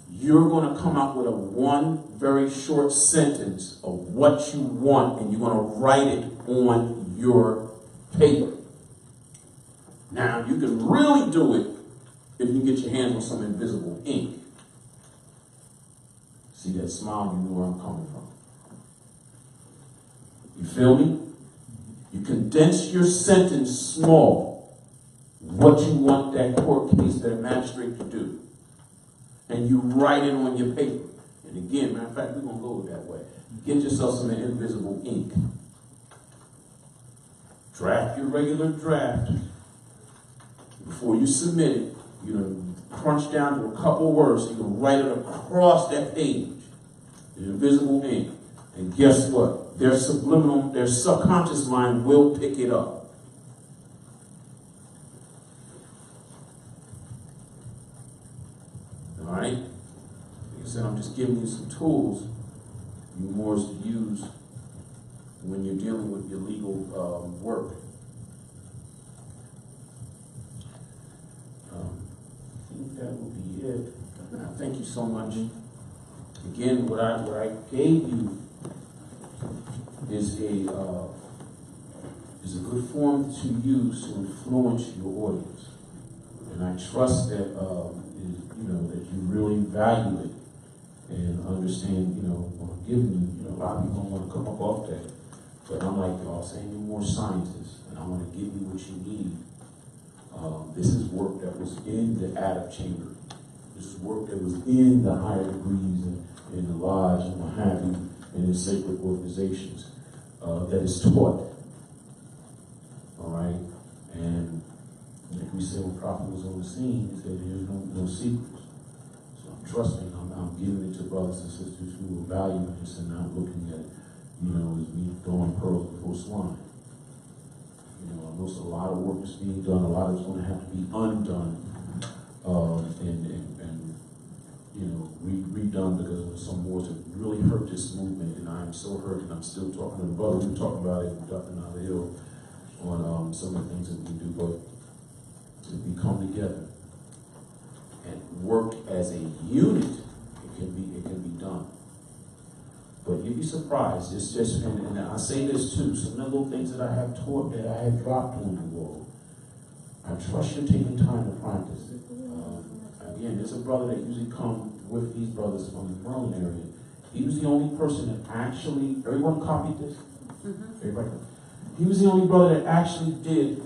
You're going to come up with one very short sentence of what you want, and you're going to write it on your paper. Now, you can really do it if you get your hands on some invisible ink. See that smile, you know where I'm coming from. You feel me? You condense your sentence small, what you want that court case, that magistrate to do. And you write it on your paper. And again, matter of fact, we're going to go that way. Get yourself some invisible ink. Draft your regular draft. Before you submit it, you know, crunch down to a couple words so you can write it across that page in invisible ink. And guess what? Their subconscious mind will pick it up. All right? Like I said, I'm just giving you some tools, you Moors, to use when you're dealing with your legal work. I think that will be it. Thank you so much. Again, what I gave you is a good form to use to influence your audience, and I trust that that you really value it and understand. What I'm giving you. A lot of people don't want to come up off that, but I'm like y'all saying, you're more scientists, and I want to give you what you need. This is work that was in the Adam chamber. This is work that was in the higher degrees and in the lodge and what have you, and in sacred organizations that is taught. All right? And like we said when Prophet was on the scene, he said there's no secrets. So I'm trusting, I'm giving it to brothers and sisters who will value this and not looking at it, as me throwing pearls before swine. I know a lot of work is being done, a lot is going to have to be undone, and redone, because of some wars that really hurt this movement, and I am so hurt, and I'm still talking to the brother. We were talking about it up in the hill on some of the things that we do, but if we come together and work as a unit, it can be done. But you'd be surprised. It's just, and I say this too, some of the little things that I have taught, that I have dropped on you all. I trust you taking time to practice it. Again, there's a brother that usually comes with these brothers from the Maryland area. He was the only person that actually, everyone copied this? Everybody? He was the only brother that actually did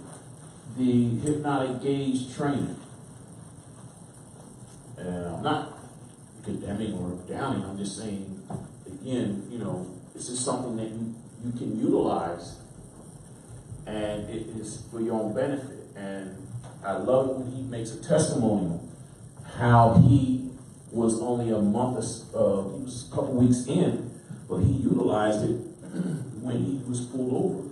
the hypnotic gaze training. And I'm not condemning or downing, I'm just saying, again, this is something that you can utilize, and it is for your own benefit. And I love it when he makes a testimonial how he was only a month, he was a couple weeks in, but he utilized it when he was pulled over.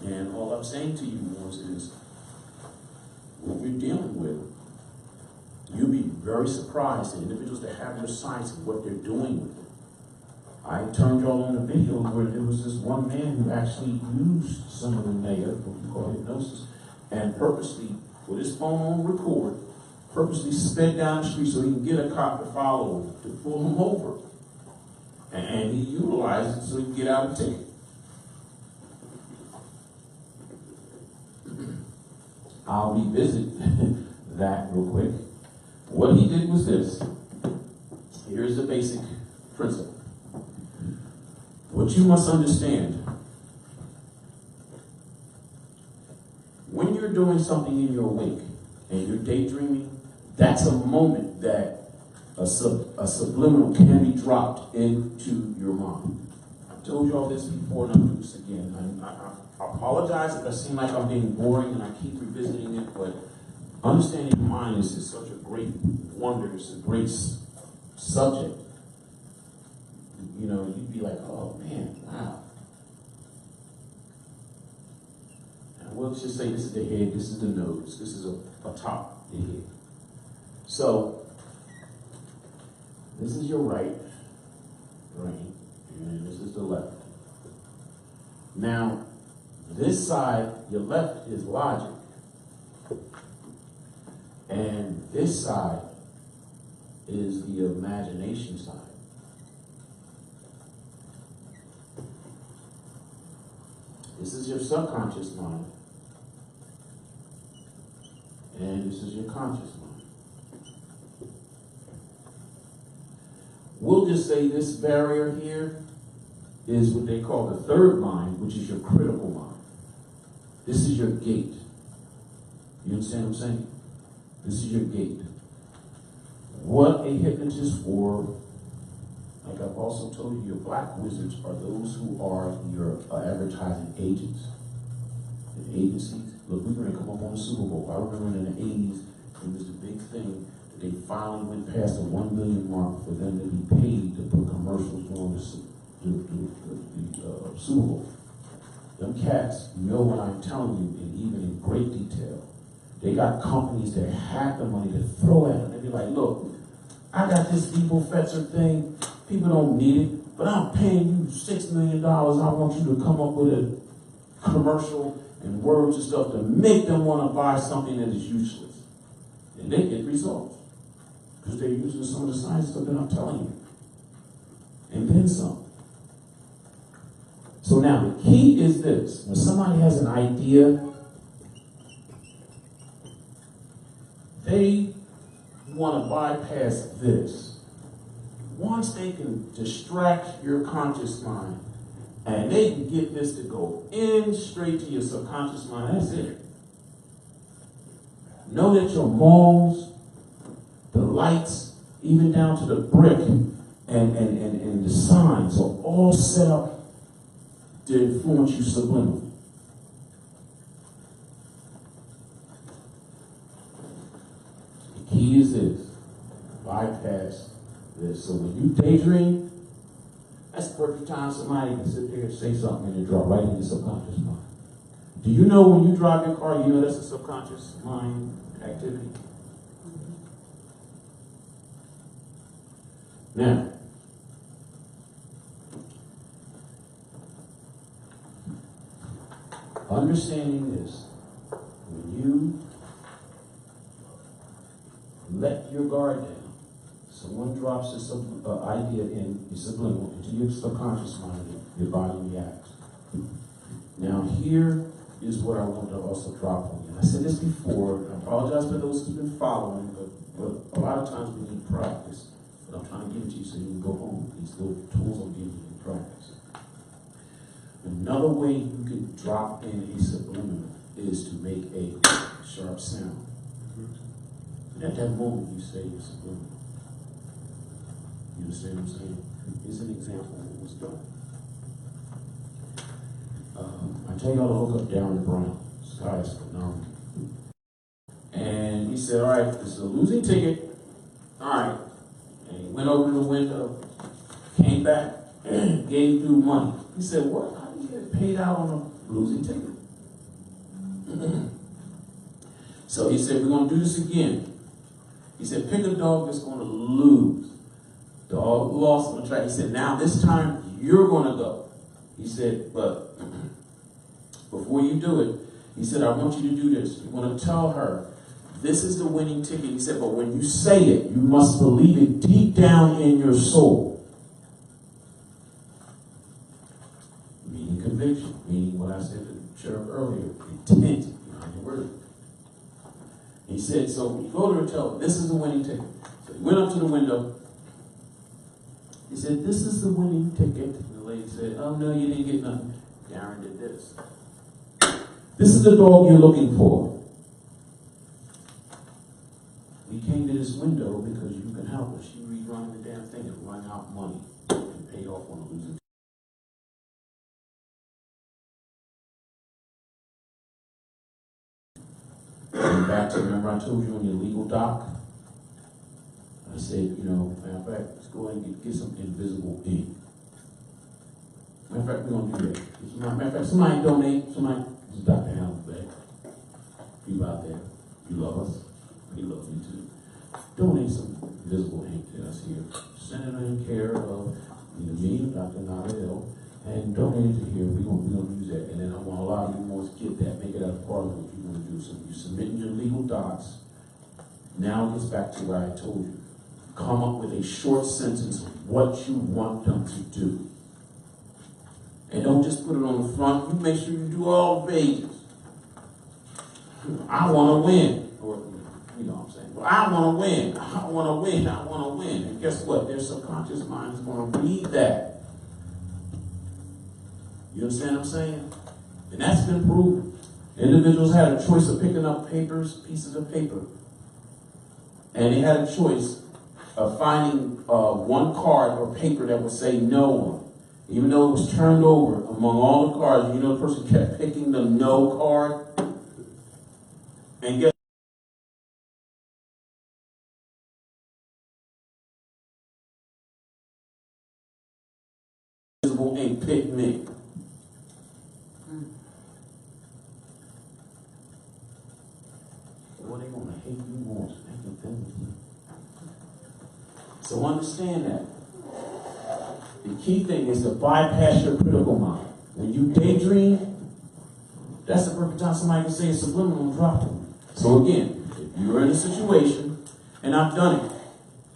And all I'm saying to you, Moors, is what we're dealing with, you'll be very surprised at individuals that have your science and what they're doing with it. I turned y'all on the video where there was this one man who actually used some of the mega, what we call hypnosis, and purposely, with his phone on record, purposely sped down the street so he can get a cop to follow him, to pull him over. And he utilized it so he can get out a ticket. I'll revisit that real quick. What he did was this. Here's the basic principle. What you must understand, you're doing something in your wake and you're daydreaming, that's a moment that a subliminal can be dropped into your mind. I've told you all this before, and I'll do this again. I apologize if I seem like I'm being boring and I keep revisiting it, but understanding the mind is just such a great wonder. It's a great subject. You know, you'd be like, oh man, wow. And we'll just say this is the head, this is the nose, this is a top, the head. So, this is your right brain, and this is the left. Now, this side, your left is logic. And this side is the imagination side. This is your subconscious mind. And this is your conscious mind. We'll just say this barrier here is what they call the third mind, which is your critical mind. This is your gate. You understand what I'm saying? This is your gate. What a hypnotist, or like I've also told you, your black wizards are those who are your advertising agents and agencies. Look, we're going to come up on the Super Bowl. I remember in the 80s, it was the big thing that they finally went past the 1 million mark for them to be paid to put commercials on the Super Bowl. Them cats know what I'm telling you, and even in great detail. They got companies that have the money to throw at them. They be like, look, I got this Depot Fetzer thing. People don't need it, but I'm paying you $6 million. I want you to come up with a commercial and words and stuff to make them want to buy something that is useless. And they get results because they're using some of the science stuff that I'm telling you. And then some. So now the key is this. When somebody has an idea, they want to bypass this. Once they can distract your conscious mind and they can get this to go in straight to your subconscious mind, that's it. Know that your malls, the lights, even down to the brick and the signs are all set up to influence you subliminally. The key is this: bypass this. So when you daydream, that's the perfect time somebody can sit there and say something and drop right in your subconscious mind. Do you know when you drive your car, you know that's a subconscious mind activity? Now, understanding this, when you let your guard down, someone drops this idea in your subliminal, into your subconscious mind, your body reacts. Now here is what I want to also drop on you. I said this before, I apologize for those who've been following, but a lot of times we need practice. But I'm trying to give it to you so you can go home. These little tools I'm giving you in practice. Another way you can drop in a subliminal is to make a sharp sound. And at that moment you say you're subliminal. You understand what I'm saying? Here's an example of what was done. I tell y'all to look up Darren Brown. This guy is phenomenal. And he said, all right, this is a losing ticket. All right. And he went over to the window, came back, and gave through money. He said, what? How do you get paid out on a losing ticket? So he said, we're going to do this again. He said, pick a dog that's going to lose. Dog lost on the track. He said, now this time you're going to go. He said, but before you do it, he said, I want you to do this. You're going to tell her, this is the winning ticket. He said, but when you say it, you must believe it deep down in your soul. Meaning conviction, meaning what I said to the sheriff earlier, intent behind the word. He said, so when you go to her, tell her, this is the winning ticket. So he went up to the window. He said, this is the winning ticket. And the lady said, oh no, you didn't get nothing. Darren did this. This is the dog you're looking for. We came to this window because you can help her. She rerunning the damn thing and running out money and paid off on a losing. And back to, remember I told you on your legal doc? I said, matter of fact, let's go ahead and get some invisible ink. Matter of fact, we're going to do that. Matter of fact, somebody donate, this is Dr. Hannibal Bey. People out there, you love us. We love you too. Donate some invisible ink to us here. Send it in care of either me or Dr. Nadel, and donate it to here. We're gonna use that. And then I want a lot of you more to get that, make it a part of what you're going to do. So you submit your legal docs. Now it gets back to what I told you. Come up with a short sentence of what you want them to do. And don't just put it on the front. You make sure you do all the pages. I want to win. Or, you know what I'm saying? Well, I want to win. I want to win. I want to win. And guess what? Their subconscious mind is going to read that. You understand what I'm saying? And that's been proven. Individuals had a choice of picking up pieces of paper. And they had a choice of finding one card or paper that would say no on. Even though it was turned over among all the cards, the person kept picking the no card. And guess invisible ink picked me. Well, they want to hate you more. So understand that. The key thing is to bypass your critical mind. When you daydream, that's the perfect time somebody can say a subliminal and drop it. So again, if you're in a situation, and I've done it.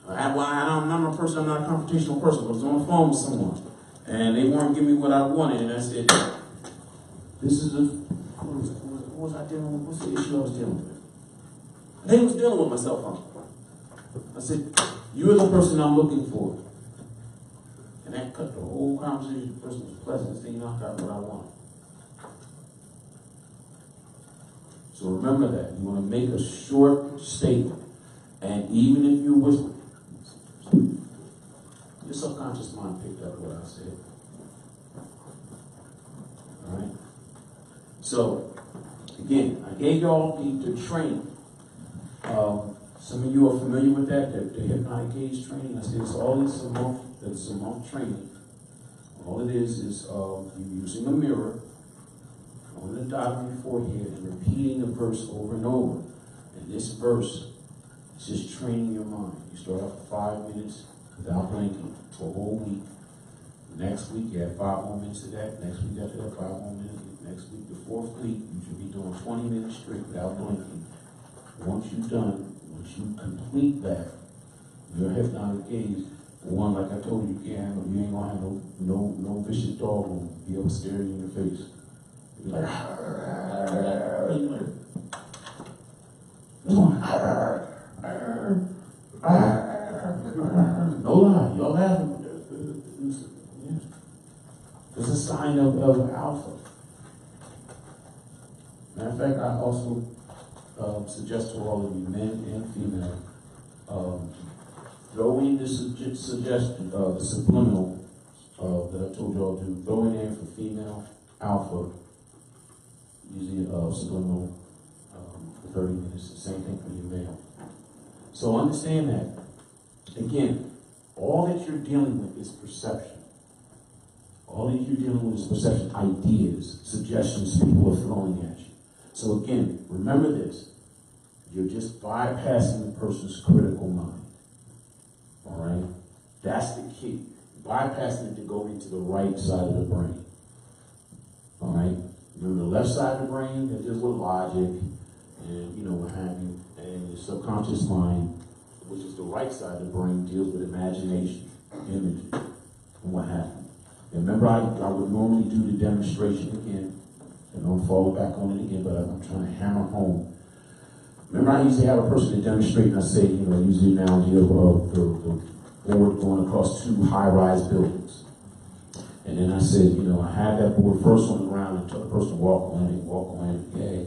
I'm not a person, I'm not a confrontational person, but I was on the phone with someone, and they weren't giving me what I wanted, and I said, this is what was I dealing with? What's the issue I was dealing with? They was dealing with my cell phone. I said, you're the person I'm looking for. And that cut the whole conversation. The person was pleasant, saying, I got what I wanted. So remember that. You want to make a short statement. And even if you whisper, your subconscious mind picked up what I said. Alright? So, again, I gave y'all the training. Some of you are familiar with that, the hypnotic gaze training. I said it's a month training. All it is you using a mirror on the dot of your forehead and repeating a verse over and over. And this verse is just training your mind. You start off for 5 minutes without blinking for a whole week. Next week, you have 5 more minutes of that. Next week, after that, 5 more minutes. Next week, the 4th week, you should be doing 20 minutes straight without blinking. Once you complete that, your hypnotic gaze, one, like I told you, you ain't gonna have no vicious dog will be able to stare you in your face. You'll be like, no lie, y'all laughing. It's a sign of alpha. Matter of fact, I also suggest to all of you, men and female, throw in the suggestion, the subliminal that I told y'all to throw in there for female alpha, using subliminal for 30 minutes. The same thing for your male. So understand that. Again, all that you're dealing with is perception. All that you're dealing with is perception, ideas, suggestions people are throwing at you. So again, remember this. You're just bypassing the person's critical mind. All right? That's the key. Bypassing it to go into the right side of the brain. All right? Remember the left side of the brain that deals with logic and, what have you. And your subconscious mind, which is the right side of the brain, deals with imagination, imagery, and what have you. And remember, I would normally do the demonstration again. And don't fall back on it again, but I'm trying to hammer home. Remember, I used to have a person to demonstrate, and I say, use the analogy of the board going across 2 high-rise buildings. And then I said, I had that board first on the ground and told the person to walk on, yeah,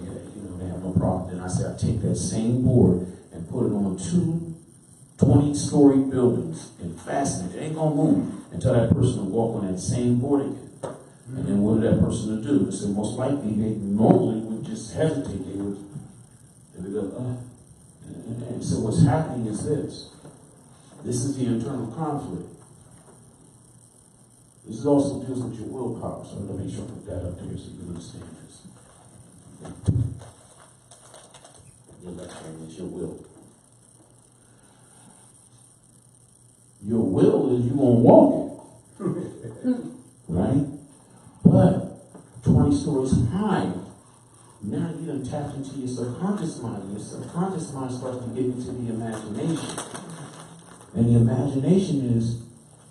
they have no problem. Then I said, I take that same board and put it on 2 20-story buildings and fasten it. It ain't gonna move until that person will walk on that same board again. And then what did that person do? They said, most likely they normally would just hesitate. They would go, And so what's happening is this. This is the internal conflict. This is also deals with your willpower. So I'm going to make sure I put that up there so you can understand this. Your left hand is your will. Your will is you going to walk it. Right? But 20 stories high, now you done tapped into your subconscious mind. Your subconscious mind starts to get into the imagination. And the imagination is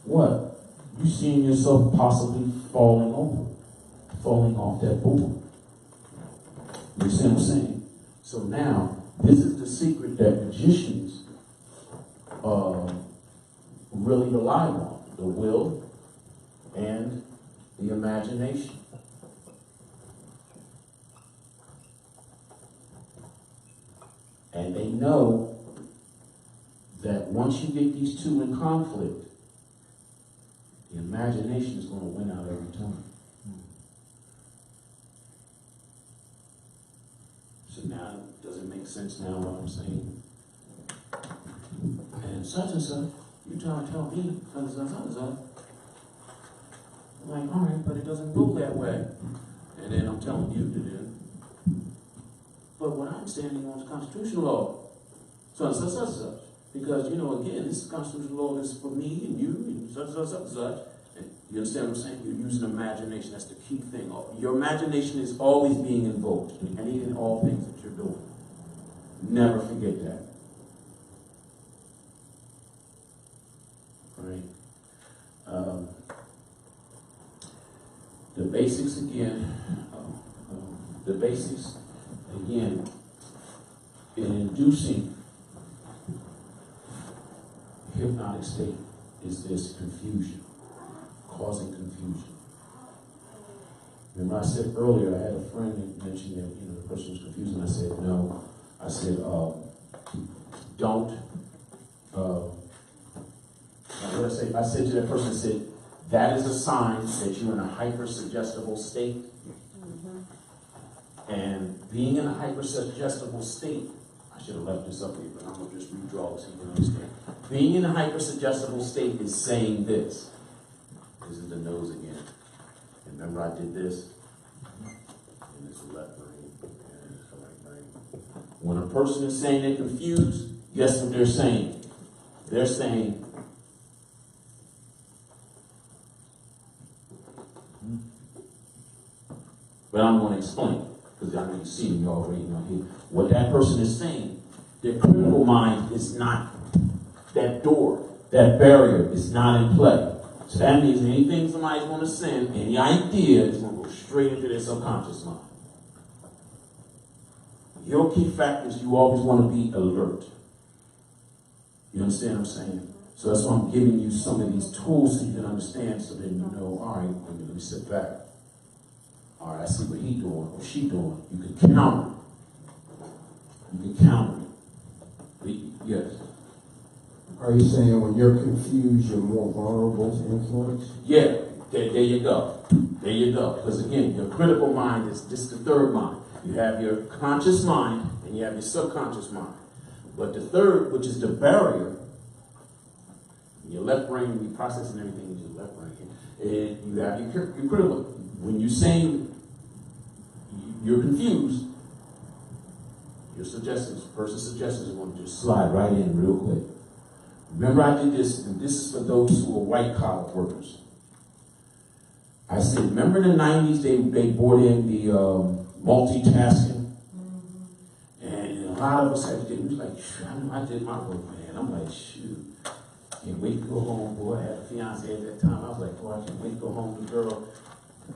what? You seeing yourself possibly falling off that board. You see what I'm saying? So now, this is the secret that magicians really rely on. The will and the imagination. And they know that once you get these two in conflict, the imagination is going to win out every time. So now, does it make sense now what I'm saying? And such, you trying to tell me, such. I'm like, all right, but it doesn't go that way. And then I'm telling you to do. But what I'm standing on is constitutional law. Such. Because, again, this is constitutional law. This is for me and you and such. And you understand what I'm saying? You're using imagination. That's the key thing. Your imagination is always being invoked in any and all things that you're doing. Never forget that. Right? The basics again. In inducing hypnotic state is this confusion, causing confusion. Remember I said earlier, I had a friend that mentioned that, the person was confused, and I said, no. I said, don't, what did I say? I said to that person, I said, that is a sign that you're in a hyper-suggestible state. And being in a hyper-suggestible state, I should have left this up here, but I'm going to just redraw it so you can understand. Being in a hyper-suggestible state is saying this. This is the nose again. And remember I did this? And it's the left brain, and it's the right brain. When a person is saying they're confused, guess what they're saying? They're saying, but I'm going to explain. Because I know you see me already, here. What that person is saying, their critical mind is not, that door, that barrier is not in play. So that means anything somebody's going to send, any idea is going to go straight into their subconscious mind. Your key factor is you always want to be alert. You understand what I'm saying? So that's why I'm giving you some of these tools so you can understand, so then you know, all right, let me sit back. All right, I see what he's doing, what she's doing. You can counter it. You can counter it. Yes. Are you saying when you're confused, you're more vulnerable to influence? Yeah, there you go. There you go. Because again, your critical mind is this the third mind. You have your conscious mind and you have your subconscious mind. But the third, which is the barrier, your left brain, you're processing everything in your left brain. And you have your critical. When you're saying you're confused, your person's suggestions are going to just slide right in real quick. Remember I did this, and this is for those who are white-collar workers. I said, remember in the 90s, they brought in the multitasking? And a lot of us had to do it. It was like, I know I did my work, man. I'm like, shoot. Can't wait to go home, boy. I had a fiance at that time. I was like, boy, I can't wait to go home to the girl.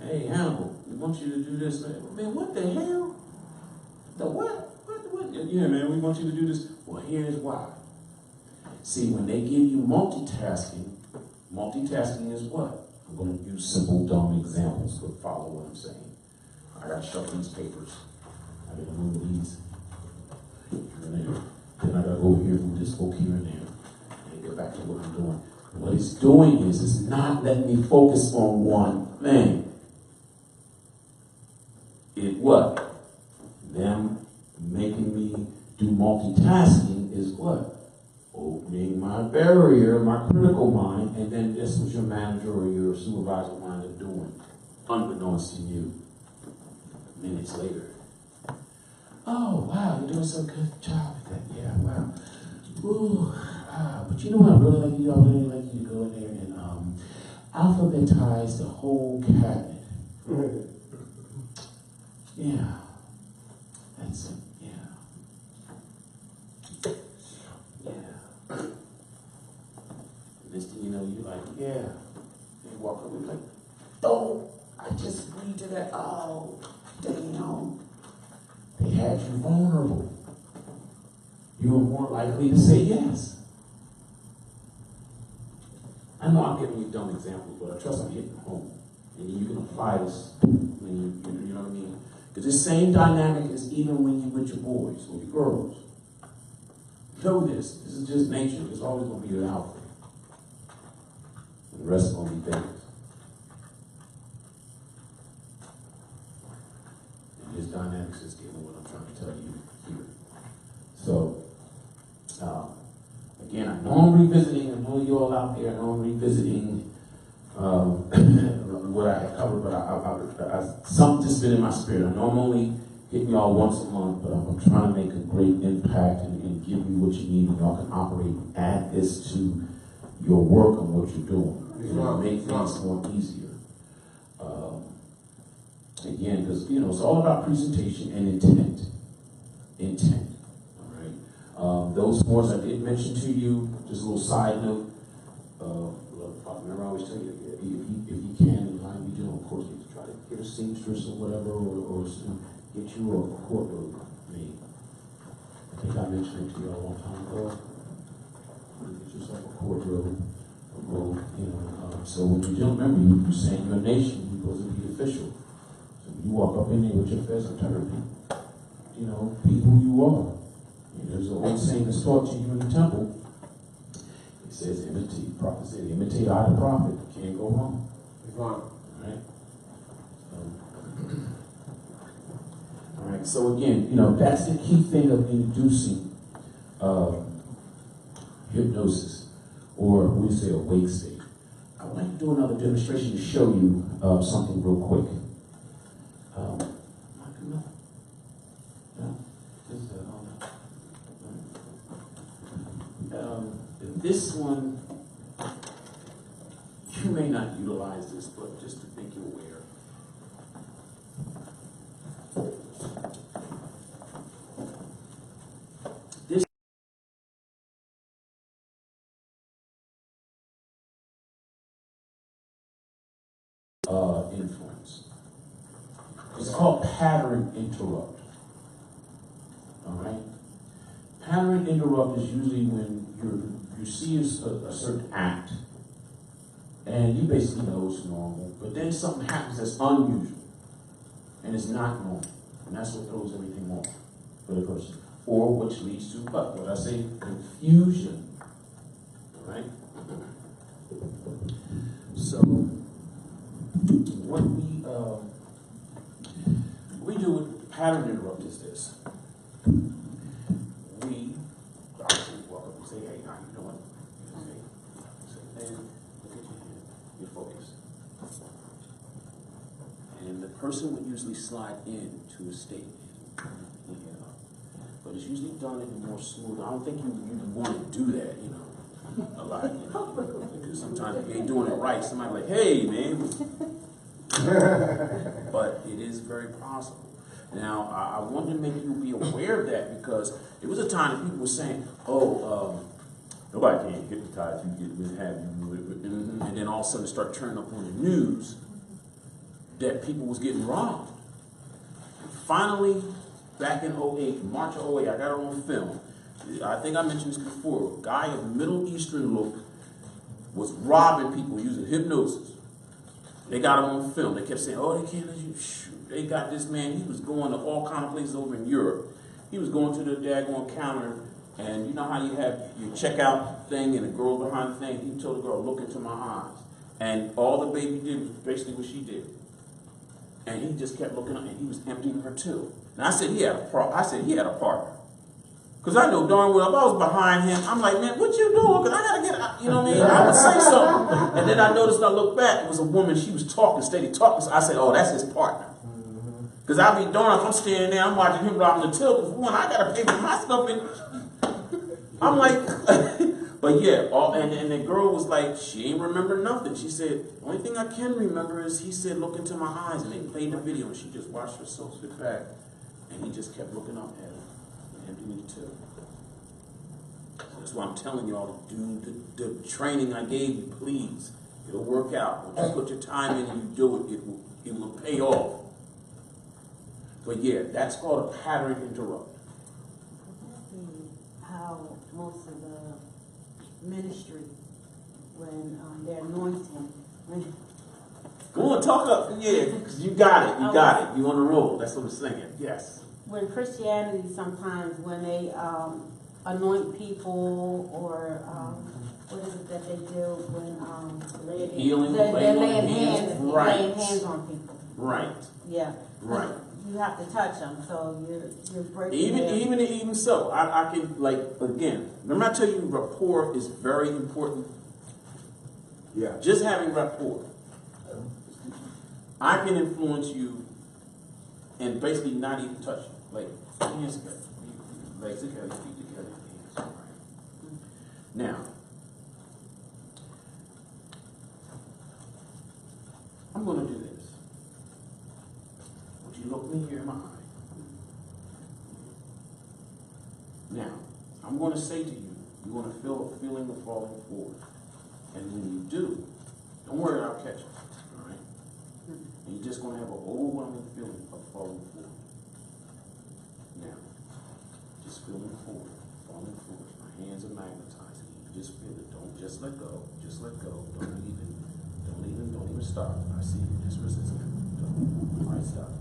Hey, Hannibal, we want you to do this. Man, what the hell? The what? What? Yeah, man, we want you to do this. Well, here's why. See, when they give you multitasking is what? I'm going to use simple, dumb examples, but follow what I'm saying. I got to shuffle these papers. I got to move these here and there. Then I got to go over here and move this book here and there. And get back to what I'm doing. What it's doing is it's not letting me focus on one thing. It what? Them making me do multitasking is what? Opening my barrier, my critical mind, and then this was your manager or your supervisor mind is doing, unbeknownst to you. Minutes later. Oh, wow, you're doing so good job at that. Yeah, wow. Ooh, but you know what I really like you to do? I really like you to go in there and alphabetize the whole cabinet. Yeah. That's it. Yeah. Yeah. Next thing you know, you're like, yeah. And you walk up and like, oh, I just agreed to that. Oh, damn. They had you vulnerable. You were more likely to say yes. I know I'm giving you dumb examples, but I trust I'm hitting home. And you can apply this when you know what I mean? Because this same dynamic is even when you're with your boys or your girls. Know this. This is just nature. There's always going to be an alpha. And the rest are going to be betas. And his dynamics is given what I'm trying to tell you here. So, again, I know I'm revisiting. I know you all out there. I know I'm revisiting what I had covered, but I something just been in my spirit. I know I'm only hitting y'all once a month, but I'm trying to make a great impact and give you what you need, and y'all can operate and add this to your work and what you're doing. And make things more easier. Again, because it's all about presentation and intent. Intent. All right. Those forms I did mention to you, just a little side note. Remember, I always tell you, if you can, in line we do, of course, you try to get a seamstress or whatever, or get you a court robe made. I think I mentioned it to you a long time ago. Get yourself a court robe, so when you do, remember, you're saying your nation, you're supposed to be official. So when you walk up in there with your pheasant turban, be who you are. There's an old saying that's taught to you in the temple. It says, imitate, prophet said, imitate I the prophet. Can't go wrong. All right, so again, that's the key thing of introducing hypnosis, or we say a wake state. I would like to do another demonstration to show you something real quick. This one, you may not utilize this, but just to make you aware. This influence. It's called pattern interrupt. All right? Pattern interrupt is usually when you see a certain act, and you basically know it's normal, but then something happens that's unusual, and it's not normal, and that's what throws everything off for the person, or which leads to what I say, confusion, right? So, what we do with pattern interrupt is this. We walk up and say, hey, how you doing? Say, man, look at your hand. You're focused. And the person would usually slide into a state. But it's usually done in a more smooth. I don't think you want to do that, a lot, because sometimes if you ain't doing it right, somebody like, hey, man. But it is very possible. Now, I wanted to make you be aware of that because it was a time that people were saying, nobody can hypnotize you, and then all of a sudden start turning up on the news that people was getting robbed. Finally, back in 08, March of 08, I got it on film. I think I mentioned this before. A guy of Middle Eastern look was robbing people using hypnosis. They got him on film. They kept saying, oh, they can't let you shoot. They got this man. He was going to all kind of places over in Europe. He was going to the daggone counter, and you know how you have your checkout thing and the girl behind the thing? He told the girl, look into my eyes. And all the baby did was basically what she did. And he just kept looking up, and he was emptying her too. And I said he had a partner. Because I know darn well if I was behind him, I'm like, man, what you doing? Because I got to get out. You know what I mean? I would say something. And then I noticed, I looked back, it was a woman. She was talking, steady talking. So I said, oh, that's his partner. Because I'd be darn if I'm standing there, I'm watching him robbing the till. Because one, I got to pay for my stuff. And I'm like, but yeah. And the girl was like, she ain't remember nothing. She said, the only thing I can remember is he said, look into my eyes. And they played the video, and she just watched herself sit back. And he just kept looking up at her. And emptying the till. That's why I'm telling y'all to do the training I gave you, please. It'll work out. Once you put your time in and you do it, it will pay off. But yeah, that's called a pattern interrupt. How most of the ministry, when they're anointing, Go on, talk up. Yeah, because you got it. You got it. You on the roll. That's what I'm saying. Yes. when Christianity sometimes, when they anoint people or what is it that they do when Healing, they're laying laying hands, right. laying hands on people. Right. Yeah. Right. You have to touch them, so you're breaking. Even so, I can, like, again, remember I tell you rapport is very important. Yeah. Just having rapport. I can influence you and basically not even touch you. Like, hands together, legs together, feet together, hands. All right. Now, I'm going to do this. I want you to look me here in my eye. Now, I'm going to say to you, you're going to feel a feeling of falling forward. And when you do, don't worry, I'll catch you. All right? And you're just going to have an overwhelming feeling of falling forward. Now, just feeling forward, falling forward. My hands are magnetizing. You just feel it. Don't just let go. Just let go. Don't even stop. I see you. Just resist it. All right, stop.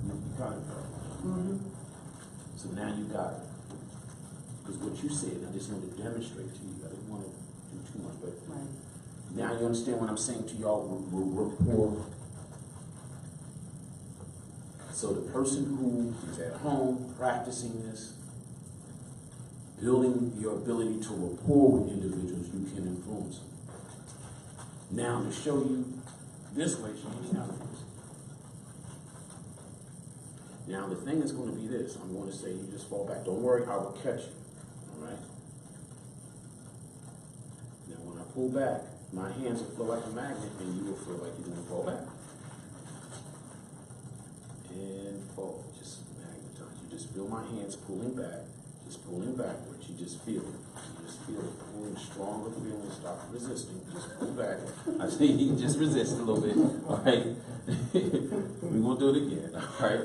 You got it, bro. So now you got it. Because what you said, I just want to demonstrate to you. I didn't want to do too much, but Right. now you understand what I'm saying to y'all. Rapport. So the person who is at home practicing this, building your ability to rapport with individuals, you can influence them. Now to show you this way, show you how it is. Now the thing is going to be this. I'm going to say you just fall back. Don't worry, I will catch you. All right? Now when I pull back, my hands will feel like a magnet and you will feel like you're going to fall back. And fall. Just magnetize. You just feel my hands pulling back. Just pulling backwards. You just feel it. You just feel it pulling stronger feeling. Stop resisting. Just pull back. I say you can just resist a little bit. All right? We're going to do it again. All right?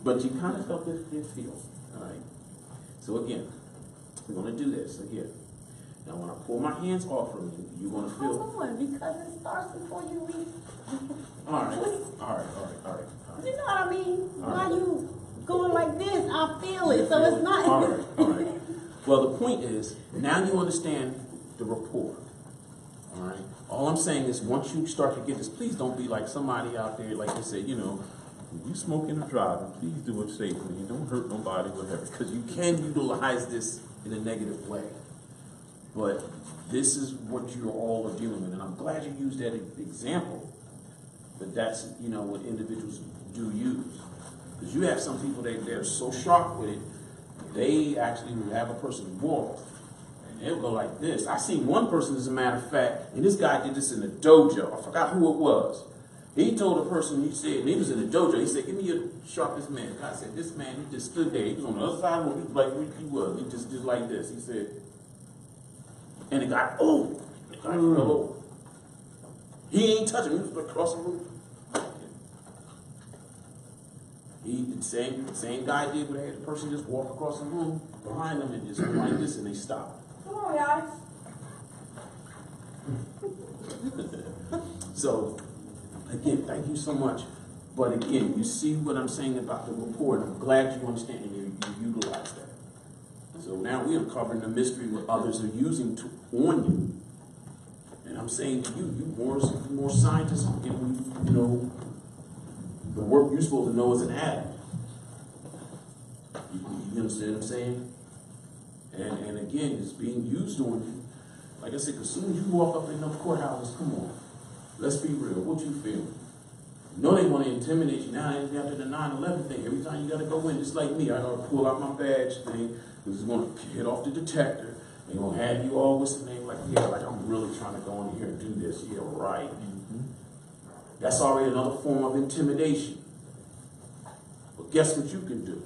But you kind of felt it feel. All right? So again, we're going to do this again. Now when I pull my hands off from you, you're going to feel. Hold on, because it starts before you reach. All right. All right. You know what I mean? All While right. you going like this, I feel it. So it's not. All right. Well, the point is, now you understand the rapport. All right. All I'm saying is, once you start to get this, please don't be like somebody out there, like they say, you know, when you smoking or driving, please do it safely. You don't hurt nobody, whatever, because you can utilize this in a negative way. But this is what you all are dealing with, and I'm glad you used that example. But that's, you know, what individuals do use. Because you have some people, they're so sharp with it, they actually will have a person walk, and they'll go like this. I seen one person, as a matter of fact, and this guy did this in the dojo. I forgot who it was. He told a person, he said, and he was in the dojo, he said, give me your sharpest man. I said, this man, he just stood there. He was on the other side of him, like he was. He just did like this. He said, and the guy, oh, the guy fell over. He ain't touching him, he was across the room. The same guy did what they had the person just walk across the room behind them and just go like this, and they stop. Come on, guys. So Again, thank you so much. But again, you see what I'm saying about the report. I'm glad you understand and you utilize that. So now we are covering the mystery what others are using on you. And I'm saying to you, you more scientists, you know, the work you're supposed to know as an addict. You understand what I'm saying? And again, it's being used on you. Like I said, as soon as you walk up in those courthouses, come on, let's be real. What you feel? You know they want to intimidate you now after the 9/11 thing. Every time you got to go in, just like me, I got to pull out my badge thing. Because it's going to hit off the detector. They're going to have you all what's the name? Like, yeah, like I'm really trying to go in here and do this. Yeah, right. That's already another form of intimidation. But guess what you can do?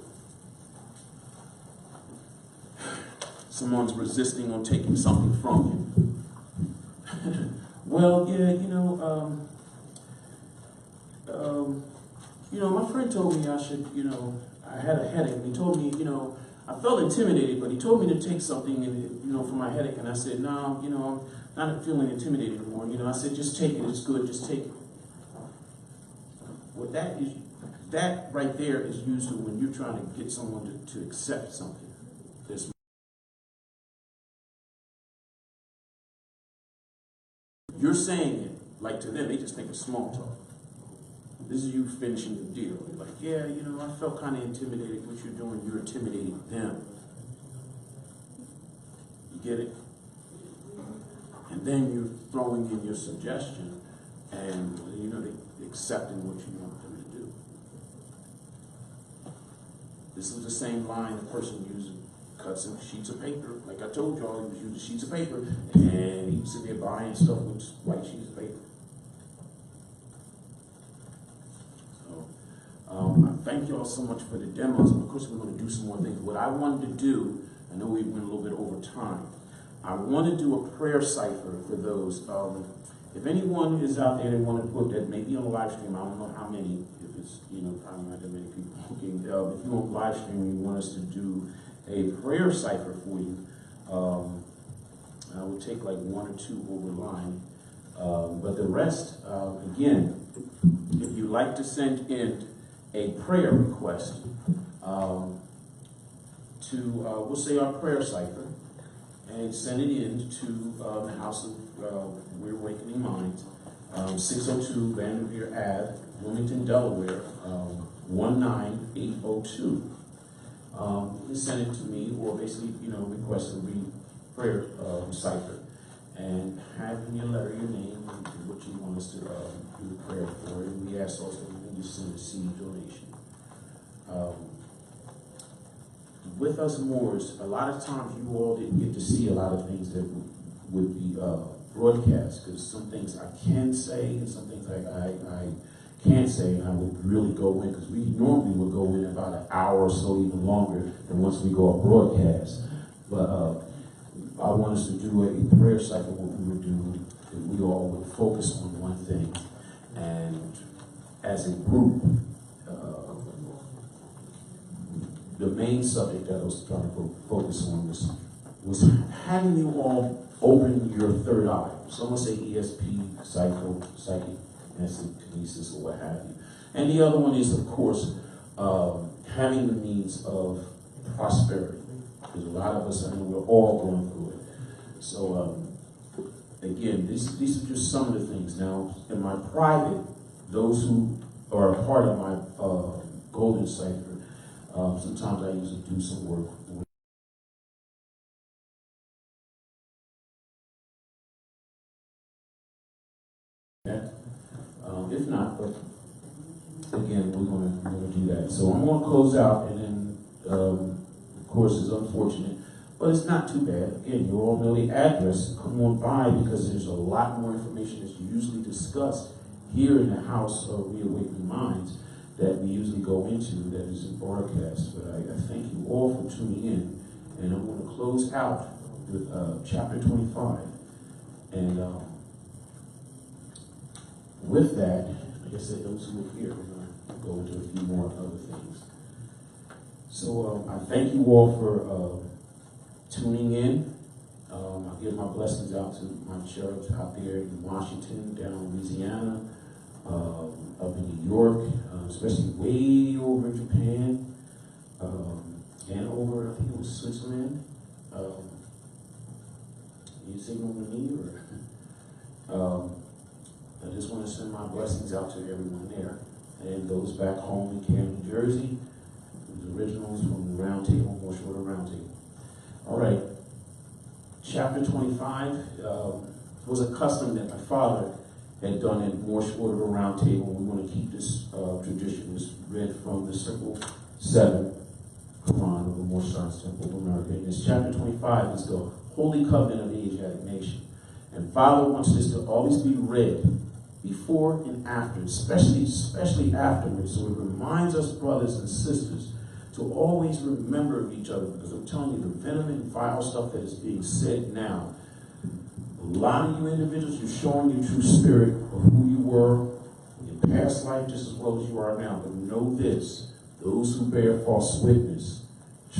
Someone's resisting on taking something from you. Well, yeah, my friend told me I should, I had a headache. He told me, I felt intimidated, but he told me to take something, for my headache. And I said, no, I'm not feeling intimidated anymore. I said, just take it. It's good. Just take it. What that right there is used when you're trying to get someone to accept something. You're saying it, like to them, they just think it's small talk. This is you finishing the deal. You're like, yeah, I felt kind of intimidated. What you're doing, you're intimidating them. You get it? And then you're throwing in your suggestion, and they're accepting what you want them to do. This is the same line the person uses. Cut some sheets of paper. Like I told y'all, he was using sheets of paper, and he was sitting there buying stuff with white sheets of paper. So, I thank y'all so much for the demos, and of course we're going to do some more things. What I wanted to do, I know we went a little bit over time, I want to do a prayer cipher for those. If anyone is out there that want to put that, maybe on a live stream, I don't know how many, if it's, probably not that many people. Okay, if you want live stream and you want us to do a prayer cipher for you, I would take like one or two over line, but the rest, again, if you like to send in a prayer request to, we'll say our prayer cipher, and send it in to the House of We're Awakening Minds, 602 Vanderveer Ave, Wilmington, Delaware, 19802. You send it to me, or basically, request a prayer cipher, and have in your letter your name and what you want us to do the prayer for. And we ask also that you send a seed donation. With us Moors, a lot of times you all didn't get to see a lot of things that would be broadcast, because some things I can say and some things I can't say, and I would really go in, because we normally would go in about an hour or so, even longer, than once we go on broadcast. But I want us to do a prayer cycle. What we would do, we all would focus on one thing, and as a group, the main subject that I was trying to focus on was having you all open your third eye. Some will say ESP, psychic, kinesis, or what have you. And the other one is, of course, having the means of prosperity. Because a lot of us, I know we're all going through it. So, again, these are just some of the things. Now, in my private, those who are a part of my golden cipher, sometimes I usually do some work with that. If not, but again, we're gonna do that. So I'm gonna close out, and then of course it's unfortunate, but it's not too bad. Again, you all know the address. Come on by, because there's a lot more information that's usually discussed here in the House of Reawakening Minds that we usually go into that is in broadcast. But I thank you all for tuning in, and I'm going to close out with chapter 25. And with that, like I said, those who are here, we're going to go into a few more other things. So I thank you all for tuning in. I give my blessings out to my cherubs out there in Washington, down in Louisiana, up in New York, especially way over in Japan, and over, I think it was Switzerland. You sing over me, or? I just want to send my blessings out to everyone there, and those back home in Camden, New Jersey, the originals from the Round Table, more shorter Round Table. All right, chapter 25 was a custom that my father had done at Moorish Order of Round Table. We want to keep this tradition. It's read from the Circle 7 Quran of the Moorish Science Temple of America. And this chapter 25 is the Holy Covenant of the Asiatic Nation. And Father wants this to always be read before and after, especially afterwards, so it reminds us, brothers and sisters, to always remember each other, because I'm telling you, the venom and vile stuff that is being said now, a lot of you individuals, you're showing your true spirit of who you were in your past life just as well as you are now. But know this, those who bear false witness,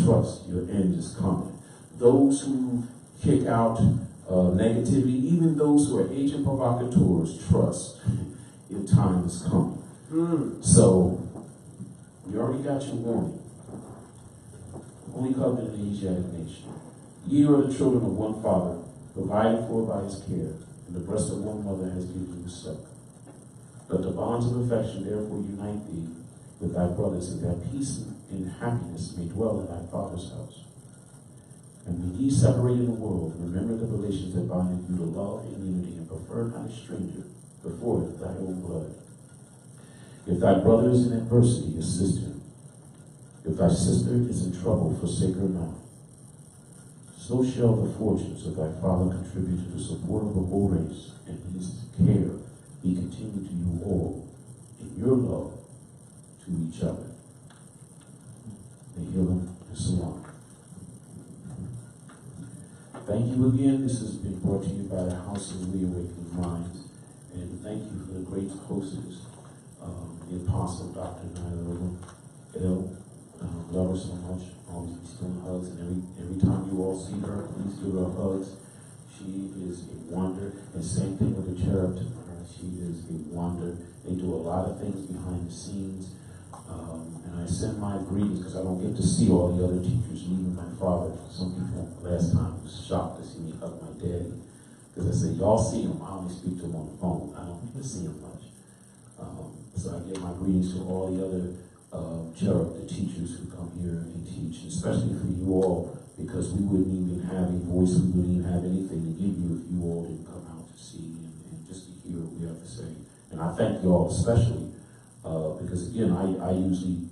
trust your end is coming. Those who kick out negativity, even those who are agent provocateurs, trust your time is coming. So, you already got your warning. Holy Covenant of the Asiatic Nation. Ye are the children of one father, provided for by his care, and the breast of one mother has given you suck. Let the bonds of affection therefore unite thee with thy brothers, and that peace and happiness may dwell in thy father's house. And when ye separate in the world, remember the relations that bind you to love and unity, and prefer not a stranger before thy own blood. If thy brother is in adversity, assist him. If thy sister is in trouble, forsake her not. So shall the fortunes of thy father contribute to the support of the whole race, and his care be continued to you all in your love to each other. May healing and salam. Thank you again. This has been brought to you by the House of Reawakening Minds. And thank you for the great hostess, the Apostle Dr. Nyla L. Love her so much. Always be still hugs. And every time you all see her, please give her hugs. She is a wonder. And same thing with the cherub tonight. She is a wonder. They do a lot of things behind the scenes. And I send my greetings because I don't get to see all the other teachers, even my father. Some people last time was shocked to see me hug my daddy. Because I said, y'all see him. I only speak to him on the phone. I don't get to see him much. So I give my greetings to all the other cherub, the teachers who come here and teach, especially for you all, because we wouldn't even have a voice, we wouldn't even have anything to give you if you all didn't come out to see and just to hear what we have to say. And I thank you all especially, because again, I usually,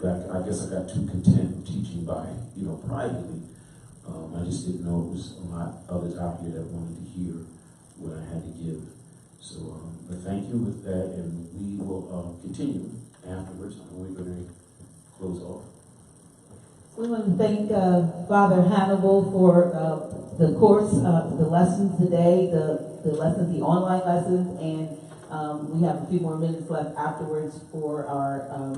I guess I got too content with teaching by, privately. I just didn't know it was a lot of others out here that wanted to hear what I had to give. So, but thank you with that, and we will continue afterwards. I know we're going to close off. We want to thank Father Hannibal for the course, the lessons today, the lessons, the online lessons, and we have a few more minutes left afterwards for our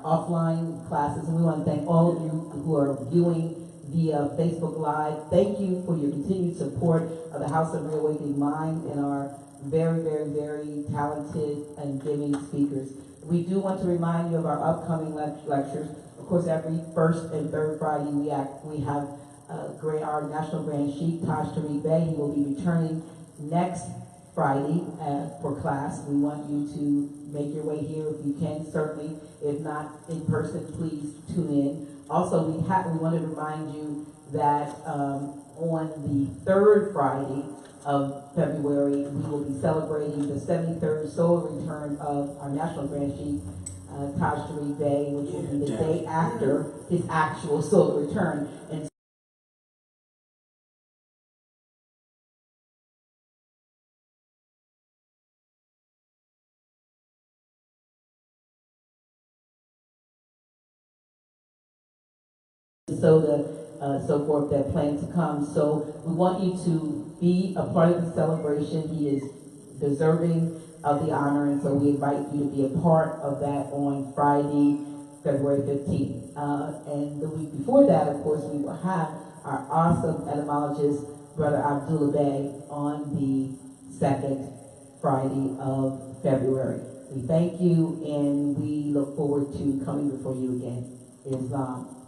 offline classes. And we want to thank all of you who are viewing via Facebook Live. Thank you for your continued support of the House of Reawakening Minds and our very, very, very talented and giving speakers. We do want to remind you of our upcoming lectures. Of course, every first and third Friday we have our National Grand Sheik, Taj Tariq Bey. He will be returning next Friday for class. We want you to make your way here if you can, certainly. If not in person, please tune in. Also, we want to remind you that on the third Friday of February, we will be celebrating the 73rd solar return of our National Grand Sheik, Taj Tariq Bey, which will be the day after his actual solar return. And so forth that plan to come. So we want you to be a part of the celebration. He is deserving of the honor, and so we invite you to be a part of that on Friday, February 15th. And the week before that, of course, we will have our awesome etymologist, Brother Abdullah Bey, on the second Friday of February. We thank you and we look forward to coming before you again. Islam.